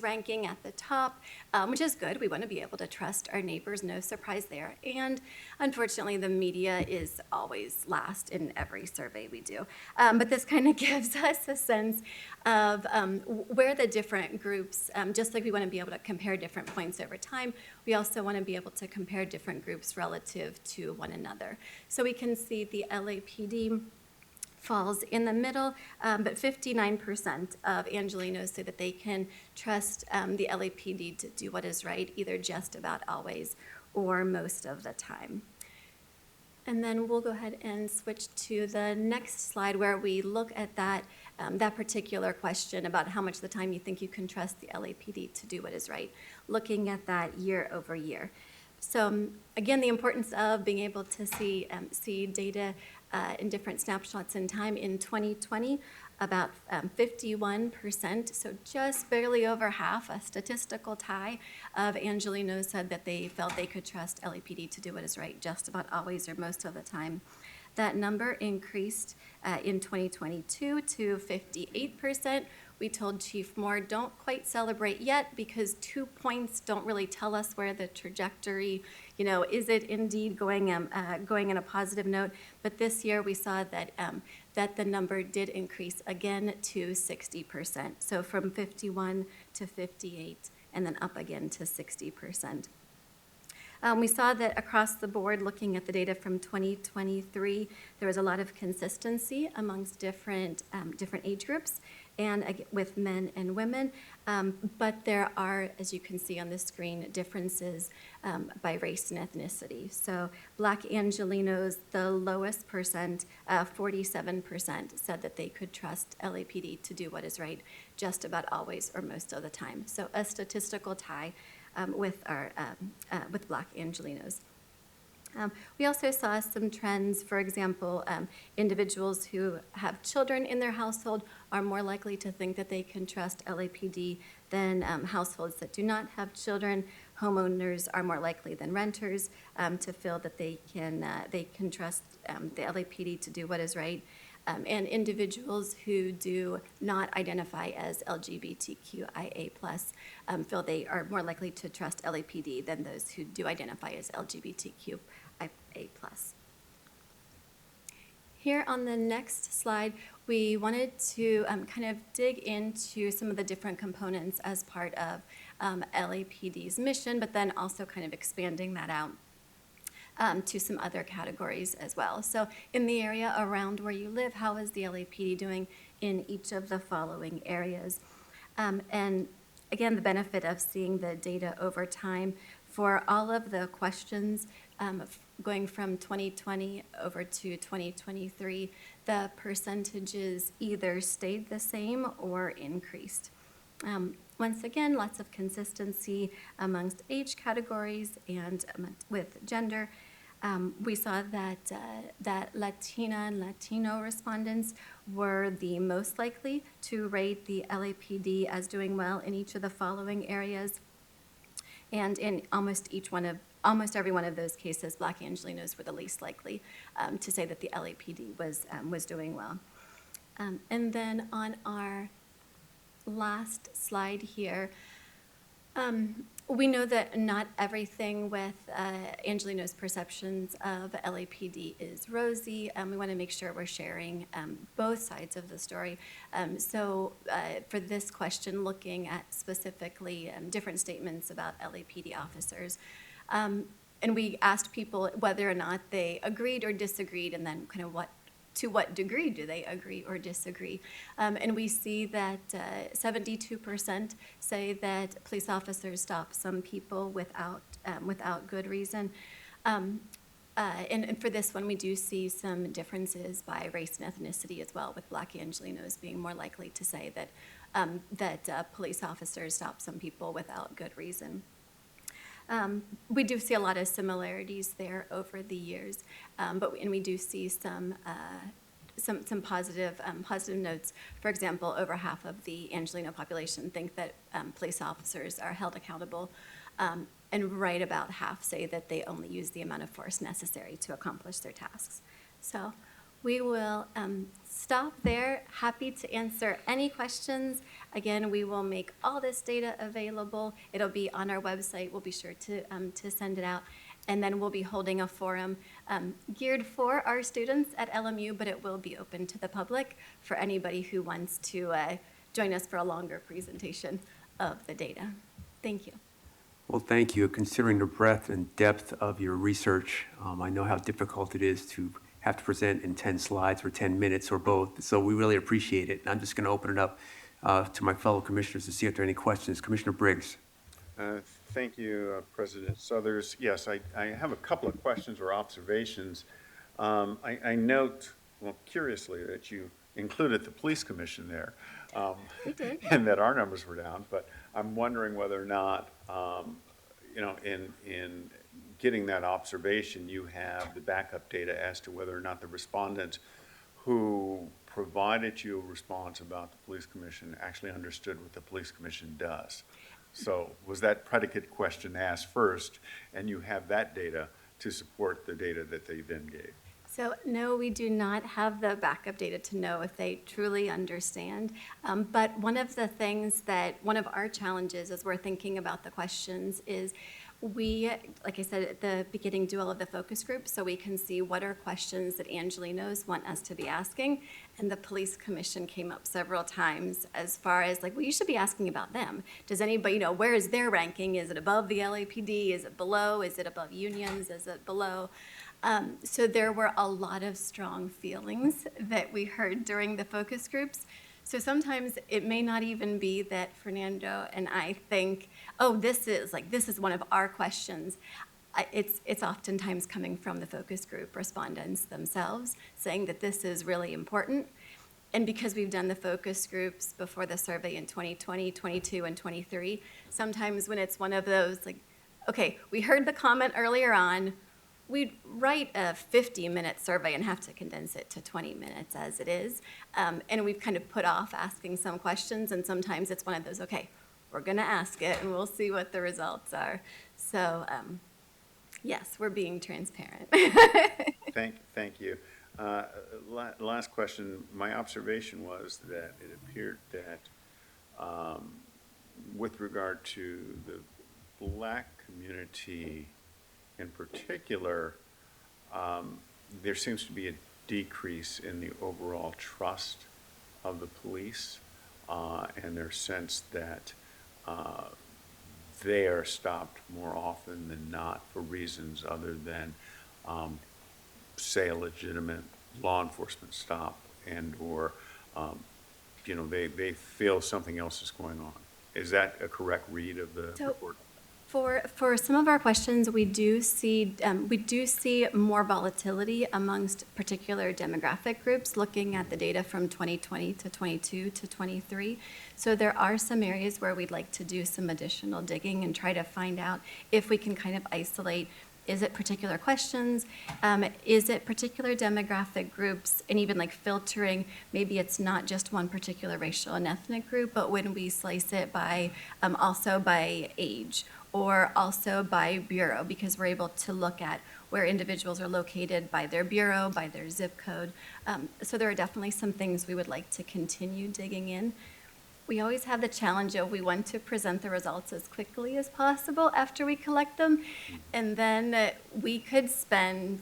Speaker 16: ranking at the top, which is good. We want to be able to trust our neighbors, no surprise there. And unfortunately, the media is always last in every survey we do. But this kind of gives us a sense of where the different groups, just like we want to be able to compare different points over time, we also want to be able to compare different groups relative to one another. So we can see the LAPD falls in the middle, but 59% of Angelenos say that they can trust the LAPD to do what is right, either just about always or most of the time. And then we'll go ahead and switch to the next slide where we look at that particular question about how much of the time you think you can trust the LAPD to do what is right, looking at that year over year. So again, the importance of being able to see data in different snapshots in time. In 2020, about 51%, so just barely over half, a statistical tie of Angelenos said that they felt they could trust LAPD to do what is right just about always or most of the time. That number increased in 2022 to 58%. We told Chief Moore, don't quite celebrate yet because 2 points don't really tell us where the trajectory, is it indeed going in a positive note? But this year we saw that the number did increase again to 60%. So from 51 to 58 and then up again to 60%. We saw that across the board, looking at the data from 2023, there was a lot of consistency amongst different age groups and with men and women, but there are, as you can see on the screen, differences by race and ethnicity. So Black Angelenos, the lowest percent, 47% said that they could trust LAPD to do what is right just about always or most of the time. So a statistical tie with Black Angelenos. We also saw some trends. For example, individuals who have children in their household are more likely to think that they can trust LAPD than households that do not have children. Homeowners are more likely than renters to feel that they can trust the LAPD to do what is right. And individuals who do not identify as LGBTQIA+, feel they are more likely to trust LAPD than those who do identify as LGBTQIA+. Here on the next slide, we wanted to kind of dig into some of the different components as part of LAPD's mission, but then also kind of expanding that out to some other categories as well. So in the area around where you live, how is the LAPD doing in each of the following areas? And again, the benefit of seeing the data over time for all of the questions going from 2020 over to 2023, the percentages either stayed the same or increased. Once again, lots of consistency amongst age categories and with gender. We saw that that Latina and Latino respondents were the most likely to rate the LAPD as doing well in each of the following areas. And in almost every one of those cases, Black Angelenos were the least likely to say that the LAPD was doing well. And then on our last slide here, we know that not everything with Angelino's perceptions of LAPD is rosy. We want to make sure we're sharing both sides of the story. So for this question, looking at specifically different statements about LAPD officers, and we asked people whether or not they agreed or disagreed, and then kind of to what degree do they agree or disagree? And we see that 72% say that police officers stop some people without good reason. And for this one, we do see some differences by race and ethnicity as well, with Black Angelenos being more likely to say that police officers stop some people without good reason. We do see a lot of similarities there over the years, and we do see some positive notes. For example, over half of the Angelino population think that police officers are held accountable, and right about half say that they only use the amount of force necessary to accomplish their tasks. So we will stop there. Happy to answer any questions. Again, we will make all this data available. It'll be on our website. We'll be sure to send it out. And then we'll be holding a forum geared for our students at LMU, but it will be open to the public for anybody who wants to join us for a longer presentation of the data. Thank you.
Speaker 1: Well, thank you. Considering the breadth and depth of your research, I know how difficult it is to have to present in 10 slides or 10 minutes or both. So we really appreciate it. And I'm just going to open it up to my fellow commissioners to see if there are any questions. Commissioner Briggs.
Speaker 11: Thank you, President Suthers. Yes, I have a couple of questions or observations. I note, well, curiously, that you included the police commission there, and that our numbers were down. But I'm wondering whether or not, in getting that observation, you have the backup data as to whether or not the respondents who provided you a response about the police commission actually understood what the police commission does. So was that predicate question asked first, and you have that data to support the data that they then gave?
Speaker 16: So no, we do not have the backup data to know if they truly understand. But one of our challenges as we're thinking about the questions is we, like I said at the beginning, do all of the focus groups so we can see what are questions that Angelenos want us to be asking. And the police commission came up several times as far as like, well, you should be asking about them. Does anybody, where is their ranking? Is it above the LAPD? Is it below? Is it above unions? Is it below? So there were a lot of strong feelings that we heard during the focus groups. So sometimes it may not even be that Fernando and I think, oh, this is one of our questions. It's oftentimes coming from the focus group respondents themselves saying that this is really important. And because we've done the focus groups before the survey in 2020, 22, and 23, sometimes when it's one of those, like, okay, we heard the comment earlier on, we'd write a 50-minute survey and have to condense it to 20 minutes as it is. And we've kind of put off asking some questions, and sometimes it's one of those, okay, we're going to ask it, and we'll see what the results are. So, yes, we're being transparent.
Speaker 11: Thank you. Last question. My observation was that it appeared that with regard to the Black community in particular, there seems to be a decrease in the overall trust of the police and their sense that they are stopped more often than not for reasons other than, say, a legitimate law enforcement stop and or, they feel something else is going on. Is that a correct read of the report?
Speaker 16: For some of our questions, we do see more volatility amongst particular demographic groups, looking at the data from 2020 to 22 to 23. So there are some areas where we'd like to do some additional digging and try to find out if we can kind of isolate Is it particular questions? Is it particular demographic groups? And even like filtering, maybe it's not just one particular racial and ethnic group, but when we slice it by also by age or also by bureau, because we're able to look at where individuals are located by their bureau, by their zip code. So there are definitely some things we would like to continue digging in. We always have the challenge of we want to present the results as quickly as possible after we collect them. And then we could spend,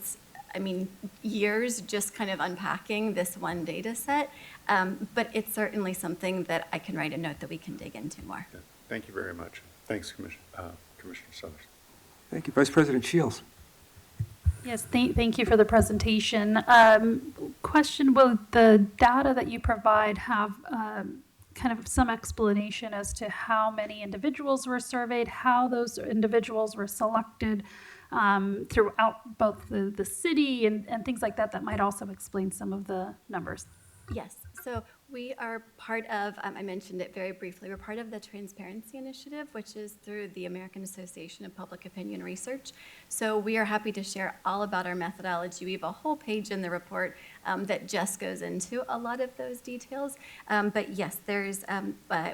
Speaker 16: years just kind of unpacking this one data set. But it's certainly something that I can write a note that we can dig into more.
Speaker 11: Thank you very much. Thanks, Commissioner Suthers.
Speaker 1: Thank you. Vice President Shields.
Speaker 10: Yes, thank you for the presentation. Question, will the data that you provide have kind of some explanation as to how many individuals were surveyed, how those individuals were selected throughout both the city and things like that might also explain some of the numbers?
Speaker 16: Yes, so we are part of, I mentioned it very briefly, we're part of the Transparency Initiative, which is through the American Association of Public Opinion Research. So we are happy to share all about our methodology. We have a whole page in the report that just goes into a lot of those details. But yes, there's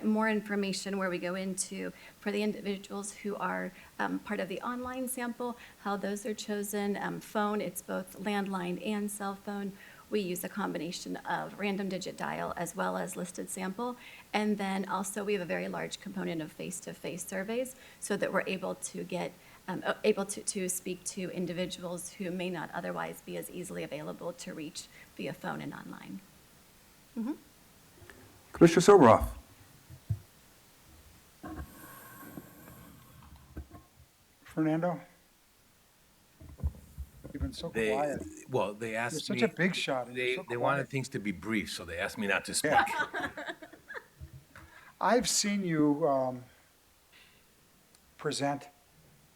Speaker 16: more information where we go into, for the individuals who are part of the online sample, how those are chosen. Phone, it's both landline and cell phone. We use a combination of random digit dial as well as listed sample. And then also we have a very large component of face-to-face surveys so that we're able to get, to speak to individuals who may not otherwise be as easily available to reach via phone and online. Mm-hmm.
Speaker 1: Commissioner Soboroff.
Speaker 12: Fernando? You've been so quiet.
Speaker 3: Well, they asked
Speaker 12: You're
Speaker 3: me.
Speaker 12: such a big shot. And
Speaker 3: They,
Speaker 12: you're so
Speaker 3: they
Speaker 12: quiet.
Speaker 3: wanted things to be brief, so they asked me not to speak.
Speaker 12: I've seen you present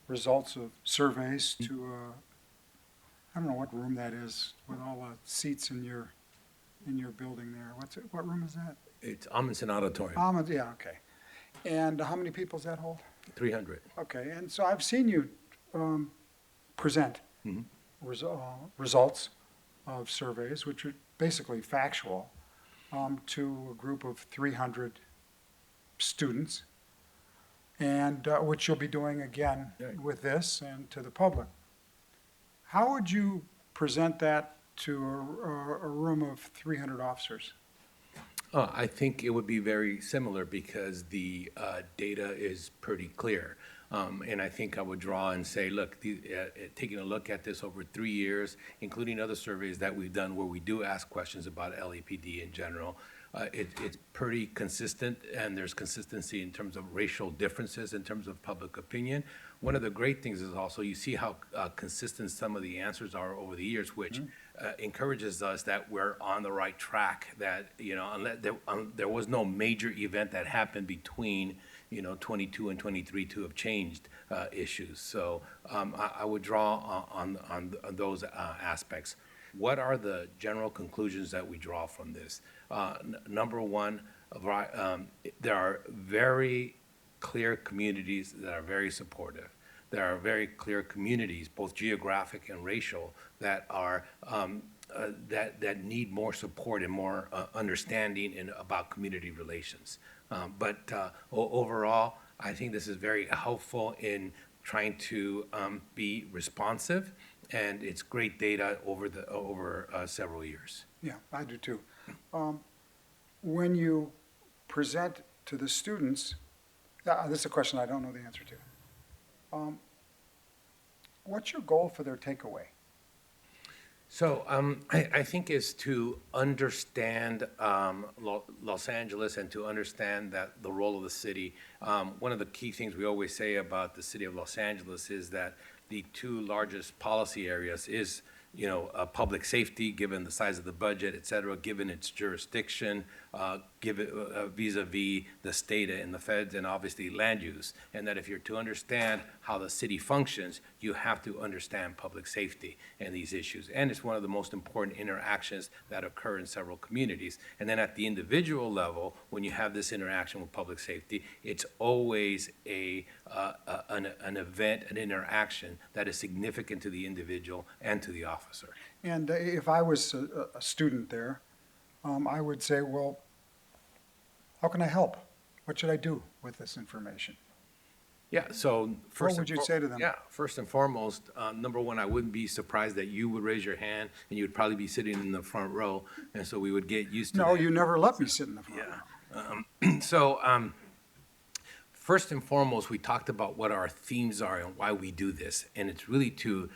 Speaker 12: results of surveys to, I don't know what room that is with all the seats in your building there. What room is that?
Speaker 3: It's Amundsen Auditorium,
Speaker 12: Yeah, okay. And how many people does that hold?
Speaker 3: 300.
Speaker 12: Okay, and so I've seen you present results of surveys, which are basically factual, to a group of 300 students, and which you'll be doing again with this and to the public. How would you present that to a room of 300 officers?
Speaker 3: I think it would be very similar because the data is pretty clear. And I think I would draw and say, look, taking a look at this over 3 years, including other surveys that we've done where we do ask questions about LAPD in general, it's pretty consistent, and there's consistency in terms of racial differences in terms of public opinion. One of the great things is also you see how consistent some of the answers are over the years, which encourages us that we're on the right track, that, unless there was no major event that happened between 22 and 23 to have changed issues. So I would draw on those aspects. What are the general conclusions that we draw from this? Number one, there are very clear communities that are very supportive. There are very clear communities, both geographic and racial, that are that need more support and more understanding about community relations. But overall, I think this is very helpful in trying to be responsive, and it's great data over several years.
Speaker 12: Yeah, I do too. When you present to the students, this is a question I don't know the answer to. What's your goal for their takeaway?
Speaker 3: So I think is to understand Los Angeles and to understand that the role of the city. One of the key things we always say about the city of Los Angeles is that the two largest policy areas is public safety, given the size of the budget, et cetera, given its jurisdiction, vis-a-vis the state and the feds and obviously land use. And that if you're to understand how the city functions, you have to understand public safety and these issues. And it's one of the most important interactions that occur in several communities. And then at the individual level, when you have this interaction with public safety, it's always an event, an interaction that is significant to the individual and to the officer.
Speaker 12: And if I was a student there, I would say, well, how can I help? What should I do with this information?
Speaker 3: Yeah, so first.
Speaker 12: What would you say to them?
Speaker 3: Yeah, first and foremost, number one, I wouldn't be surprised that you would raise your hand and you would probably be sitting in the front row. And so we would get used to
Speaker 12: No,
Speaker 3: that.
Speaker 12: you never let me sit in the front row.
Speaker 3: First and foremost, we talked about what our themes are and why we do this. And it's really to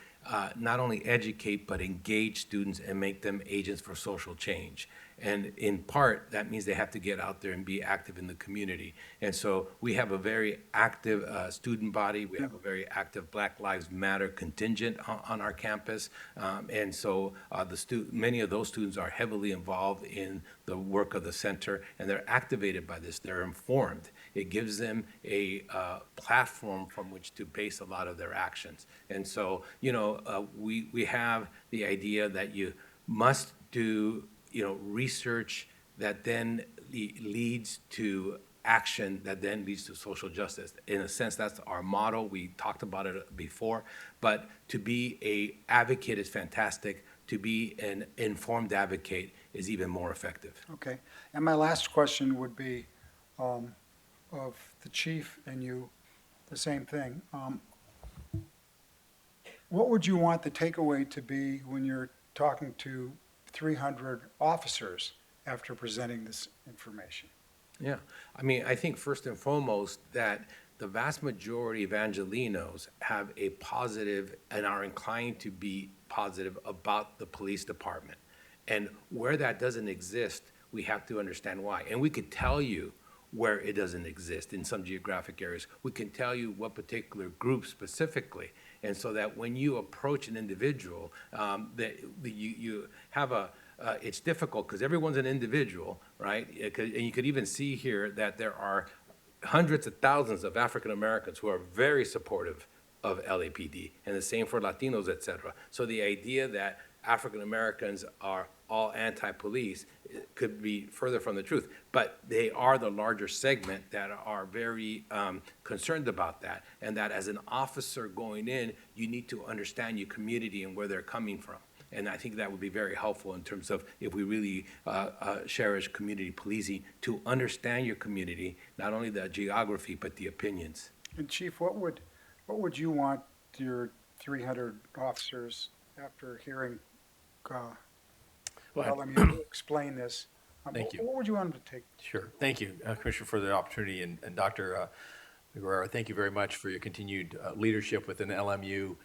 Speaker 3: not only educate, but engage students and make them agents for social change. And in part, that means they have to get out there and be active in the community. And so we have a very active student body. We have a very active Black Lives Matter contingent on our campus. And so many of those students are heavily involved in the work of the center, and they're activated by this. They're informed. It gives them a platform from which to base a lot of their actions. And so, we have the idea that you must do research that then leads to action that then leads to social justice. In a sense, that's our motto. We talked about it before, but to be an advocate is fantastic. To be an informed advocate is even more effective.
Speaker 12: Okay. And my last question would be of the chief and you, the same thing. What would you want the takeaway to be when you're talking to 300 officers after presenting this information?
Speaker 3: Yeah, I think first and foremost that the vast majority of Angelenos have a positive and are inclined to be positive about the police department. And where that doesn't exist, we have to understand why. And we could tell you where it doesn't exist in some geographic areas. We can tell you what particular group specifically. And so that when you approach an individual, that you have it's difficult because everyone's an individual, right? And you could even see here that there are hundreds of thousands of African Americans who are very supportive of LAPD, and the same for Latinos, et cetera. So the idea that African Americans are all anti-police could be further from the truth, but they are the larger segment that are very concerned about that, and that as an officer going in, you need to understand your community and where they're coming from. And I think that would be very helpful in terms of if we really cherish community policing, to understand your community, not only the geography, but the opinions.
Speaker 12: And Chief, what would you want your 300 officers, after hearing LMU explain this,
Speaker 3: Thank you.
Speaker 12: What would you want them to take?
Speaker 3: Sure. Thank you, Commissioner, for the opportunity. And Dr. Guerrero, thank you very much for your continued leadership within LMU,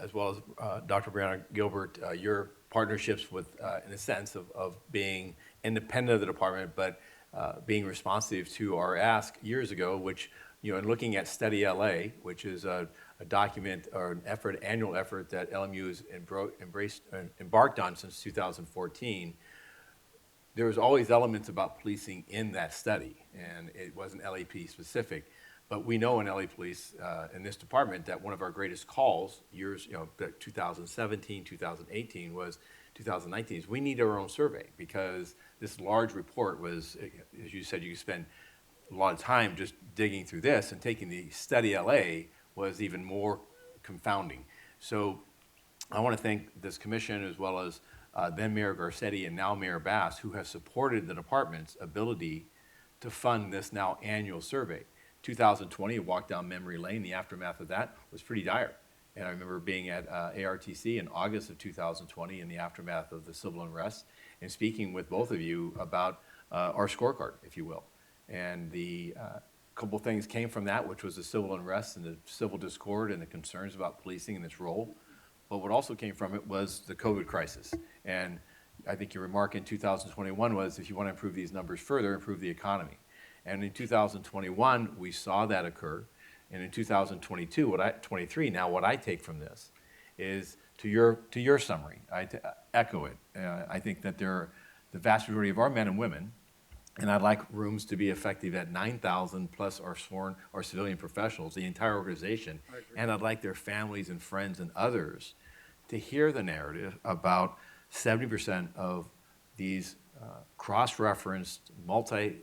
Speaker 3: as well as Dr. Brianna Gilbert, your partnerships with, in a sense, of being independent of the department, but being responsive to our ask years ago, which, in looking at StudyLA, which is a document or an effort, annual effort that LMU has embarked on since 2014, there was always elements about policing in that study, and it wasn't LAP specific. But we know in LA Police, in this department, that one of our greatest calls, 2017, 2018, was 2019, is we need our own survey, because this large report was, as you said, you spend a lot of time just digging through this, and taking the StudyLA was even more confounding. So I want to thank this commission, as well as then Mayor Garcetti and now Mayor Bass, who have supported the department's ability to fund this now annual survey. 2020, walk down memory lane, the aftermath of that was pretty dire. And I remember being at ARTC in August of 2020 in the aftermath of the civil unrest, and speaking with both of you about our scorecard, if you will. And the couple things came from that, which was the civil unrest and the civil discord and the concerns about policing and its role. But what also came from it was the COVID crisis. And I think your remark in 2021 was, if you want to improve these numbers further, improve the economy. And in 2021, we saw that occur. And in 2022, 23, now what I take from this is, to your summary, I echo it. I think that the vast majority of our men and women And I'd like rooms to be effective at 9,000 plus our sworn or civilian professionals, the entire organization. And I'd like their families and friends and others to hear the narrative about 70% of these cross-referenced, multi-variant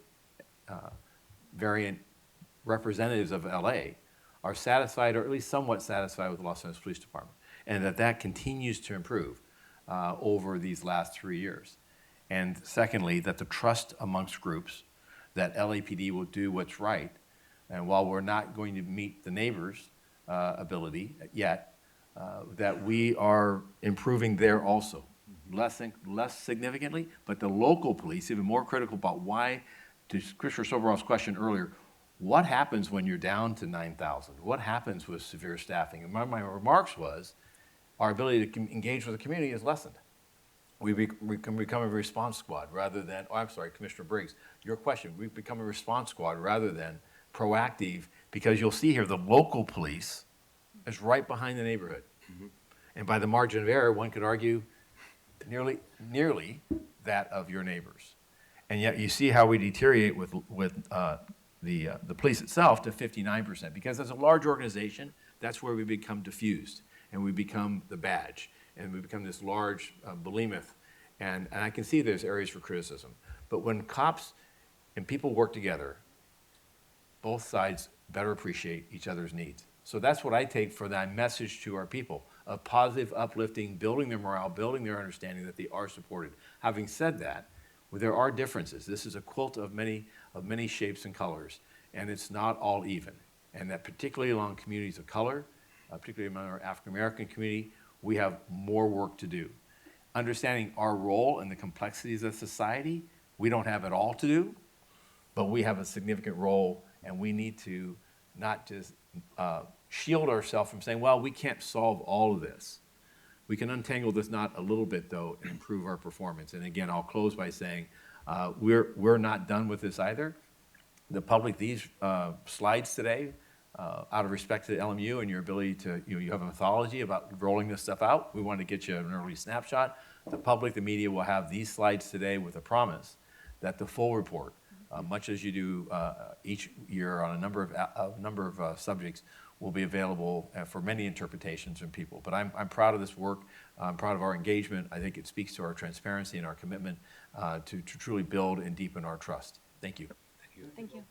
Speaker 3: representatives of LA are satisfied, or at least somewhat satisfied, with the Los Angeles Police Department, and that continues to improve over these last 3 years. And secondly, that the trust amongst groups that LAPD will do what's right, and while we're not going to meet the neighbors' ability yet, that we are improving there also. Less significantly, but the local police, even more critical about why, to Commissioner Soberoff's question earlier, what happens when you're down to 9,000? What happens with severe staffing? And my remarks was, our ability to engage with the community is lessened. We can become a response squad rather than, oh, I'm sorry, Commissioner Briggs, your question, we've become a response squad rather than proactive, because you'll see here the local police is right behind the neighborhood. And by the margin of error, one could argue nearly that of your neighbors. And yet you see how we deteriorate with the police itself to 59%, because as a large organization, that's where we become diffused, and we become the badge, and we become this large behemoth. And I can see there's areas for criticism. But when cops and people work together, both sides better appreciate each other's needs. So that's what I take for that message to our people, of positive, uplifting, building their morale, building their understanding that they are supported. Having said that, there are differences. This is a quilt of many shapes and colors, and it's not all even. And that particularly along communities of color, particularly among our African-American community, we have more work to do. Understanding our role in the complexities of society, we don't have it all to do, but we have a significant role, and we need to not just shield ourselves from saying, well, we can't solve all of this. We can untangle this knot a little bit, though, and improve our performance. And again, I'll close by saying we're not done with this either. The public, these slides today, out of respect to the LMU and your ability to, you have a mythology about rolling this stuff out. We want to get you an early snapshot. The public, the media will have these slides today with a promise that the full report, much as you do each year on a number of subjects, will be available for many interpretations and people. But I'm proud of this work. I'm proud of our engagement. I think it speaks to our transparency and our commitment to truly build and deepen our trust. Thank you.
Speaker 16: Thank you.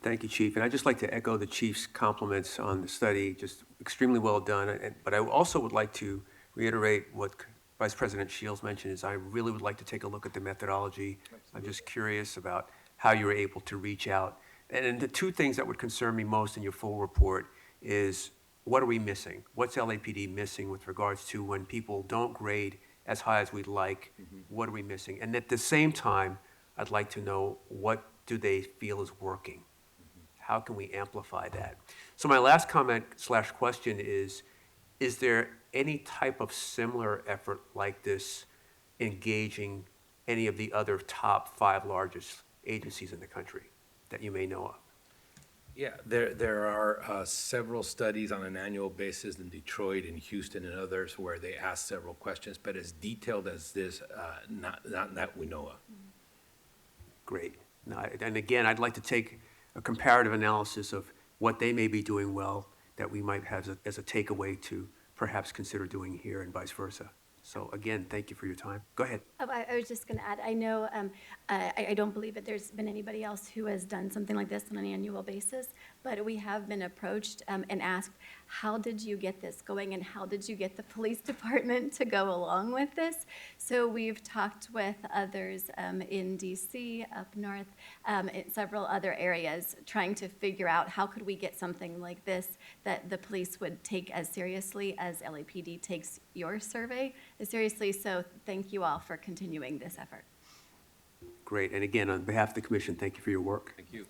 Speaker 1: Thank you, Chief. And I'd just like to echo the Chief's compliments on the study, just extremely well done. But I also would like to reiterate what Vice President Shields mentioned, is I really would like to take a look at the methodology. I'm just curious about how you were able to reach out. And the two things that would concern me most in your full report is, what are we missing? What's LAPD missing with regards to when people don't grade as high as we'd like? What are we missing? And at the same time, I'd like to know, what do they feel is working? How can we amplify that? So my last comment / question is there any type of similar effort like this engaging any of the other top 5 largest agencies in the country that you may know of?
Speaker 17: Yeah, there are several studies on an annual basis in Detroit and Houston and others where they ask several questions, but as detailed as this, not that we know of.
Speaker 1: Great. Now, and again, I'd like to take a comparative analysis of what they may be doing well that we might have as a takeaway to perhaps consider doing here, and vice versa. So again, thank you for your time. Go ahead.
Speaker 16: I was just going to add, I know, I don't believe that there's been anybody else who has done something like this on an annual basis, but we have been approached and asked, how did you get this going, and how did you get the police department to go along with this? So we've talked with others in DC, up north, in several other areas, trying to figure out how could we get something like this that the police would take as seriously as LAPD takes your survey seriously. So thank you all for continuing this effort.
Speaker 1: Great. And again, on behalf of the commission, thank you for your work.
Speaker 17: Thank you.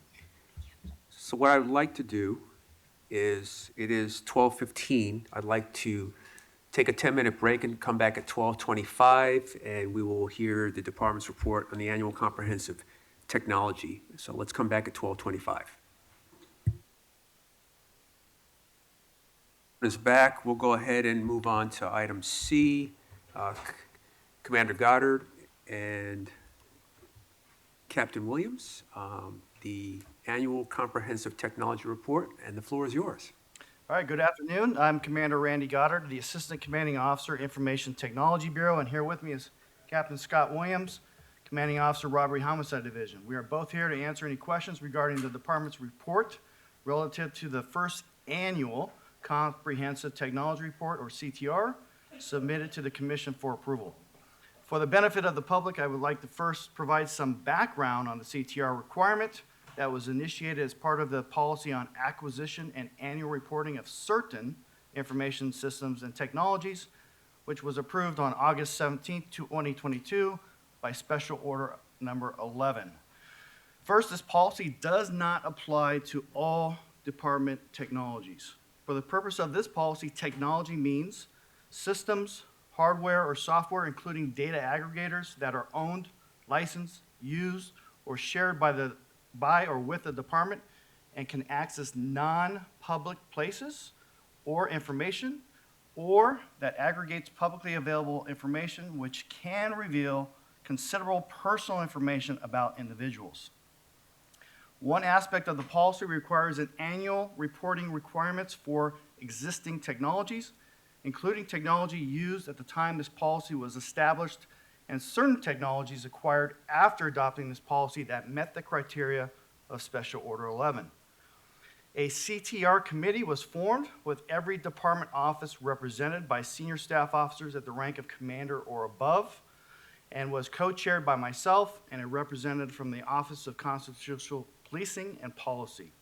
Speaker 1: So what I would like to do is, it is 12:15. I'd like to take a 10-minute break and come back at 12:25, and we will hear the department's report on the annual comprehensive technology. So let's come back at 12:25. Is back. We'll go ahead and move on to item C. Commander Goddard, and Captain Williams, the Annual Comprehensive Technology Report, and the floor is yours.
Speaker 18: All right, good afternoon. I'm Commander Randy Goddard, the Assistant Commanding Officer, Information Technology Bureau, and here with me is Captain Scott Williams, Commanding Officer, Robbery Homicide Division. We are both here to answer any questions regarding the department's report relative to the first annual Comprehensive Technology Report, or CTR, submitted to the Commission for approval. For the benefit of the public, I would like to first provide some background on the CTR requirement that was initiated as part of the policy on acquisition and annual reporting of certain information systems and technologies, which was approved on August 17, 2022 by Special Order Number 11. First, this policy does not apply to all department technologies. For the purpose of this policy, technology means systems, hardware, or software, including data aggregators that are owned, licensed, used, or shared by or with the department and can access non-public places or information, or that aggregates publicly available information which can reveal considerable personal information about individuals. One aspect of the policy requires an annual reporting requirements for existing technologies, including technology used at the time this policy was established, and certain technologies acquired after adopting this policy that met the criteria of Special Order 11. A CTR committee was formed with every department office represented by senior staff officers at the rank of commander or above, and was co-chaired by myself and a representative from the Office of Constitutional Policing and Policy.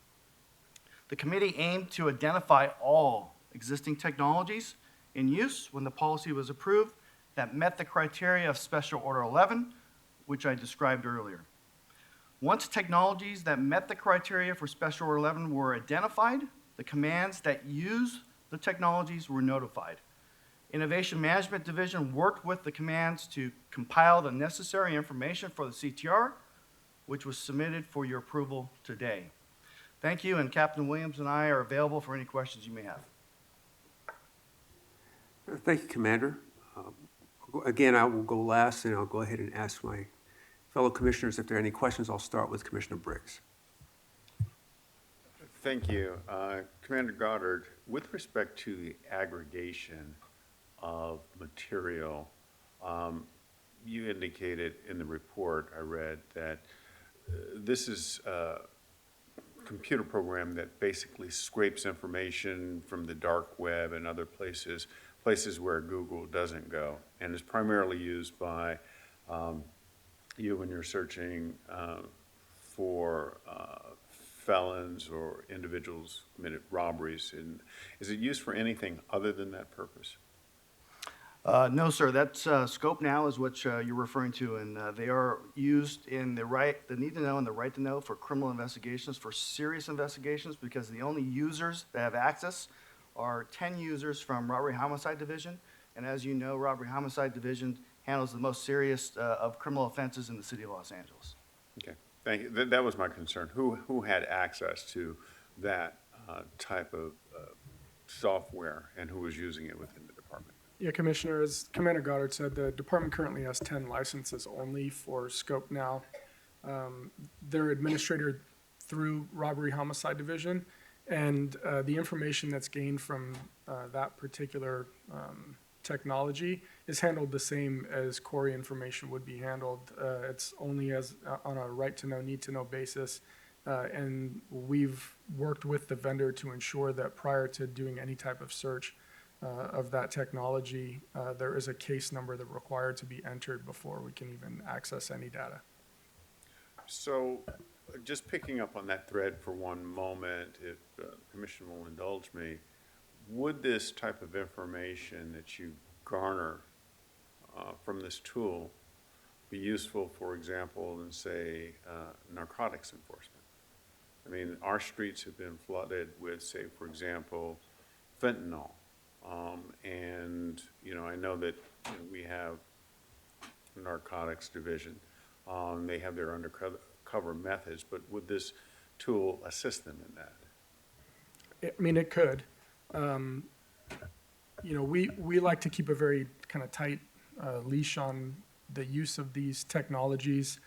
Speaker 18: The committee aimed to identify all existing technologies in use when the policy was approved that met the criteria of Special Order 11, which I described earlier. Once technologies that met the criteria for Special Order 11 were identified, the commands that use the technologies were notified. Innovation Management Division worked with the commands to compile the necessary information for the CTR, which was submitted for your approval today. Thank you, and Captain Williams and I are available for any questions you may have.
Speaker 1: Thank you, Commander. Again, I will go last, and I'll go ahead and ask my fellow commissioners if there are any questions. I'll start with Commissioner Briggs.
Speaker 11: Thank you. Commander Goddard, with respect to the aggregation of material, you indicated in the report I read that this is a computer program that basically scrapes information from the dark web and other places where Google doesn't go, and is primarily used by you when you're searching for felons or individuals who committed robberies. And is it used for anything other than that purpose?
Speaker 18: No, sir. That's Scope Now is what you're referring to, and they are used in the need to know and the right to know for criminal investigations, for serious investigations, because the only users that have access are 10 users from Robbery Homicide Division, and as you know, Robbery Homicide Division handles the most serious of criminal offenses in the city of Los Angeles.
Speaker 11: Okay, thank you. That was my concern. Who had access to that type of software, and who was using it within the department?
Speaker 20: Yeah, Commissioner, as Commander Goddard said, the department currently has 10 licenses only for Scope Now. They're administered through Robbery Homicide Division, and the information that's gained from that particular technology is handled the same as Corey information would be handled. It's only as on a right to know, need to know basis, and we've worked with the vendor to ensure that prior to doing any type of search of that technology, there is a case number that required to be entered before we can even access any data.
Speaker 11: So, just picking up on that thread for one moment, if the Commission will indulge me, would this type of information that you garner from this tool be useful, for example, in, say, narcotics enforcement? I mean, our streets have been flooded with, say, for example, fentanyl. And, you know, I know that we have a narcotics division. They have their undercover methods, but would this tool assist them in that?
Speaker 20: I mean, it could. You know, we like to keep a very kind of tight leash on the use of these technologies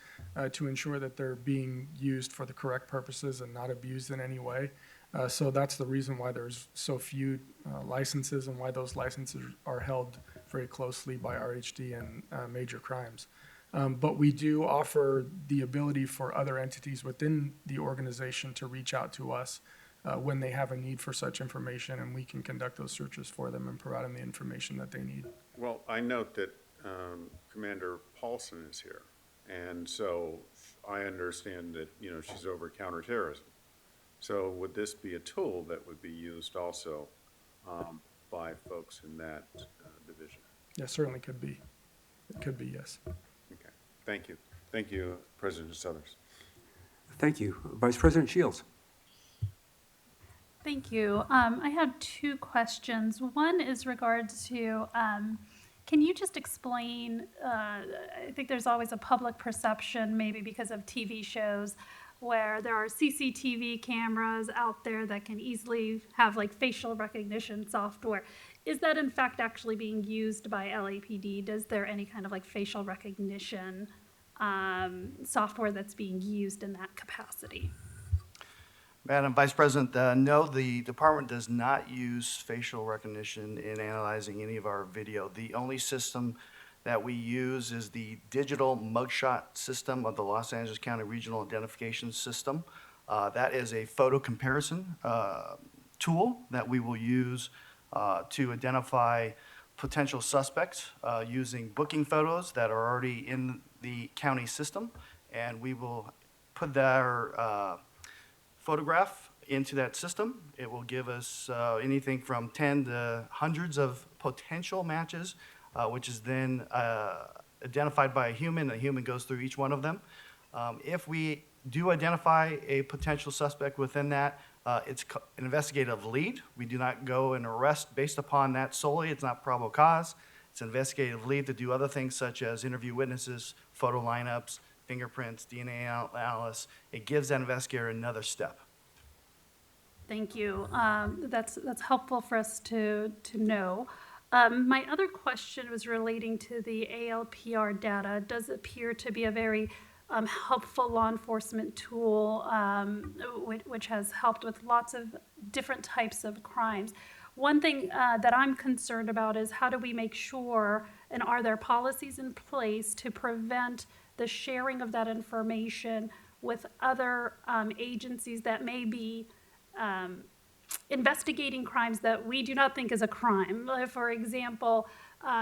Speaker 20: to ensure that they're being used for the correct purposes and not abused in any way. So that's the reason why there's so few licenses and why those licenses are held very closely by RHD and major crimes. But we do offer the ability for other entities within the organization to reach out to us when they have a need for such information, and we can conduct those searches for them and provide them the information that they need.
Speaker 11: Well, I note that Commander Paulson is here, and so I understand that, you know, she's over counterterrorism. So would this be a tool that would be used also by folks in that division?
Speaker 20: Yeah, certainly could be. It could be, yes.
Speaker 11: Okay, thank you. Thank you, President Southers.
Speaker 1: Thank you. Vice President Shields.
Speaker 10: Thank you. I have two questions. One is regards to, can you just explain, I think there's always a public perception, maybe because of TV shows, where there are CCTV cameras out there that can easily have like facial recognition software. Is that in fact actually being used by LAPD? Does there any kind of like facial recognition software that's being used in that capacity?
Speaker 18: Madam Vice President, no, the department does not use facial recognition in analyzing any of our video. The only system that we use is the digital mugshot system of the Los Angeles County Regional Identification System. That is a photo comparison tool that we will use to identify potential suspects using booking photos that are already in the county system, and we will put their photograph into that system. It will give us anything from 10 to hundreds of potential matches, which is then identified by a human. A human goes through each one of them. If we do identify a potential suspect within that, it's an investigative lead. We do not go and arrest based upon that solely. It's not probable cause. It's an investigative lead to do other things such as interview witnesses, photo lineups, fingerprints, DNA analysis. It gives that investigator another step.
Speaker 10: Thank you. That's helpful for us to know. My other question was relating to the ALPR data. It does appear to be a very helpful law enforcement tool, which has helped with lots of different types of crimes. One thing that I'm concerned about is how do we make sure, and are there policies in place to prevent the sharing of that information with other agencies that may be investigating crimes that we do not think is a crime. For example,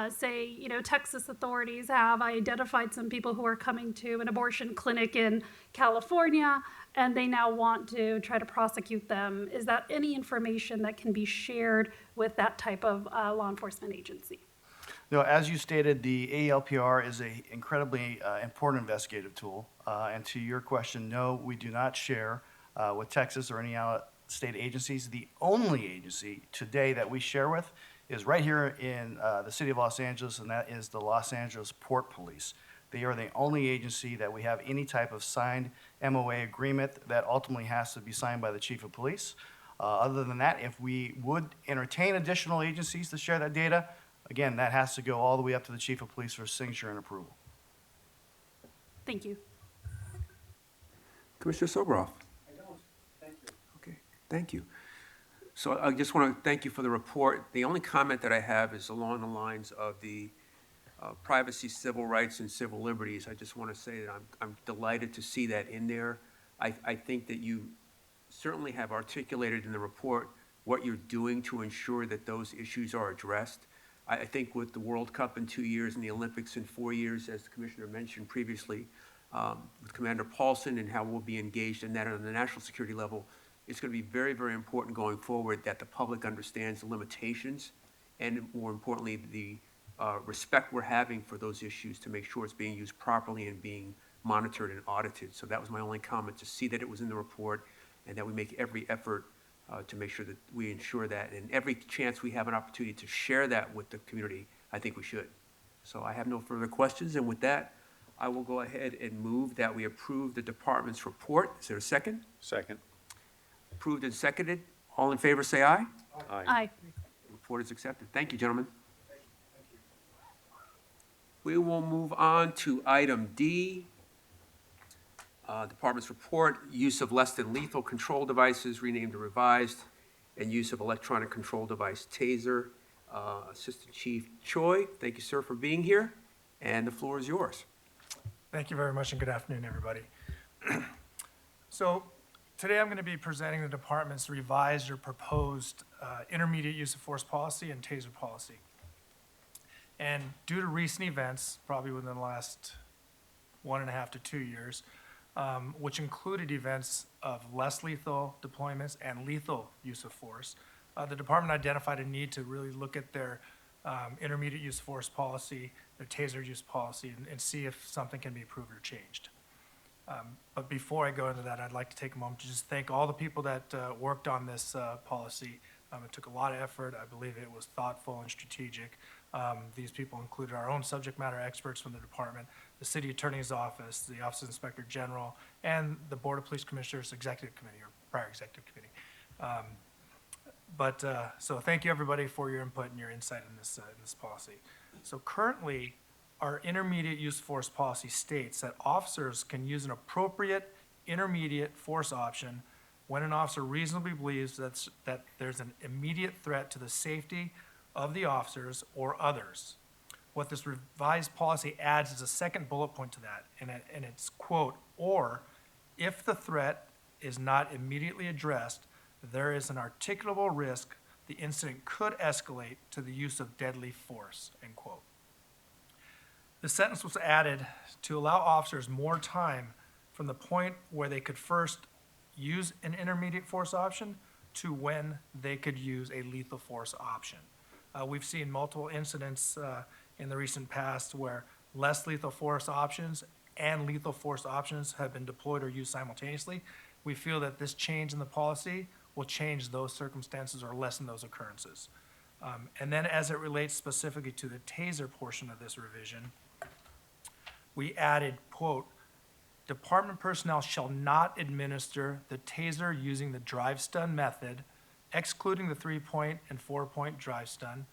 Speaker 10: say, you know, Texas authorities have identified some people who are coming to an abortion clinic in California, and they now want to try to prosecute them. Is that any information that can be shared with that type of law enforcement agency?
Speaker 18: No, as you stated, the ALPR is an incredibly important investigative tool. And to your question, no, we do not share with Texas or any state agencies. The only agency today that we share with is right here in the city of Los Angeles, and that is the Los Angeles Port Police. They are the only agency that we have any type of signed MOA agreement that ultimately has to be signed by the chief of police. Other than that, if we would entertain additional agencies to share that data, again, that has to go all the way up to the chief of police for signature and approval.
Speaker 10: Thank you.
Speaker 1: Commissioner Sobroff.
Speaker 12: I don't. Thank you.
Speaker 1: Okay, thank you. So I just want to thank you for the report. The only comment that I have is along the lines of the privacy, civil rights, and civil liberties. I just want to say that I'm delighted to see that in there. I think that you certainly have articulated in the report what you're doing to ensure that those issues are addressed. I think with the World Cup in 2 years and the Olympics in 4 years, as the Commissioner mentioned previously, with Commander Paulson and how we'll be engaged in that on the national security level, it's going to be very, very important going forward that the public understands the limitations and, more importantly, the respect we're having for those issues to make sure it's being used properly and being monitored and audited. So that was my only comment, to see that it was in the report and that we make every effort to make sure that we ensure that. And every chance we have an opportunity to share that with the community, I think we should. So I have no further questions. And with that, I will go ahead and move that we approve the department's report. Is there a second?
Speaker 11: Second.
Speaker 1: Approved and seconded. All in favor, say aye.
Speaker 11: Aye.
Speaker 10: Aye.
Speaker 1: Report is accepted. Thank you, gentlemen. We will move on to item D. Department's report, use of less than lethal control devices, renamed and revised, and use of electronic control device TASER. Assistant Chief Choi, thank you, sir, for being here, and the floor is yours.
Speaker 2: Thank you very much, and good afternoon, everybody. So today I'm going to be presenting the department's revised or proposed intermediate use of force policy and TASER policy. And due to recent events, probably within the last 1.5 to 2 years, which included events of less lethal deployments and lethal use of force, the department identified a need to really look at their intermediate use of force policy, their TASER use policy, and see if something can be improved or changed. But before I go into that, I'd like to take a moment to just thank all the people that worked on this policy. It took a lot of effort. I believe it was thoughtful and strategic. These people included our own subject matter experts from the department, the city attorney's office, the office of inspector general, and the board of police commissioners executive committee or prior executive committee. So thank you everybody for your input and your insight in this policy. So currently, our intermediate use of force policy states that officers can use an appropriate intermediate force option when an officer reasonably believes that there's an immediate threat to the safety of the officers or others. What this revised policy adds is a second bullet point to that, and it's, quote, or if the threat is not immediately addressed, there is an articulable risk the incident could escalate to the use of deadly force, end quote. The sentence was added to allow officers more time from the point where they could first use an intermediate force option to when they could use a lethal force option. We've seen multiple incidents in the recent past where less lethal force options and lethal force options have been deployed or used simultaneously. We feel that this change in the policy will change those circumstances or lessen those occurrences. And then as it relates specifically to the TASER portion of this revision, we added, quote, department personnel shall not administer the TASER using the drive stun method, excluding the 3-point and 4-point drive stun,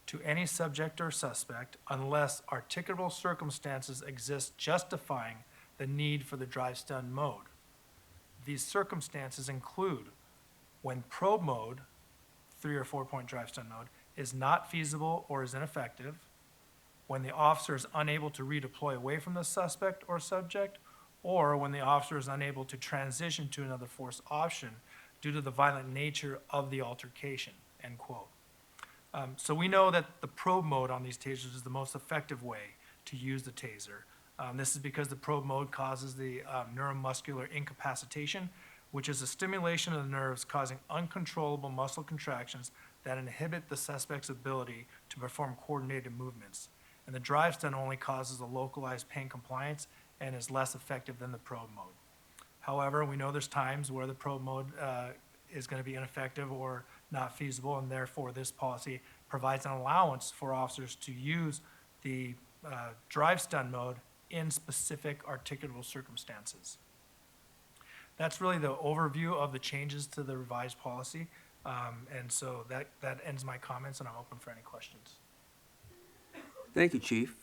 Speaker 2: to any subject or suspect unless articulable circumstances exist justifying the need for the drive stun mode. These circumstances include when probe mode, 3 or 4-point drive stun mode, is not feasible or is ineffective, when the officer is unable to redeploy away from the suspect or subject, or when the officer is unable to transition to another force option due to the violent nature of the altercation, end quote. So we know that the probe mode on these tasers is the most effective way to use the taser. This is because the probe mode causes the neuromuscular incapacitation, which is a stimulation of the nerves causing uncontrollable muscle contractions that inhibit the suspect's ability to perform coordinated movements. And the drive stun only causes a localized pain compliance and is less effective than the probe mode. However, we know there's times where the probe mode is going to be ineffective or not feasible, and therefore this policy provides an allowance for officers to use the drive stun mode in specific articulable circumstances. That's really the overview of the changes to the revised policy, and so that ends my comments, and I'm open for any questions.
Speaker 1: Thank you, Chief.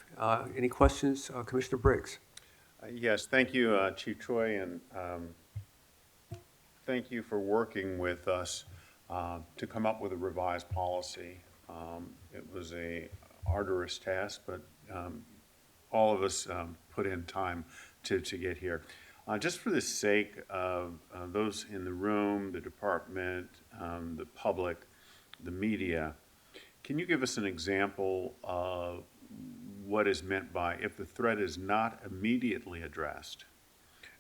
Speaker 1: Any questions, Commissioner Briggs?
Speaker 11: Yes, thank you, Chief Choi, and thank you for working with us to come up with a revised policy. It was a arduous task, but all of us put in time to get here. Just for the sake of those in the room, the department, the public, the media, can you give us an example of what is meant by if the threat is not immediately addressed,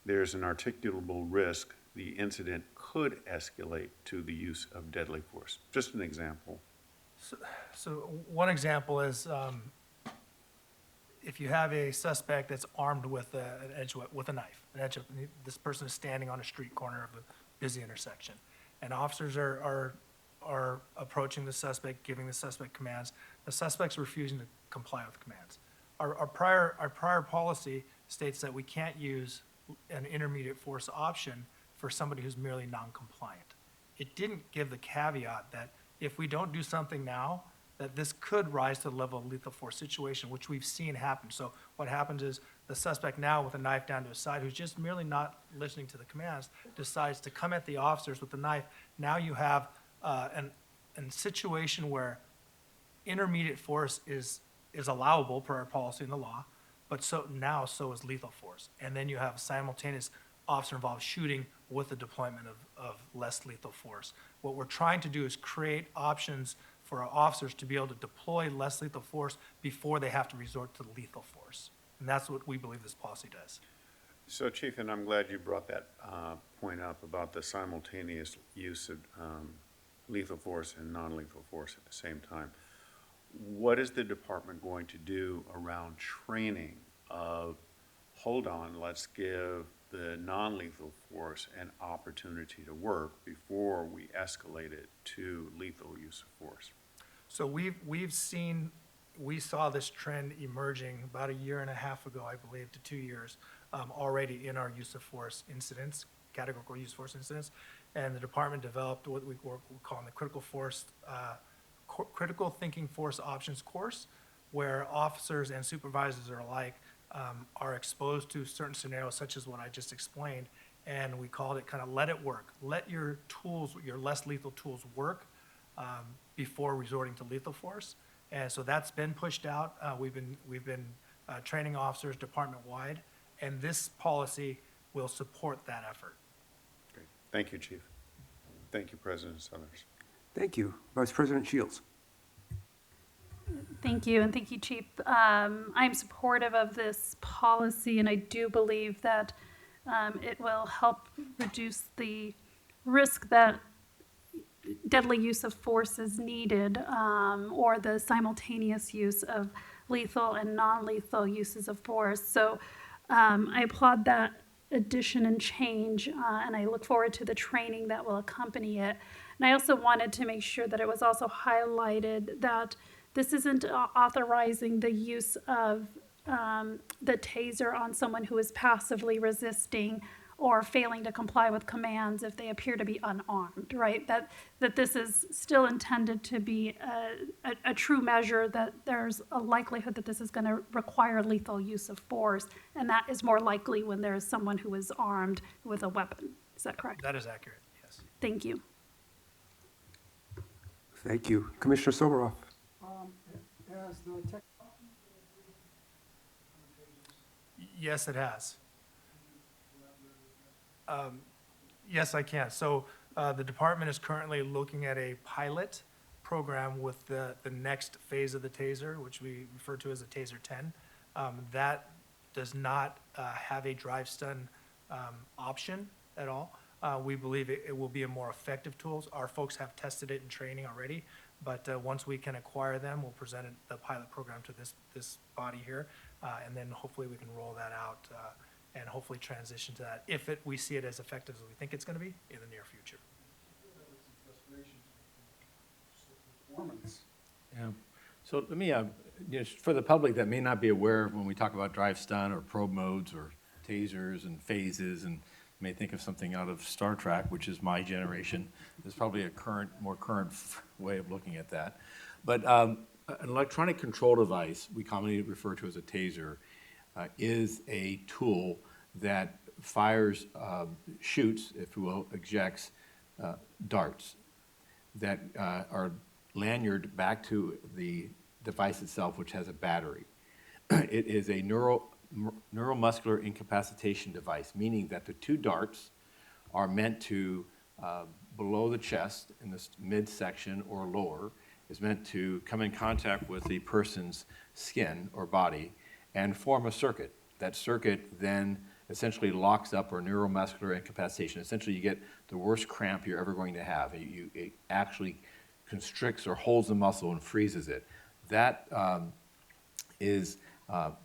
Speaker 11: there's an articulable risk the incident could escalate to the use of deadly force? Just an example.
Speaker 2: So one example is if you have a suspect that's armed with a knife, this person is standing on a street corner of a busy intersection, and officers are approaching the suspect, giving the suspect commands. The suspect's refusing to comply with commands. Our prior policy states that we can't use an intermediate force option for somebody who's merely non-compliant. It didn't give the caveat that if we don't do something now, that this could rise to the level of lethal force situation, which we've seen happen. So what happens is the suspect now with a knife down to his side, who's just merely not listening to the commands, decides to come at the officers with the knife. Now you have a situation where intermediate force is allowable per our policy in the law, but so is lethal force. And then you have simultaneous officer-involved shooting with the deployment of less lethal force. What we're trying to do is create options for our officers to be able to deploy less lethal force before they have to resort to lethal force. And that's what we believe this policy does.
Speaker 11: So, Chief, and I'm glad you brought that point up about the simultaneous use of lethal force and non-lethal force at the same time. What is the department going to do around training of, hold on, let's give the non-lethal force an opportunity to work before we escalate it to lethal use of force?
Speaker 2: So we saw this trend emerging about a year and a half ago, I believe, to 2 years, already in our use of force incidents, categorical use of force incidents. And the department developed what we're calling the critical thinking force options course, where officers and supervisors are alike are exposed to certain scenarios such as what I just explained, and we called it kind of let it work. Let your tools, your less lethal tools work before resorting to lethal force. And so that's been pushed out. We've been training officers department-wide, and this policy will support that effort.
Speaker 11: Great. Thank you, Chief. Thank you, President Suthers.
Speaker 1: Thank you. Vice President Shields.
Speaker 10: Thank you, and thank you, Chief. I'm supportive of this policy, and I do believe that it will help reduce the risk that deadly use of force is needed, or the simultaneous use of lethal and non-lethal uses of force. So I applaud that addition and change, and I look forward to the training that will accompany it. And I also wanted to make sure that it was also highlighted that this isn't authorizing the use of the TASER on someone who is passively resisting or failing to comply with commands if they appear to be unarmed, right? That this is still intended to be a true measure, that there's a likelihood that this is going to require lethal use of force, and that is more likely when there is someone who is armed with a weapon. Is that correct?
Speaker 2: That is accurate, yes.
Speaker 10: Thank you.
Speaker 1: Thank you. Commissioner Soboroff.
Speaker 12: Has the tech
Speaker 2: Yes, it has. Yes, I can. So the department is currently looking at a pilot program with the next phase of the TASER, which we refer to as the TASER 10. That does not have a drive stun option at all. We believe it will be a more effective tool. Our folks have tested it in training already, but once we can acquire them, we'll present the pilot program to this body here, and then hopefully we can roll that out and hopefully transition to that if we see it as effective as we think it's going to be in the near future.
Speaker 3: Yeah. So let me, for the public that may not be aware, when we talk about drive stun or probe modes or tasers and phases, and may think of something out of Star Trek, which is my generation. There's probably a more current way of looking at that. But an electronic control device, we commonly refer to as a taser, is a tool that fires, shoots, if you will, ejects darts that are lanyard back to the device itself, which has a battery. It is a neuromuscular incapacitation device, meaning that the two darts are meant to, below the chest in this midsection or lower, is meant to come in contact with the person's skin or body and form a circuit. That circuit then essentially locks up or neuromuscular incapacitation. Essentially, you get the worst cramp you're ever going to have. It actually constricts or holds the muscle and freezes it. That is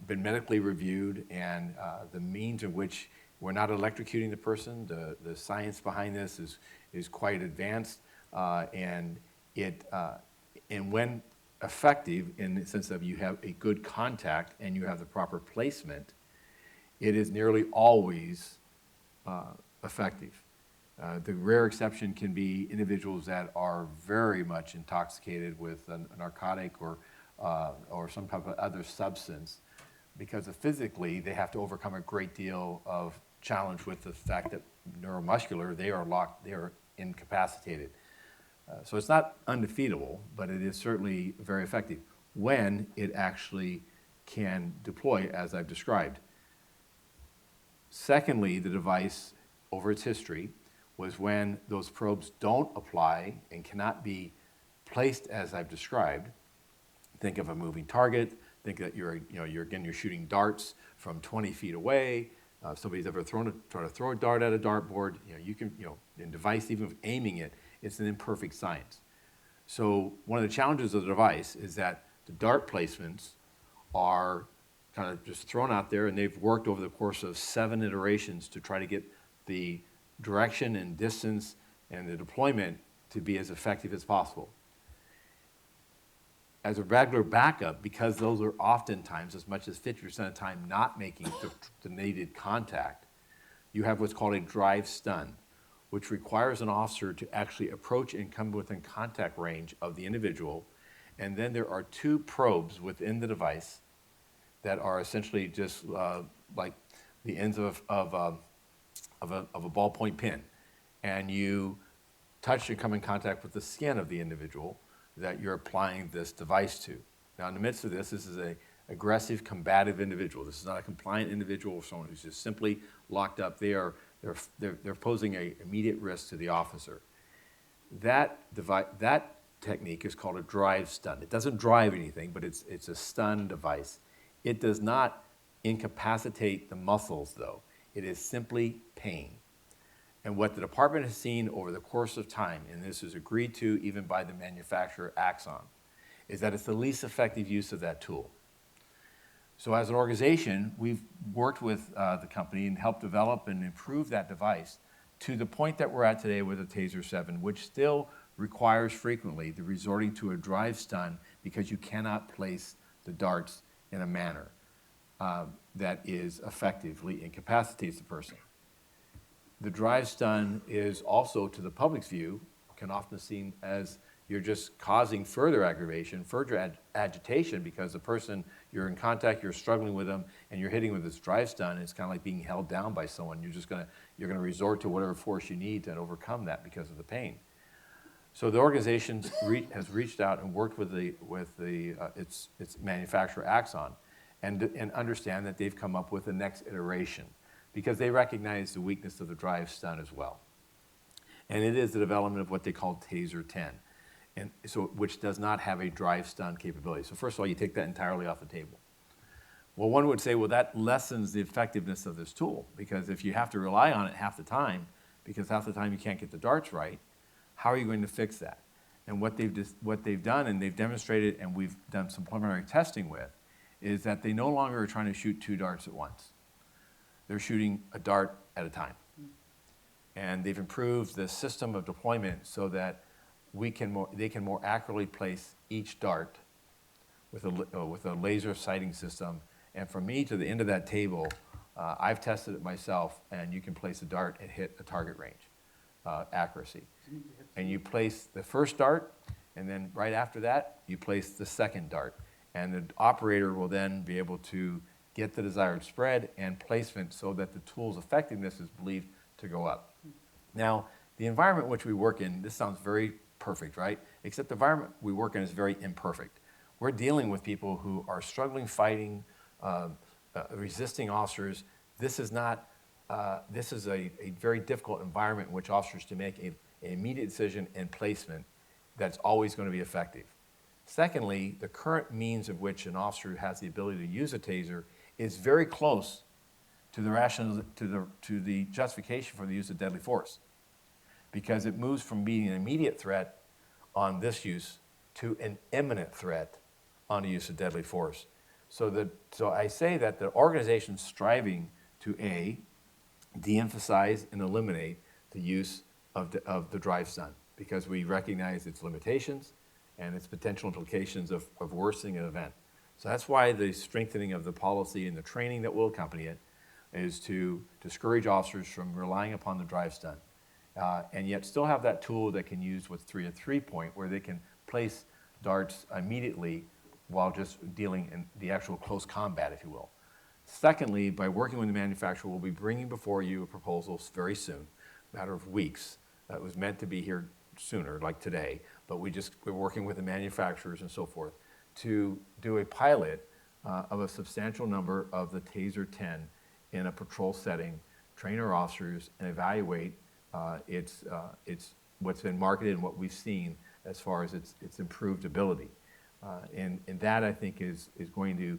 Speaker 3: been medically reviewed, and the means in which we're not electrocuting the person, the science behind this is quite advanced, and when effective, in the sense of you have a good contact and you have the proper placement, it is nearly always effective. The rare exception can be individuals that are very much intoxicated with a narcotic or some type of other substance, because physically they have to overcome a great deal of challenge with the fact that neuromuscular, they are incapacitated. So it's not undefeatable, but it is certainly very effective when it actually can deploy as I've described. Secondly, the device, over its history, was when those probes don't apply and cannot be placed as I've described. Think of a moving target. Think that you're shooting darts from 20 feet away. If somebody's ever tried to throw a dart at a dartboard, in device, even with aiming it, it's an imperfect science. So one of the challenges of the device is that the dart placements are kind of just thrown out there, and they've worked over the course of 7 iterations to try to get the direction and distance and the deployment to be as effective as possible. As a regular backup, because those are oftentimes, as much as 50% of the time, not making the needed contact, you have what's called a drive stun, which requires an officer to actually approach and come within contact range of the individual. And then there are 2 probes within the device that are essentially just like the ends of a ballpoint pen. And you touch and come in contact with the skin of the individual that you're applying this device to. Now, in the midst of this, this is an aggressive, combative individual. This is not a compliant individual or someone who's just simply locked up. They're posing an immediate risk to the officer. That technique is called a drive stun. It doesn't drive anything, but it's a stun device. It does not incapacitate the muscles, though. It is simply pain. And what the department has seen over the course of time, and this is agreed to even by the manufacturer Axon, is that it's the least effective use of that tool. So as an organization, we've worked with the company and helped develop and improve that device to the point that we're at today with the TASER 7, which still requires frequently the resorting to a drive stun because you cannot place the darts in a manner that is effectively incapacitates the person. The drive stun is also, to the public's view, can often be seen as you're just causing further aggravation, further agitation, because the person you're in contact, you're struggling with them, and you're hitting with this drive stun. It's kind of like being held down by someone. You're gonna resort to whatever force you need to overcome that because of the pain. So the organization has reached out and worked with its manufacturer Axon, and understand that they've come up with the next iteration, because they recognize the weakness of the drive stun as well. And it is the development of what they call TASER 10, and so which does not have a drive stun capability. So first of all, you take that entirely off the table. Well, one would say, well, that lessens the effectiveness of this tool, because if you have to rely on it half the time, because half the time you can't get the darts right, how are you going to fix that? And what they've done, and they've demonstrated, and we've done some preliminary testing with, is that they no longer are trying to shoot 2 darts at once. They're shooting a dart at a time. And they've improved the system of deployment so that they can more accurately place each dart with a laser sighting system. And from me to the end of that table, I've tested it myself, and you can place a dart and hit a target range accuracy. And you place the first dart, and then right after that, you place the second dart. And the operator will then be able to get the desired spread and placement so that the tool's effectiveness is believed to go up. Now, the environment in which we work in, this sounds very perfect, right? Except the environment we work in is very imperfect. We're dealing with people who are struggling, fighting, resisting officers. This is a very difficult environment in which officers to make an immediate decision and placement that's always going to be effective. Secondly, the current means of which an officer has the ability to use a TASER is very close to the justification for the use of deadly force, because it moves from being an immediate threat on this use to an imminent threat on the use of deadly force. So I say that the organization's striving to de-emphasize and eliminate the use of the drive stun, because we recognize its limitations and its potential implications of worsening an event. So that's why the strengthening of the policy and the training that will accompany it is to discourage officers from relying upon the drive stun. and yet still have that tool that can use what's 3 at 3 point, where they can place darts immediately while just dealing in the actual close combat, if you will. Secondly, by working with the manufacturer, we'll be bringing before you a proposal very soon, a matter of weeks. That was meant to be here sooner, like today, but we're working with the manufacturers and so forth to do a pilot of a substantial number of the TASER 10 in a patrol setting, train our officers, and evaluate its what's been marketed and what we've seen as far as its improved ability. And that, I think, is going to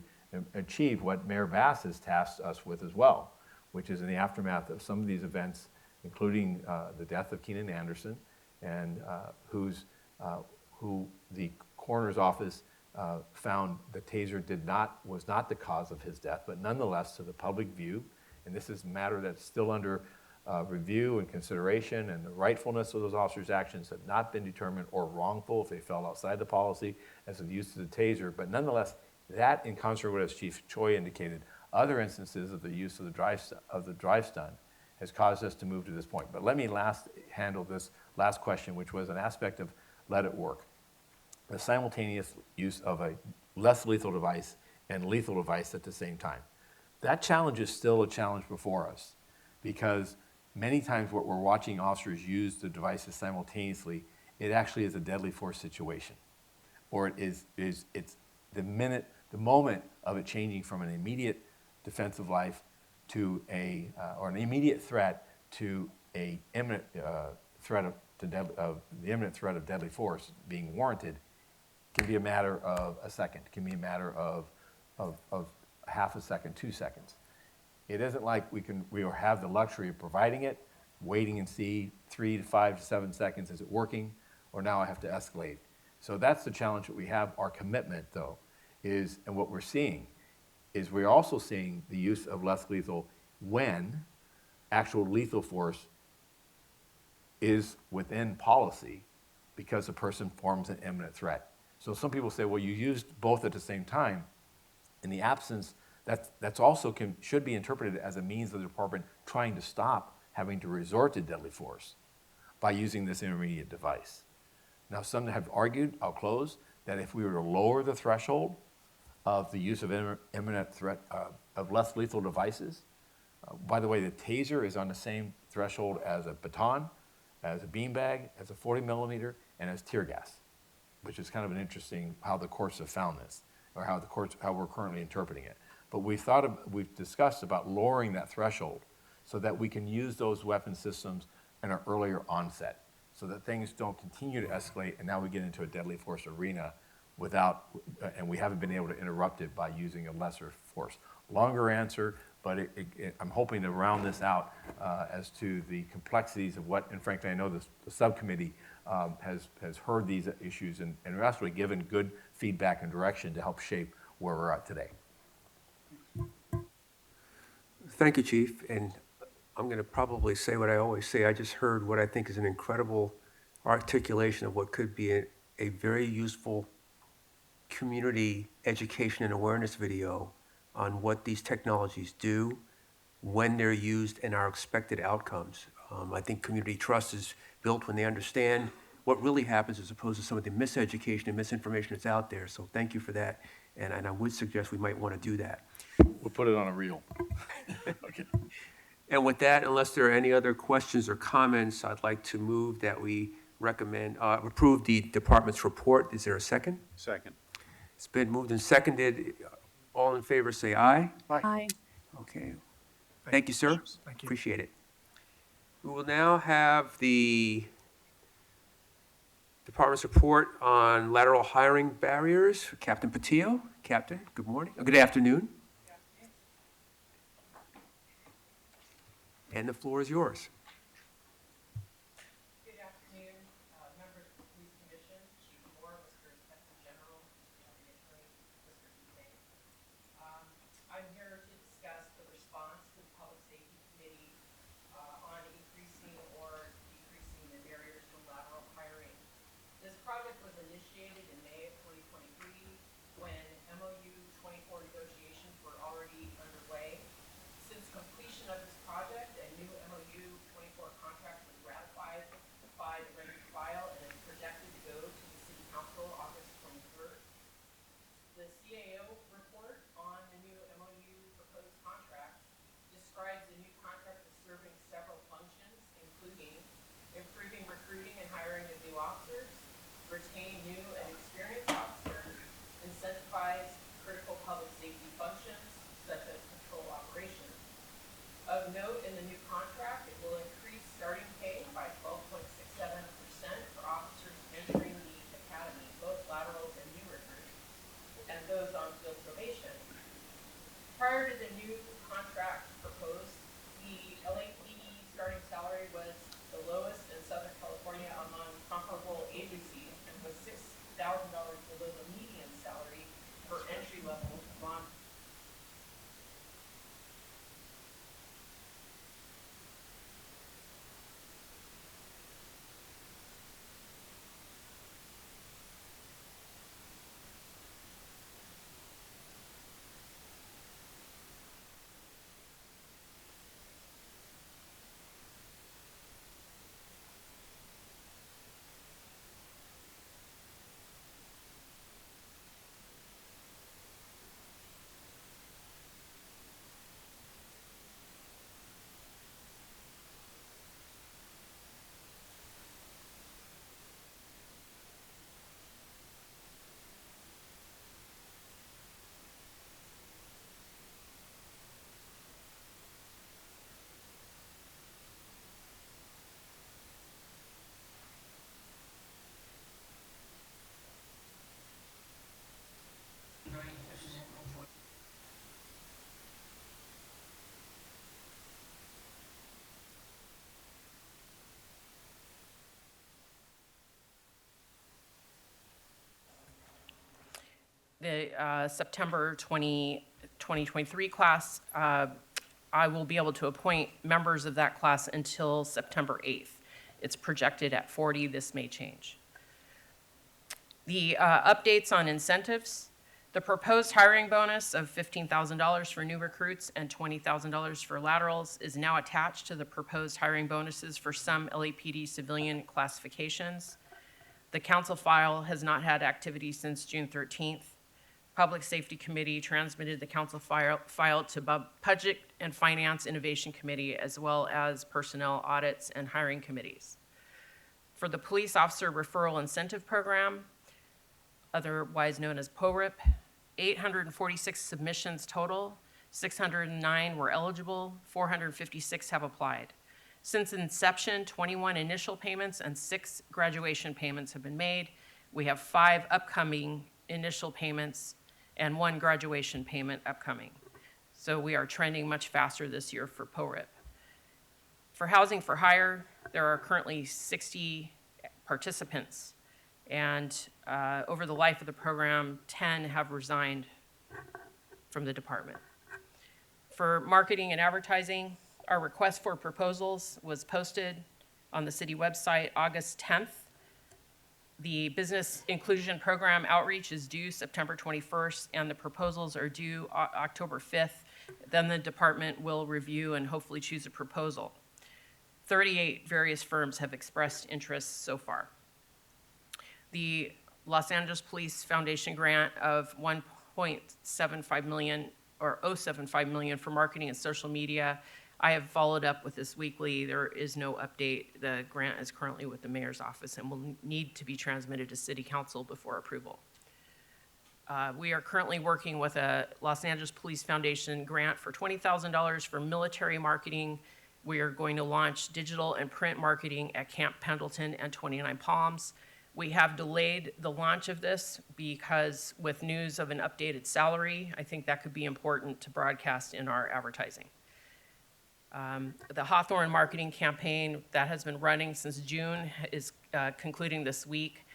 Speaker 3: achieve what Mayor Bass has tasked us with as well, which is in the aftermath of some of these events, including the death of Keenan Anderson, and who the coroner's office found the TASER was not the cause of his death, but nonetheless, to the public view, and this is a matter that's still under review and consideration, and the rightfulness of those officers' actions have not been determined or wrongful if they fell outside the policy as of use of the TASER, but nonetheless, that in concert with, as Chief Choi indicated, other instances of the use of the drive stun has caused us to move to this point. But let me handle this last question, which was an aspect of let it work. The simultaneous use of a less lethal device and lethal device at the same time. That challenge is still a challenge before us, because many times what we're watching officers use the devices simultaneously, it actually is a deadly force situation. Or it's the moment of it changing from an immediate defense of life to or an immediate threat to a imminent threat of the imminent threat of deadly force being warranted, can be a matter of a second, can be a matter of half a second, 2 seconds. It isn't like we have the luxury of providing it, waiting and see 3 to 5 to 7 seconds, is it working, or now I have to escalate. So that's the challenge that we have. Our commitment, though, is, and what we're seeing, is we're also seeing the use of less lethal when actual lethal force is within policy because the person forms an imminent threat. So some people say, well, you used both at the same time. In the absence, that's also should be interpreted as a means of the department trying to stop having to resort to deadly force by using this intermediate device. Now, some have argued, I'll close, that if we were to lower the threshold of the use of imminent threat of less lethal devices, by the way, the TASER is on the same threshold as a baton, as a beanbag, as a 40 millimeter, and as tear gas, which is kind of an interesting how the courts have found this, or how we're currently interpreting it. But we've discussed about lowering that threshold so that we can use those weapon systems in an earlier onset, so that things don't continue to escalate and now we get into a deadly force arena and we haven't been able to interrupt it by using a lesser force. Longer answer, but I'm hoping to round this out as to the complexities of what, and frankly, I know the subcommittee has heard these issues and actually given good feedback and direction to help shape where we're at today.
Speaker 1: Thank you, Chief. And I'm going to probably say what I always say. I just heard what I think is an incredible articulation of what could be a very useful community education and awareness video on what these technologies do, when they're used, and our expected outcomes. I think community trust is built when they understand what really happens as opposed to some of the miseducation and misinformation that's out there. So thank you for that. And I would suggest we might want to do that.
Speaker 3: We'll put it on a reel.
Speaker 1: Okay. And with that, unless there are any other questions or comments, I'd like to move that we approve the department's report. Is there a second?
Speaker 11: Second.
Speaker 1: It's been moved and seconded. All in favor say aye.
Speaker 10: Aye.
Speaker 1: Okay. Thank you, sir.
Speaker 2: Thank you.
Speaker 1: Appreciate it. We will now have the department's report on lateral hiring barriers. Captain Patillo. Captain, good morning. Good afternoon. And the floor is yours.
Speaker 5: Good afternoon, members of the Police Commission, Chief Moore, Mr. Inspector General, Mr. County Attorney, Mr. T. I'm here to discuss the response to the Public Safety Committee on increasing or decreasing the barriers to lateral hiring. This project was initiated in May of 2023 when MOU 24 negotiations were already underway. Since completion of this project, a new MOU retain new and experienced officers, incentivize critical public safety functions such as patrol operations. Of note, in the new contract, it will increase starting pay by 12.67% for officers entering the academy, both laterals and new recruits, and those on field probation. Prior to the new contract proposed, the LAPD starting salary was the lowest in Southern California among comparable agencies and was $6,000 below the median salary for entry-level law. The September 2023 class, I will be able to appoint members of that class until September 8th. It's projected at 40. This may change. The updates on incentives. The proposed hiring bonus of $15,000 for new recruits and $20,000 for laterals is now attached to the proposed hiring bonuses for some LAPD civilian classifications. The council file has not had activity since June 13th. Public Safety Committee transmitted the council file to Budget and Finance Innovation Committee, as well as Personnel Audits and Hiring Committees. For the Police Officer Referral Incentive Program, otherwise known as PORIP, 846 submissions total, 609 were eligible, 456 have applied. Since inception, 21 initial payments and 6 graduation payments have been made. We have 5 upcoming initial payments and 1 graduation payment upcoming. So we are trending much faster this year for PORIP. For Housing for Hire, there are currently 60 participants, and over the life of the program, 10 have resigned from the department. For marketing and advertising, our request for proposals was posted on the city website August 10th. The Business Inclusion Program outreach is due September 21st, and the proposals are due October 5th. Then the department will review and hopefully choose a proposal. 38 various firms have expressed interest so far. The Los Angeles Police Foundation grant of $1.75 million or $0.75 million for marketing and social media, I have followed up with this weekly. There is no update. The grant is currently with the mayor's office and will need to be transmitted to city council before approval. We are currently working with a Los Angeles Police Foundation grant for $20,000 for military marketing. We are going to launch digital and print marketing at Camp Pendleton and 29 Palms. We have delayed the launch of this because with news of an updated salary, I think that could be important to broadcast in our advertising. The Hawthorne marketing campaign that has been running since June is concluding this week.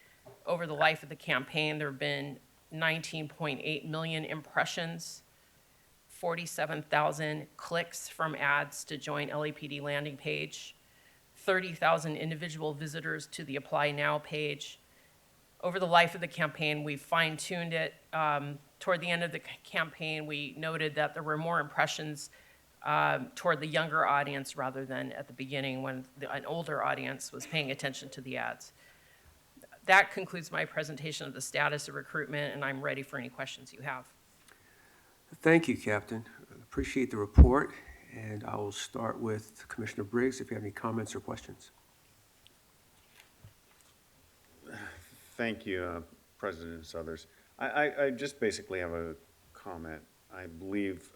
Speaker 5: Over the life of the campaign, there have been 19.8 million impressions, 47,000 clicks from ads to join LAPD landing page, 30,000 individual visitors to the Apply Now page. Over the life of the campaign, we fine-tuned it. Toward the end of the campaign, we noted that there were more impressions toward the younger audience rather than at the beginning when an older audience was paying attention to the ads. That concludes my presentation of the status of recruitment, and I'm ready for any questions you have.
Speaker 1: Thank you, Captain. Appreciate the report, and I will start with Commissioner Briggs if you have any comments or questions.
Speaker 11: Thank you, President Suthers. I just basically have a comment. I believe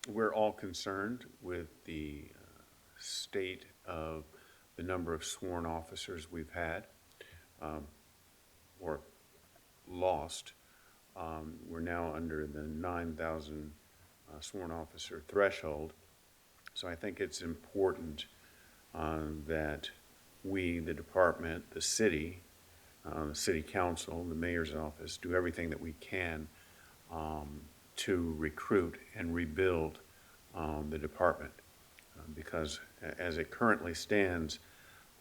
Speaker 11: we're all concerned with the state of the number of sworn officers we've had or lost. We're now under the 9,000 sworn officer threshold. So I think it's important that we, the department, the city council, the mayor's office, do everything that we can to recruit and rebuild the department. Because as it currently stands,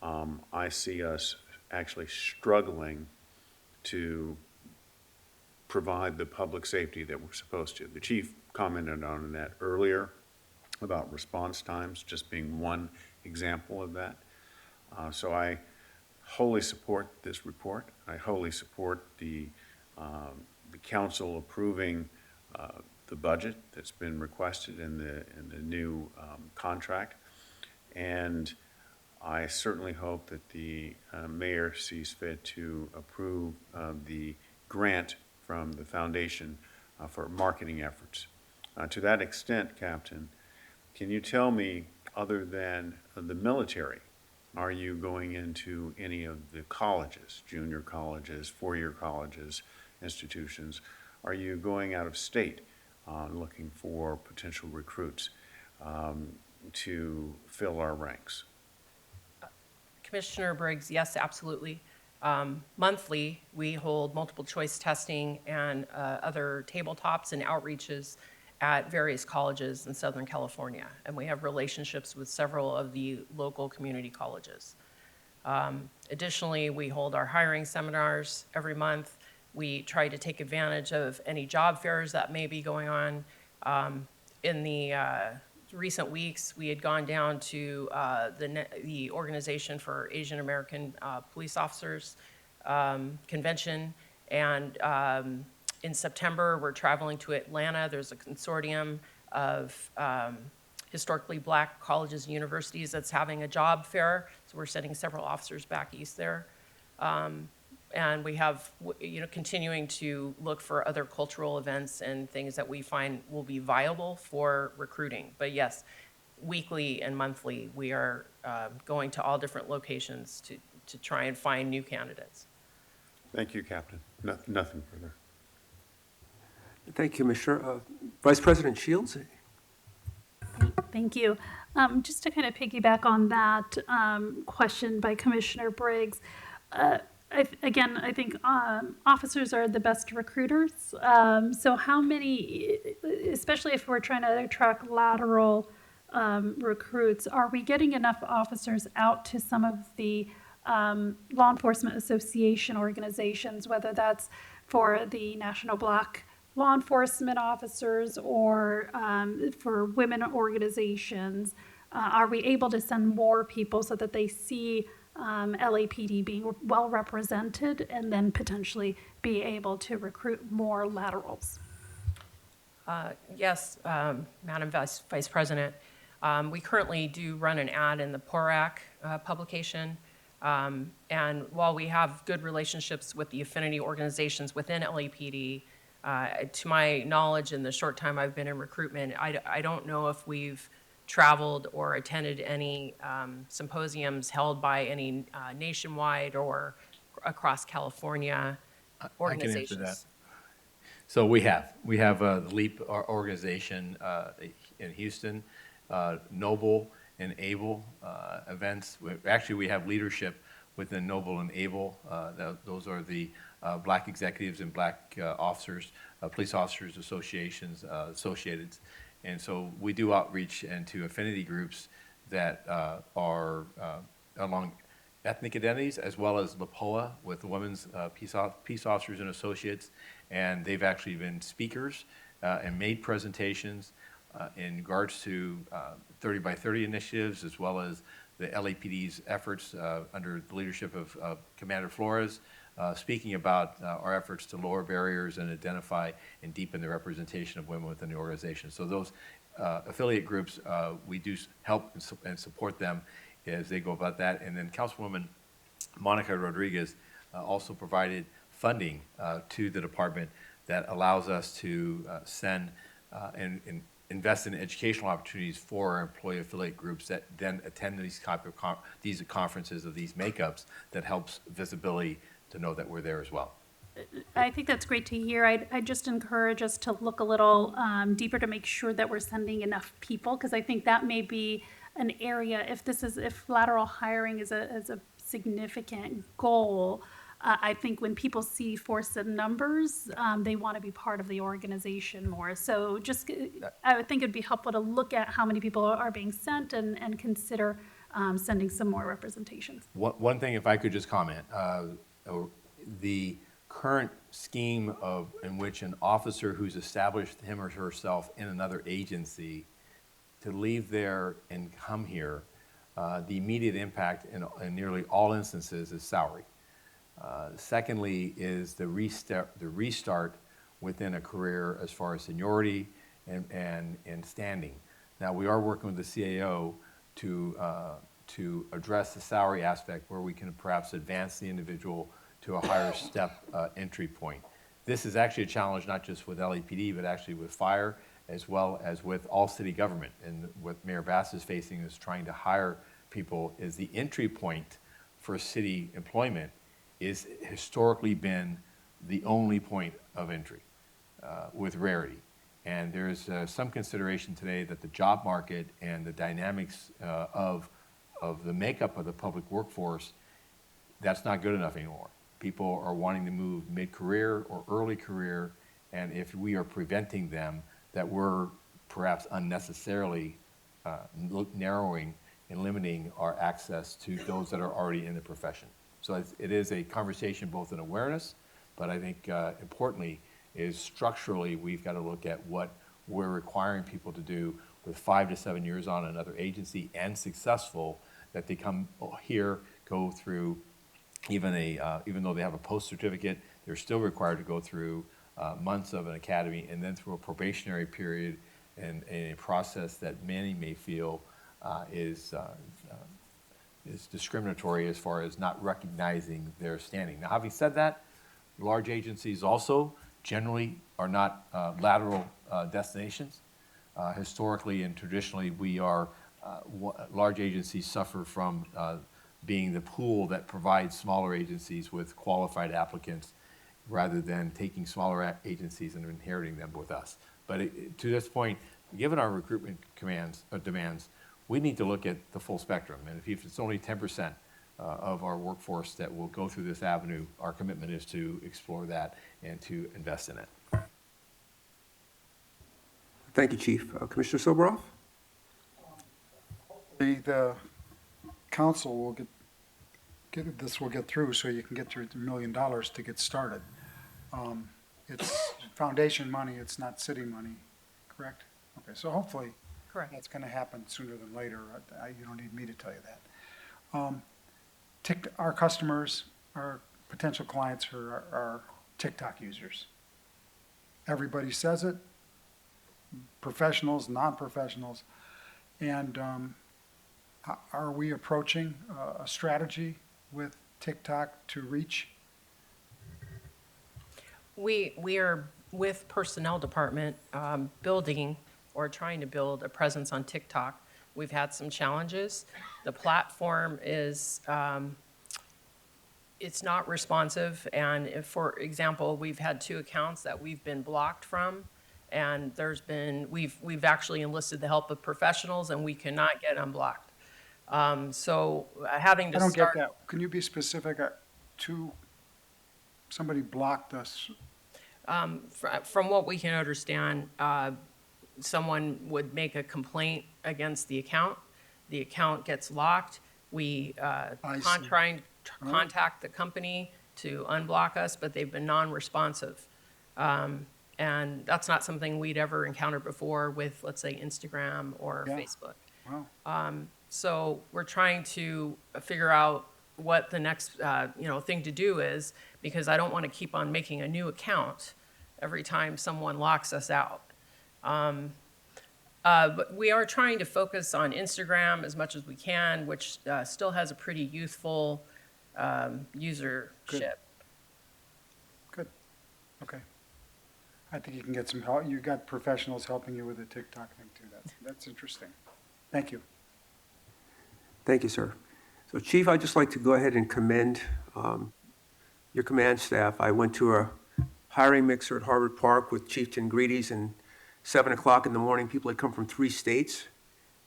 Speaker 11: I see us actually struggling to provide the public safety that we're supposed to. The chief commented on that earlier about response times just being one example of that. So I wholly support this report. I wholly support the council approving the budget that's been requested in the new contract. And I certainly hope that the mayor sees fit to approve the grant from the foundation for marketing efforts. To that extent, Captain, can you tell me, other than the military, are you going into any of the colleges, junior colleges, four-year colleges, institutions? Are you going out of state looking for potential recruits to fill our ranks?
Speaker 5: Commissioner Briggs, yes, absolutely. Monthly, we hold multiple choice testing and other tabletops and outreaches at various colleges in Southern California, and we have relationships with several of the local community colleges. Additionally, we hold our hiring seminars every month. We try to take advantage of any job fairs that may be going on. In the recent weeks, we had gone down to the Organization for Asian American Police Officers convention, and in September, we're traveling to Atlanta. There's a consortium of historically black colleges and universities that's having a job fair, so we're sending several officers back east there. And we have, continuing to look for other cultural events and things that we find will be viable for recruiting. But yes, weekly and monthly, we are going to all different locations to try and find new candidates.
Speaker 11: Thank you, Captain. Nothing further.
Speaker 1: Thank you, Commissioner. Vice President Shields?
Speaker 10: Thank you. Just to kind of piggyback on that question by Commissioner Briggs, I think officers are the best recruiters. So how many, especially if we're trying to attract lateral recruits, are we getting enough officers out to some of the law enforcement association organizations, whether that's for the National Black Law Enforcement Officers or for women organizations? Are we able to send more people so that they see LAPD being well represented and then potentially be able to recruit more laterals?
Speaker 5: Yes, Madam Vice President. We currently do run an ad in the PORAC publication. And while we have good relationships with the affinity organizations within LAPD, to my knowledge, in the short time I've been in recruitment, I don't know if we've traveled or attended any symposiums held by any nationwide or across California organizations.
Speaker 3: I can answer that. So we have the LEAP organization in Houston, Noble and Able events. Actually, we have leadership within Noble and Able. Those are the black executives and black officers, police officers associations, associated. And so we do outreach into affinity groups that are along ethnic identities, as well as LAPOA with Women's Peace Officers and Associates. And they've actually been speakers and made presentations in regards to 30 by 30 initiatives, as well as the LAPD's efforts under the leadership of Commander Flores, speaking about our efforts to lower barriers and identify and deepen the representation of women within the organization. So those affiliate groups, we do help and support them as they go about that. And then Councilwoman Monica Rodriguez also provided funding to the department that allows us to send and invest in educational opportunities for our employee affiliate groups that then attend these type of these conferences of these makeups that helps visibility to know that we're there as well.
Speaker 10: I think that's great to hear. I'd just encourage us to look a little deeper to make sure that we're sending enough people, because I think that may be an area, if lateral hiring is a significant goal, I think when people see force in numbers, they want to be part of the organization more. So I would think it'd be helpful to look at how many people are being sent and consider sending some more representations.
Speaker 3: One thing, if I could just comment, the current scheme in which an officer who's established him or herself in another agency to leave there and come here, the immediate impact in nearly all instances is salary. Secondly is the restart within a career as far as seniority and standing. Now, we are working with the CAO to address the salary aspect where we can perhaps advance the individual to a higher step entry point. This is actually a challenge not just with LAPD, but actually with fire, as well as with all city government. And what Mayor Bass is facing is trying to hire people is the entry point for city employment is historically been the only point of entry with rarity. And there's some consideration today that the job market and the dynamics of the makeup of the public workforce, that's not good enough anymore. People are wanting to move mid-career or early career, and if we are preventing them, that we're perhaps unnecessarily narrowing and limiting our access to those that are already in the profession. So it is a conversation both in awareness, but I think importantly is structurally we've got to look at what we're requiring people to do with 5 to 7 years on another agency and successful, that they come here, go through even though they have a post certificate, they're still required to go through months of an academy and then through a probationary period and a process that many may feel is discriminatory as far as not recognizing their standing. Now, having said that, large agencies also generally are not lateral destinations. Historically and traditionally, large agencies suffer from being the pool that provides smaller agencies with qualified applicants rather than taking smaller agencies and inheriting them with us. But to this point, given our recruitment demands, we need to look at the full spectrum. And if it's only 10% of our workforce that will go through this avenue, our commitment is to explore that and to invest in it.
Speaker 1: Thank you, Chief. Commissioner Soboroff?
Speaker 12: The council will get through so you can get your $1 million to get started. It's foundation money, it's not city money, correct? Okay, so hopefully that's going to happen sooner than later. You don't need me to tell you that. Our customers, our potential clients are TikTok users. Everybody says it, professionals, non-professionals, and are we approaching a strategy with TikTok to reach?
Speaker 5: We are with personnel department building or trying to build a presence on TikTok. We've had some challenges. The platform is it's not responsive, and if, for example, we've had 2 accounts that we've been blocked from, and we've actually enlisted the help of professionals, and we cannot get unblocked. So having to
Speaker 12: I don't
Speaker 5: start.
Speaker 12: get that. Can you be specific? Somebody blocked us.
Speaker 5: From what we can understand, someone would make a complaint against the account gets locked. We try and contact the company to unblock us, but they've been non-responsive. And that's not something we'd ever encountered before with, let's say, Instagram or Facebook.
Speaker 12: Wow.
Speaker 5: So we're trying to figure out what the next thing to do is, because I don't want to keep on making a new account every time someone locks us out. But we are trying to focus on Instagram as much as we can, which still has a pretty youthful usership.
Speaker 12: Okay. I think you can get some help. You've got professionals helping you with the TikTok thing too. That's interesting. Thank you.
Speaker 1: Thank you, sir. So Chief, I'd just like to go ahead and commend your command staff. I went to a hiring mixer at Harvard Park with Chief Tengrides, and 7 o'clock in the morning, people had come from 3 states,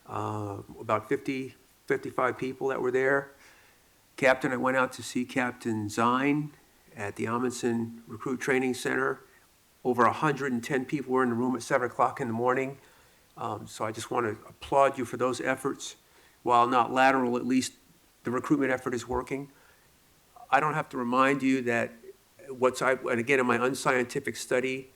Speaker 1: about 50, 55 people that were there. Captain, I went out to see Captain Zine at the Amundsen Recruit Training Center. Over 110 people were in the room at 7 o'clock in the morning. So I just want to applaud you for those efforts. While not lateral, at least the recruitment effort is working. I don't have to remind you that and again, in my unscientific study,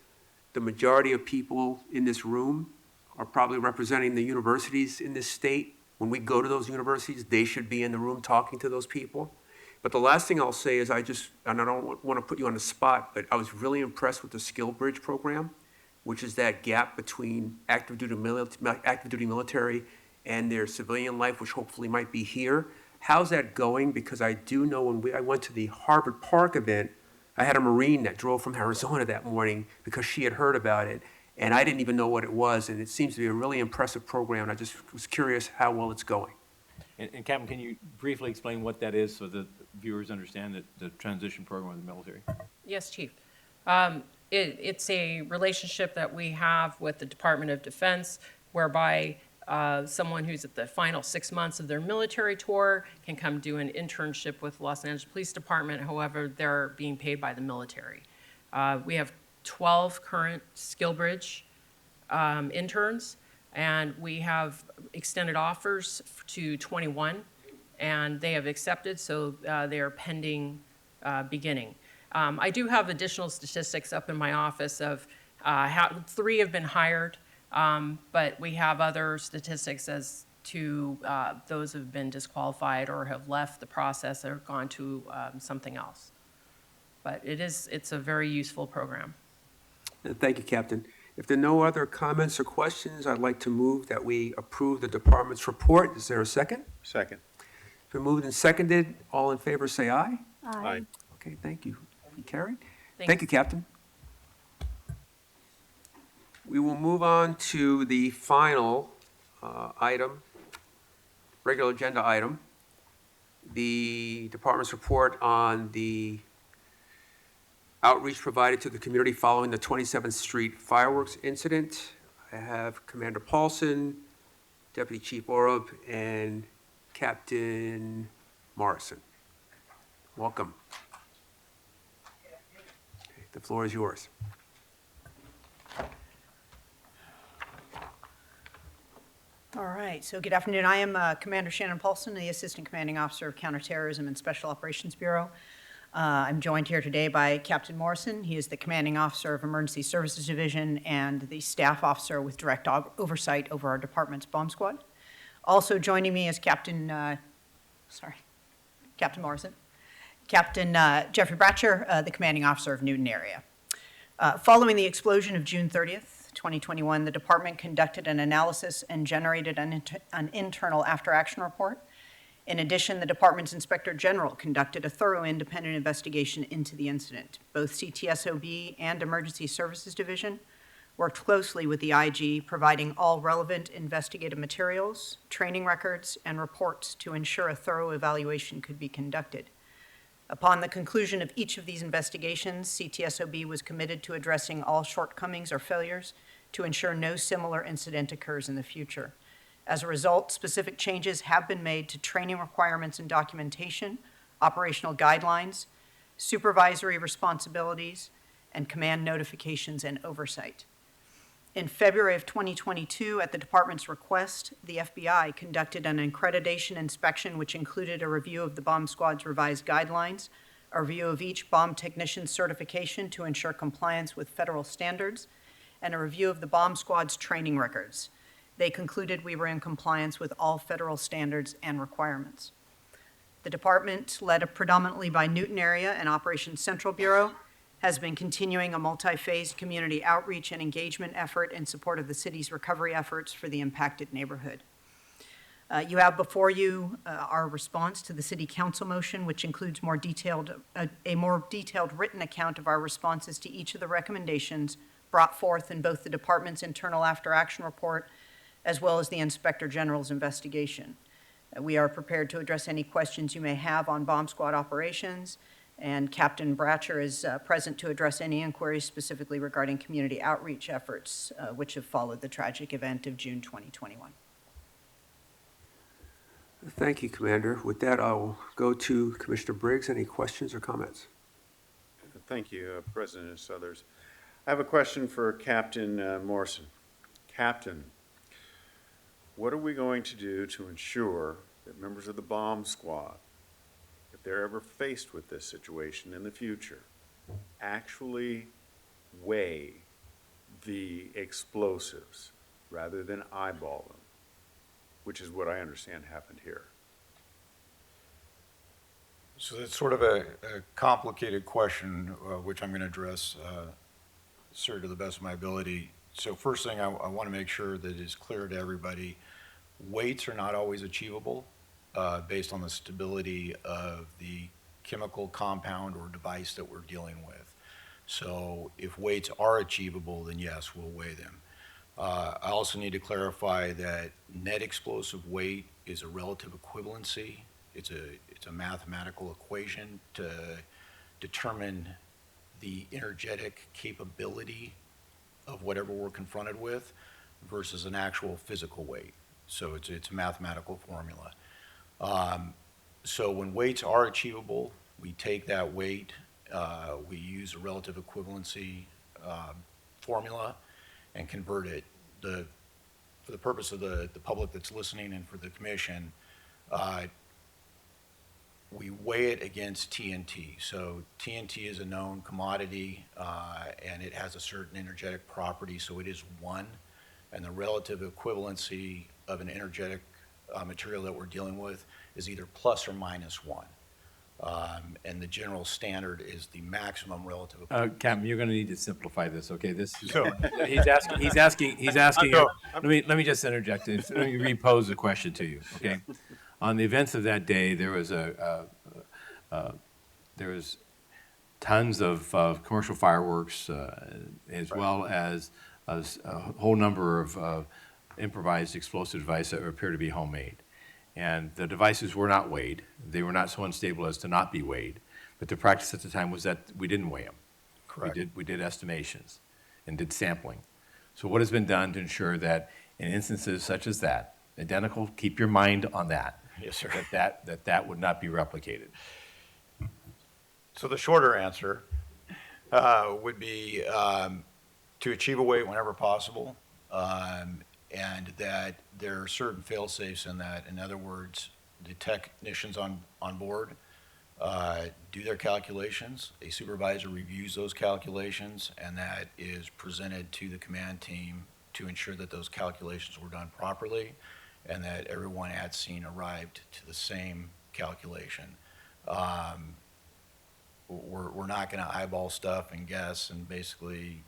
Speaker 1: the majority of people in this room are probably representing the universities in this state. When we go to those universities, they should be in the room talking to those people. But the last thing I'll say is and I don't want to put you on the spot, but I was really impressed with the Skill Bridge program, which is that gap between active duty military and their civilian life, which hopefully might be here. How's that going? Because I do know when I went to the Harvard Park event, I had a Marine that drove from Arizona that morning because she had heard about it, and I didn't even know what it was, and it seems to be a really impressive program. I just was curious how well it's going.
Speaker 3: And Captain, can you briefly explain what that is so that viewers understand that the transition program in the military?
Speaker 5: Yes, Chief. It's a relationship that we have with the Department of Defense whereby someone who's at the final 6 months of their military tour can come do an internship with Los Angeles Police Department. However, they're being paid by the military. We have 12 current SkillBridge interns, and we have extended offers to 21, and they have accepted, so they are pending beginning. I do have additional statistics up in my office of how 3 have been hired, but we have other statistics as to those who have been disqualified or have left the process or gone to something else. But it's a very useful program.
Speaker 1: Thank you, Captain. If there are no other comments or questions, I'd like to move that we approve the department's report. Is there a second?
Speaker 11: Second.
Speaker 1: It's been moved and seconded. All in favor, say aye.
Speaker 11: Aye.
Speaker 1: Okay, thank you. Carried.
Speaker 5: Thank
Speaker 1: Thank you, Captain. We will move on to the final item, regular agenda item, the department's report on the outreach provided to the community following the 27th Street fireworks incident. I have Commander Paulson, Deputy Chief Orub, and Captain Morrison. Welcome. Okay, the floor is yours.
Speaker 7: All right, so good afternoon. I am Commander Shannon Paulson, the Assistant Commanding Officer of Counterterrorism and Special Operations Bureau. I'm joined here today by Captain Morrison. He is the Commanding Officer of Emergency Services Division and the Staff Officer with direct oversight over our department's bomb squad. Also joining me is Captain Morrison. Captain Jeffrey Bratcher, the Commanding Officer of Newton area. Following the explosion of June 30th, 2021, the department conducted an analysis and generated an internal after-action report. In addition, the department's Inspector General conducted a thorough independent investigation into the incident. Both CTSOB and Emergency Services Division worked closely with the IG, providing all relevant investigative materials, training records, and reports to ensure a thorough evaluation could be conducted. Upon the conclusion of each of these investigations, CTSOB was committed to addressing all shortcomings or failures to ensure no similar incident occurs in the future. As a result, specific changes have been made to training requirements and documentation, operational guidelines, supervisory responsibilities, and command notifications and oversight. In February of 2022, at the department's request, the FBI conducted an accreditation inspection which included a review of the bomb squad's revised guidelines, a review of each bomb technician's certification to ensure compliance with federal standards, and a review of the bomb squad's training records. They concluded we were in compliance with all federal standards and requirements. The department, led predominantly by Newton Area and Operations Central Bureau, has been continuing a multi-phased community outreach and engagement effort in support of the city's recovery efforts for the impacted neighborhood. You have before you our response to the City Council motion, which includes a more detailed written account of our responses to each of the recommendations brought forth in both the department's internal after-action report as well as the Inspector General's investigation. We are prepared to address any questions you may have on bomb squad operations, and Captain Bratcher is present to address any inquiries specifically regarding community outreach efforts which have followed the tragic event of June 2021.
Speaker 1: Thank you, Commander. With that, I'll go to Commissioner Briggs. Any questions or comments?
Speaker 11: Thank you, President and others. I have a question for Captain Morrison. Captain, what are we going to do to ensure that members of the bomb squad, if they're ever faced with this situation in the future, actually weigh the explosives rather than eyeball them, which is what I understand happened here?
Speaker 4: So that's sort of a complicated question, which I'm going to address, sir, to the best of my ability. So first thing, I want to make sure that it is clear to everybody, weights are not always achievable based on the stability of the chemical compound or device that we're dealing with. So if weights are achievable, then yes, we'll weigh them. I also need to clarify that net explosive weight is a relative equivalency. It's a mathematical equation to determine the energetic capability of whatever we're confronted with versus an actual physical weight. So it's a mathematical formula. So when weights are achievable, we take that weight, we use a relative equivalency formula and convert it. For the purpose of the public that's listening and for the commission, we weigh it against TNT. So TNT is a known commodity and it has a certain energetic property, so it is 1. And the relative equivalency of an energetic material that we're dealing with is either plus or minus 1. And the general standard is the maximum relative equivalency.
Speaker 3: Captain, you're going to need to simplify this, okay? This
Speaker 4: Sure.
Speaker 3: He's asking. Let me just interject. Let me repose the question to you, okay? On the events of that day, there was tons of commercial fireworks, as well as a whole number of improvised explosive devices that appear to be homemade. And the devices were not weighed. They were not so unstable as to not be weighed. But the practice at the time was that we didn't weigh them.
Speaker 4: Correct.
Speaker 3: We did estimations and did sampling. So what has been done to ensure that in instances such as that, identical, keep your mind on that.
Speaker 4: Yes, sir.
Speaker 3: That would not be replicated.
Speaker 4: So the shorter answer would be to achieve a weight whenever possible, and that there are certain fail-safes in that. In other words, the technicians on board do their calculations, a supervisor reviews those calculations, and that is presented to the command team to ensure that those calculations were done properly and that everyone at scene arrived to the same calculation. We're not going to eyeball stuff and guess and basically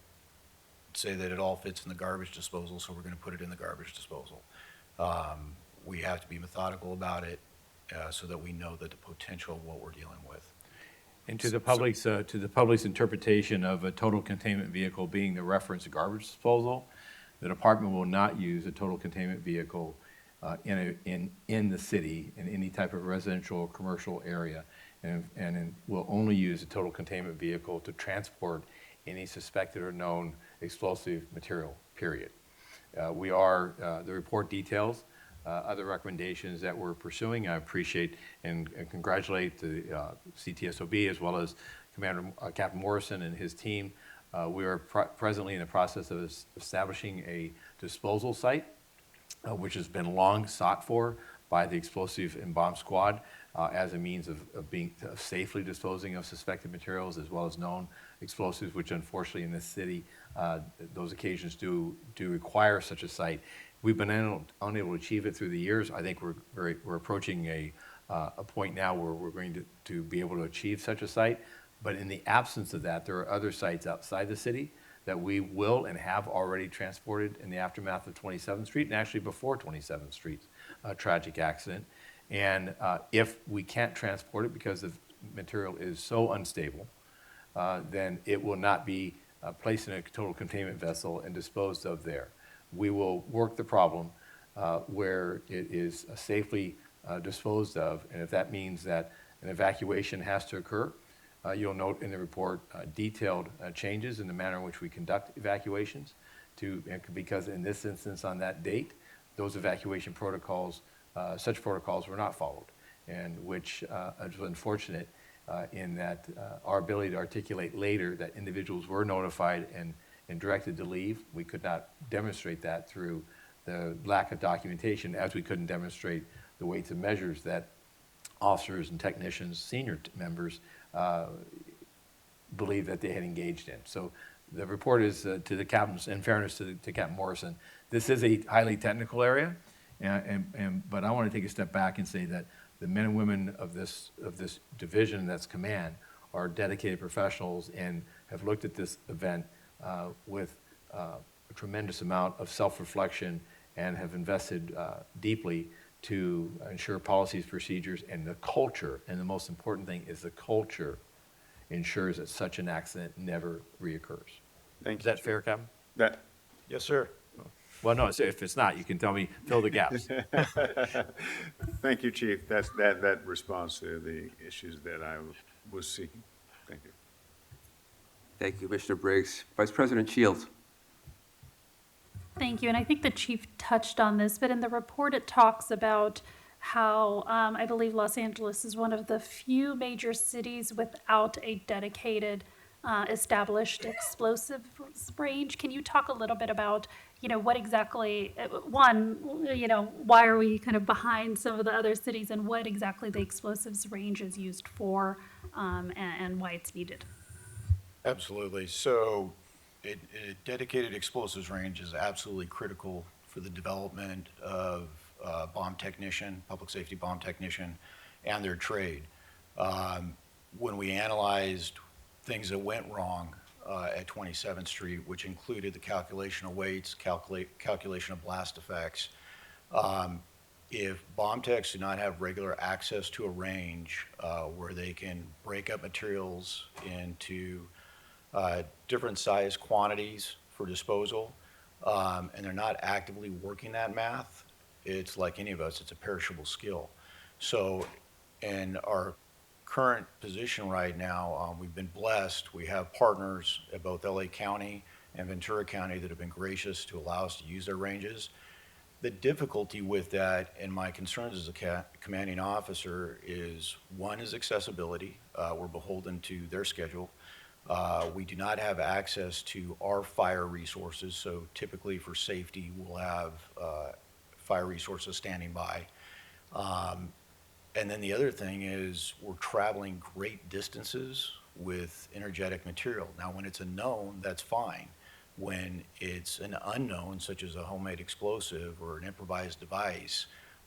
Speaker 4: say that it all fits in the garbage disposal, so we're going to put it in the garbage disposal. We have to be methodical about it so that we know that the potential of what we're dealing with.
Speaker 3: And to the public's interpretation of a total containment vehicle being the reference to garbage disposal, the department will not use a total containment vehicle in the city in any type of residential or commercial area, and will only use a total containment vehicle to transport any suspected or known explosive material, period. The report details other recommendations that we're pursuing. I appreciate and congratulate the CTSOB as well as Captain Morrison and his team. We are presently in the process of establishing a disposal site, which has been long sought for by the explosive and bomb squad as a means of safely disposing of suspected materials as well as known explosives, which unfortunately in this city, those occasions do require such a site. We've been unable to achieve it through the years. I think we're approaching a point now where we're going to be able to achieve such a site. But in the absence of that, there are other sites outside the city that we will and have already transported in the aftermath of 27th Street and actually before 27th Street's tragic accident. And if we can't transport it because the material is so unstable, then it will not be placed in a total containment vessel and disposed of there. We will work the problem where it is safely disposed of, and if that means that an evacuation has to occur, you'll note in the report detailed changes in the manner in which we conduct evacuations because in this instance on that date, those evacuation protocols, such protocols were not followed, and which is unfortunate in that our ability to articulate later that individuals were notified and directed to leave. We could not demonstrate that through the lack of documentation, as we couldn't demonstrate the weights and measures that officers and technicians, senior members, believe that they had engaged in. So the report is to the captains, in fairness to Captain Morrison, this is a highly technical area, but I want to take a step back and say that the men and women of this division, that's command, are dedicated professionals and have looked at this event with a tremendous amount of self-reflection and have invested deeply to ensure policies, procedures, and the culture, and the most important thing is the culture ensures that such an accident never reoccurs.
Speaker 11: Thank
Speaker 3: Is that fair, Captain?
Speaker 4: Yes, sir.
Speaker 3: Well, no, if it's not, you can tell me, fill the gaps.
Speaker 11: Thank you, Chief. That responds to the issues that I was seeking. Thank you.
Speaker 1: Thank you, Mr. Briggs. Vice President Shields.
Speaker 10: Thank you. And I think the chief touched on this, but in the report it talks about how I believe Los Angeles is one of the few major cities without a dedicated established explosives range. Can you talk a little bit about, what exactly, one, why are we kind of behind some of the other cities, and what exactly the explosives range is used for, and why it's needed?
Speaker 4: Absolutely. So a dedicated explosives range is absolutely critical for the development of bomb technician, public safety bomb technician, and their trade. When we analyzed things that went wrong at 27th Street, which included the calculation of weights, calculation of blast effects, if bomb techs do not have regular access to a range where they can break up materials into different size quantities for disposal, and they're not actively working that math, it's like any of us, it's a perishable skill. So in our current position right now, we've been blessed. We have partners at both LA County and Ventura County that have been gracious to allow us to use their ranges. The difficulty with that, and my concerns as a commanding officer, is one is accessibility. We're beholden to their schedule. We do not have access to our fire resources, so typically for safety, we'll have fire resources standing by. And then the other thing is we're traveling great distances with energetic material. Now, when it's a known, that's fine. When it's an unknown, such as a homemade explosive or an improvised device,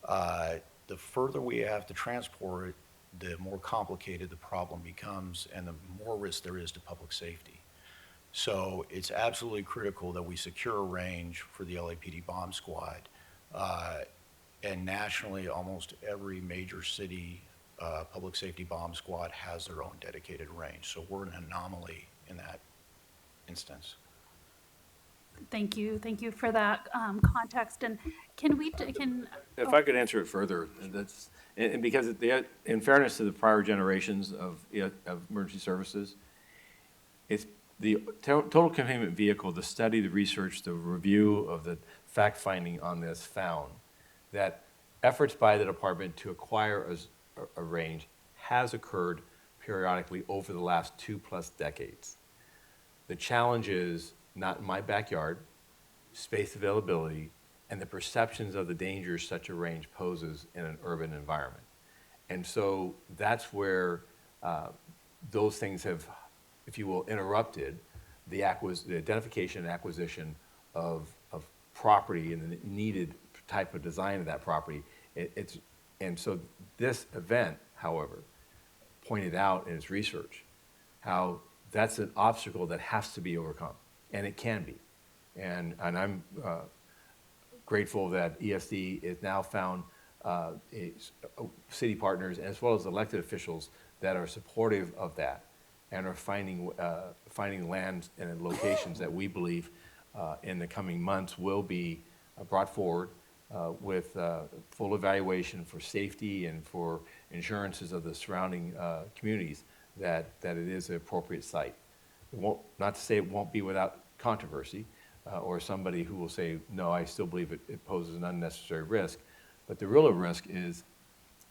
Speaker 4: the further we have to transport it, the more complicated the problem becomes and the more risk there is to public safety. So it's absolutely critical that we secure a range for the LAPD bomb squad. And nationally, almost every major city public safety bomb squad has their own dedicated range. So we're an anomaly in that instance.
Speaker 10: Thank you for that context. And
Speaker 3: If I could answer it further, and because in fairness to the prior generations of emergency services, it's the total containment vehicle, the study, the research, the review of the fact finding on this found that efforts by the department to acquire a range has occurred periodically over the last 2+ decades. The challenge is not in my backyard, space availability, and the perceptions of the dangers such a range poses in an urban environment. And so that's where those things have, if you will, interrupted the identification and acquisition of property and the needed type of design of that property. And so this event, however, pointed out in its research how that's an obstacle that has to be overcome. and it can be. And I'm grateful that ESD is now found city partners as well as elected officials that are supportive of that and are finding land and locations that we believe in the coming months will be brought forward with full evaluation for safety and for insurances of the surrounding communities that it is an appropriate site. It won't, not to say it won't be without controversy or somebody who will say, no, I still believe it poses an unnecessary risk. But the real risk is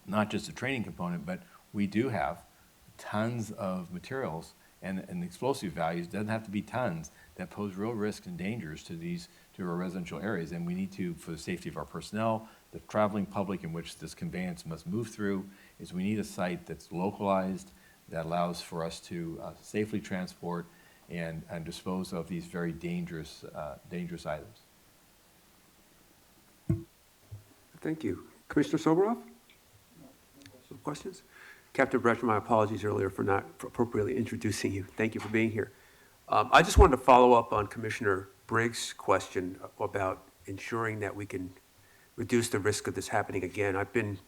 Speaker 3: not just the training component, but we do have tons of materials and explosive values, doesn't have to be tons, that pose real risks and dangers to our residential areas. And we need to, for the safety of our personnel, the traveling public in which this conveyance must move through, is we need a site that's localized, that allows for us to safely transport and dispose of these very dangerous items.
Speaker 1: Thank you. Commissioner Soberov? Some questions? Captain Bretcher, my apologies earlier for not appropriately introducing you. Thank you for being here. I just wanted to follow up on Commissioner Briggs' question about ensuring that we can reduce the risk of this happening again. I've been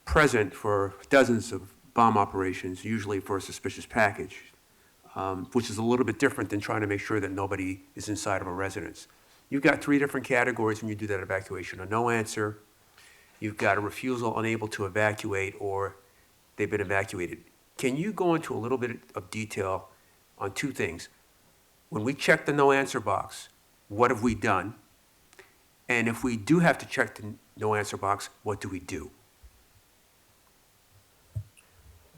Speaker 1: present for dozens of bomb operations, usually for a suspicious package, which is a little bit different than trying to make sure that nobody is inside of a residence. You've got 3 different categories when you do that evacuation: a no answer, you've got a refusal, unable to evacuate, or they've been evacuated. Can you go into a little bit of detail on 2 things? When we check the no answer box, what have we done? And if we do have to check the no answer box, what do we do?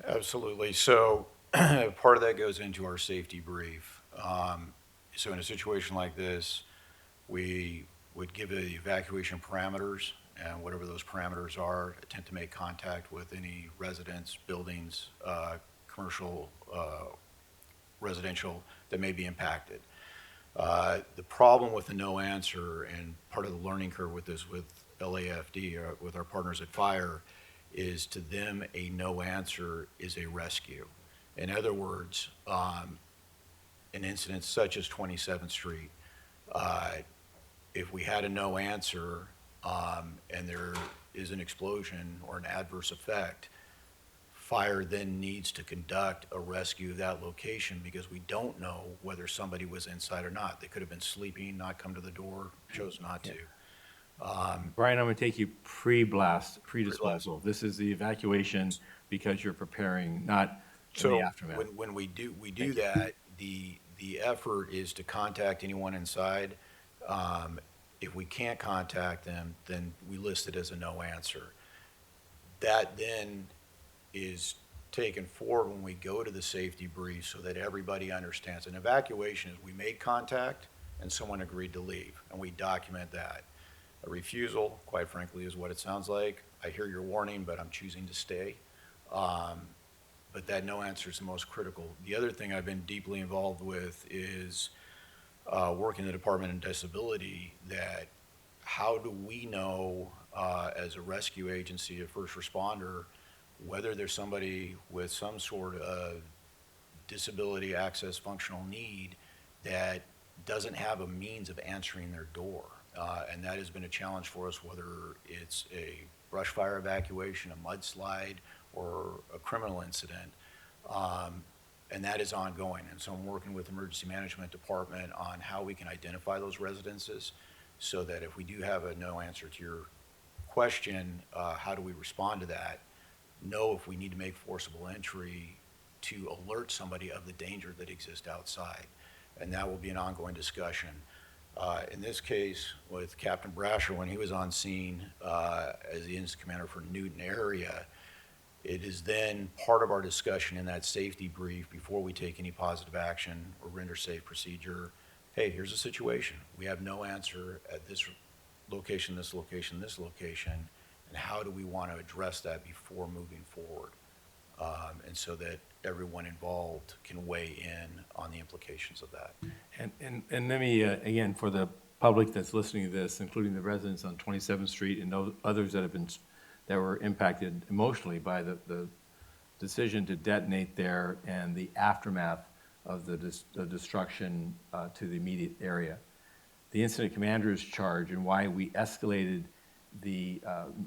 Speaker 4: Absolutely. So part of that goes into our safety brief. So in a situation like this, we would give the evacuation parameters, and whatever those parameters are, attempt to make contact with any residents, buildings, commercial, residential that may be impacted. The problem with the no answer, and part of the learning curve with this with LAFD, with our partners at Fire, is to them a no answer is a rescue. In other words, an incident such as 27th Street, if we had a no answer and there is an explosion or an adverse effect, Fire then needs to conduct a rescue of that location because we don't know whether somebody was inside or not. They could have been sleeping, not come to the door, chose not to.
Speaker 3: Brian, I'm going to take you pre-blast, pre-disposal. This is the evacuation because you're preparing, not in the aftermath.
Speaker 4: When we do that, the effort is to contact anyone inside. If we can't contact them, then we list it as a no answer. That then is taken forward when we go to the safety brief so that everybody understands. An evacuation is we made contact and someone agreed to leave, and we document that. A refusal, quite frankly, is what it sounds like. I hear your warning, but I'm choosing to stay. But that no answer is the most critical. The other thing I've been deeply involved with is working in the Department of Disability, that how do we know as a rescue agency, a first responder, whether there's somebody with some sort of disability access functional need that doesn't have a means of answering their door. And that has been a challenge for us, whether it's a brush fire evacuation, a mudslide, or a criminal incident. And that is ongoing. And so I'm working with the Emergency Management Department on how we can identify those residences so that if we do have a no answer to your question, how do we respond to that? Know if we need to make forcible entry to alert somebody of the danger that exists outside. And that will be an ongoing discussion. In this case, with Captain Brasher, when he was on scene as the incident commander for Newton area, it is then part of our discussion in that safety brief before we take any positive action or render safe procedure. Hey, here's a situation. We have no answer at this location, this location, this location, and how do we want to address that before moving forward? And so that everyone involved can weigh in on the implications of that.
Speaker 3: And let me, again, for the public that's listening to this, including the residents on 27th Street and those others that were impacted emotionally by the decision to detonate there and the aftermath of the destruction to the immediate area. The incident commander's charge and why we escalated the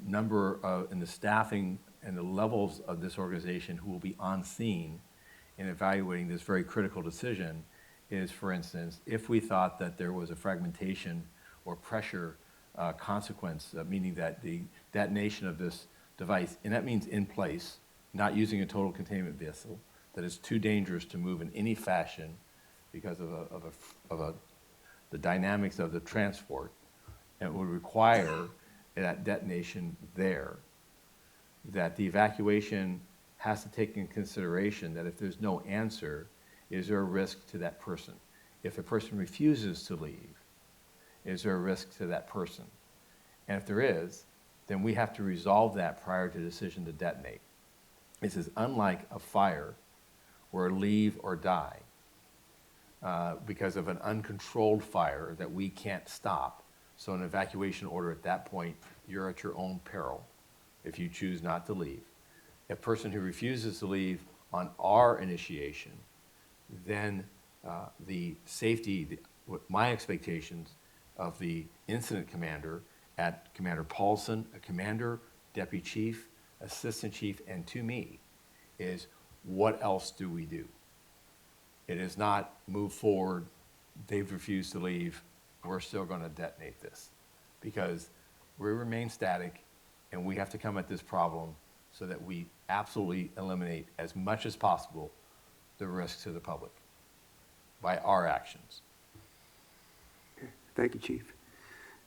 Speaker 3: number of, and the staffing and the levels of this organization who will be on scene in evaluating this very critical decision is, for instance, if we thought that there was a fragmentation or pressure consequence, meaning that the detonation of this device, and that means in place, not using a total containment vessel, that is too dangerous to move in any fashion because of the dynamics of the transport, and it would require that detonation there, that the evacuation has to take in consideration that if there's no answer, is there a risk to that person? If a person refuses to leave, is there a risk to that person? And if there is, then we have to resolve that prior to decision to detonate. This is unlike a fire where leave or die because of an uncontrolled fire that we can't stop. So an evacuation order at that point, you're at your own peril if you choose not to leave. A person who refuses to leave on our initiation, then the safety, my expectations of the incident commander at Commander Paulson, a commander, deputy chief, assistant chief, and to me, is what else do we do? It is not move forward, they've refused to leave, we're still going to detonate this. Because we remain static and we have to come at this problem so that we absolutely eliminate as much as possible the risk to the public by our actions.
Speaker 1: Thank you, Chief.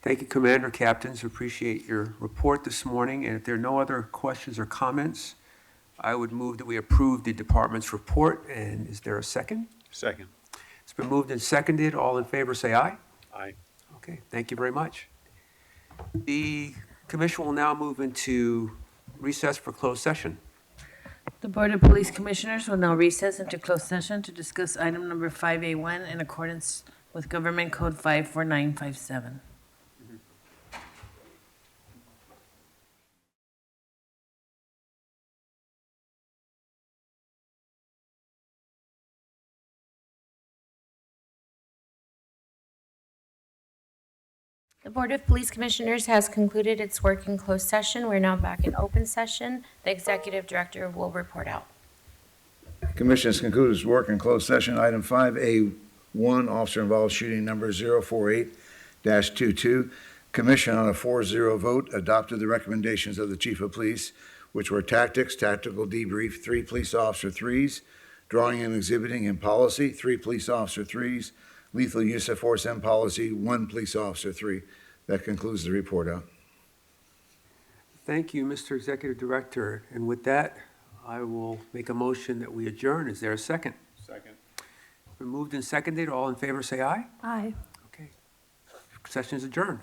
Speaker 1: Thank you, Commander, Captains. Appreciate your report this morning. And if there are no other questions or comments, I would move that we approve the department's report. And is there a second?
Speaker 11: Second.
Speaker 1: It's been moved and seconded. All in favor, say aye.
Speaker 11: Aye.
Speaker 1: Okay, thank you very much. The commission will now move into recess for closed session.
Speaker 8: The Board of Police Commissioners will now recess into closed session to discuss item number 5A1 in accordance with Government Code 54957.
Speaker 21: The Board of Police Commissioners has concluded its work in closed session. We're now back in open session. The Executive Director will report out.
Speaker 9: Commission has concluded its work in closed session. Item 5A1, officer involved shooting number 048-22. Commission on a 4-0 vote adopted the recommendations of the Chief of Police, which were tactics, tactical debrief, 3 police officer 3s, drawing and exhibiting in policy, 3 police officer 3s, lethal use of force in policy, 1 police officer 3. That concludes the report out.
Speaker 1: Thank you, Mr. Executive Director. And with that, I will make a motion that we adjourn. Is there a second?
Speaker 11: Second.
Speaker 1: Been moved and seconded. All in favor, say aye.
Speaker 10: Aye.
Speaker 1: Okay. Session is adjourned.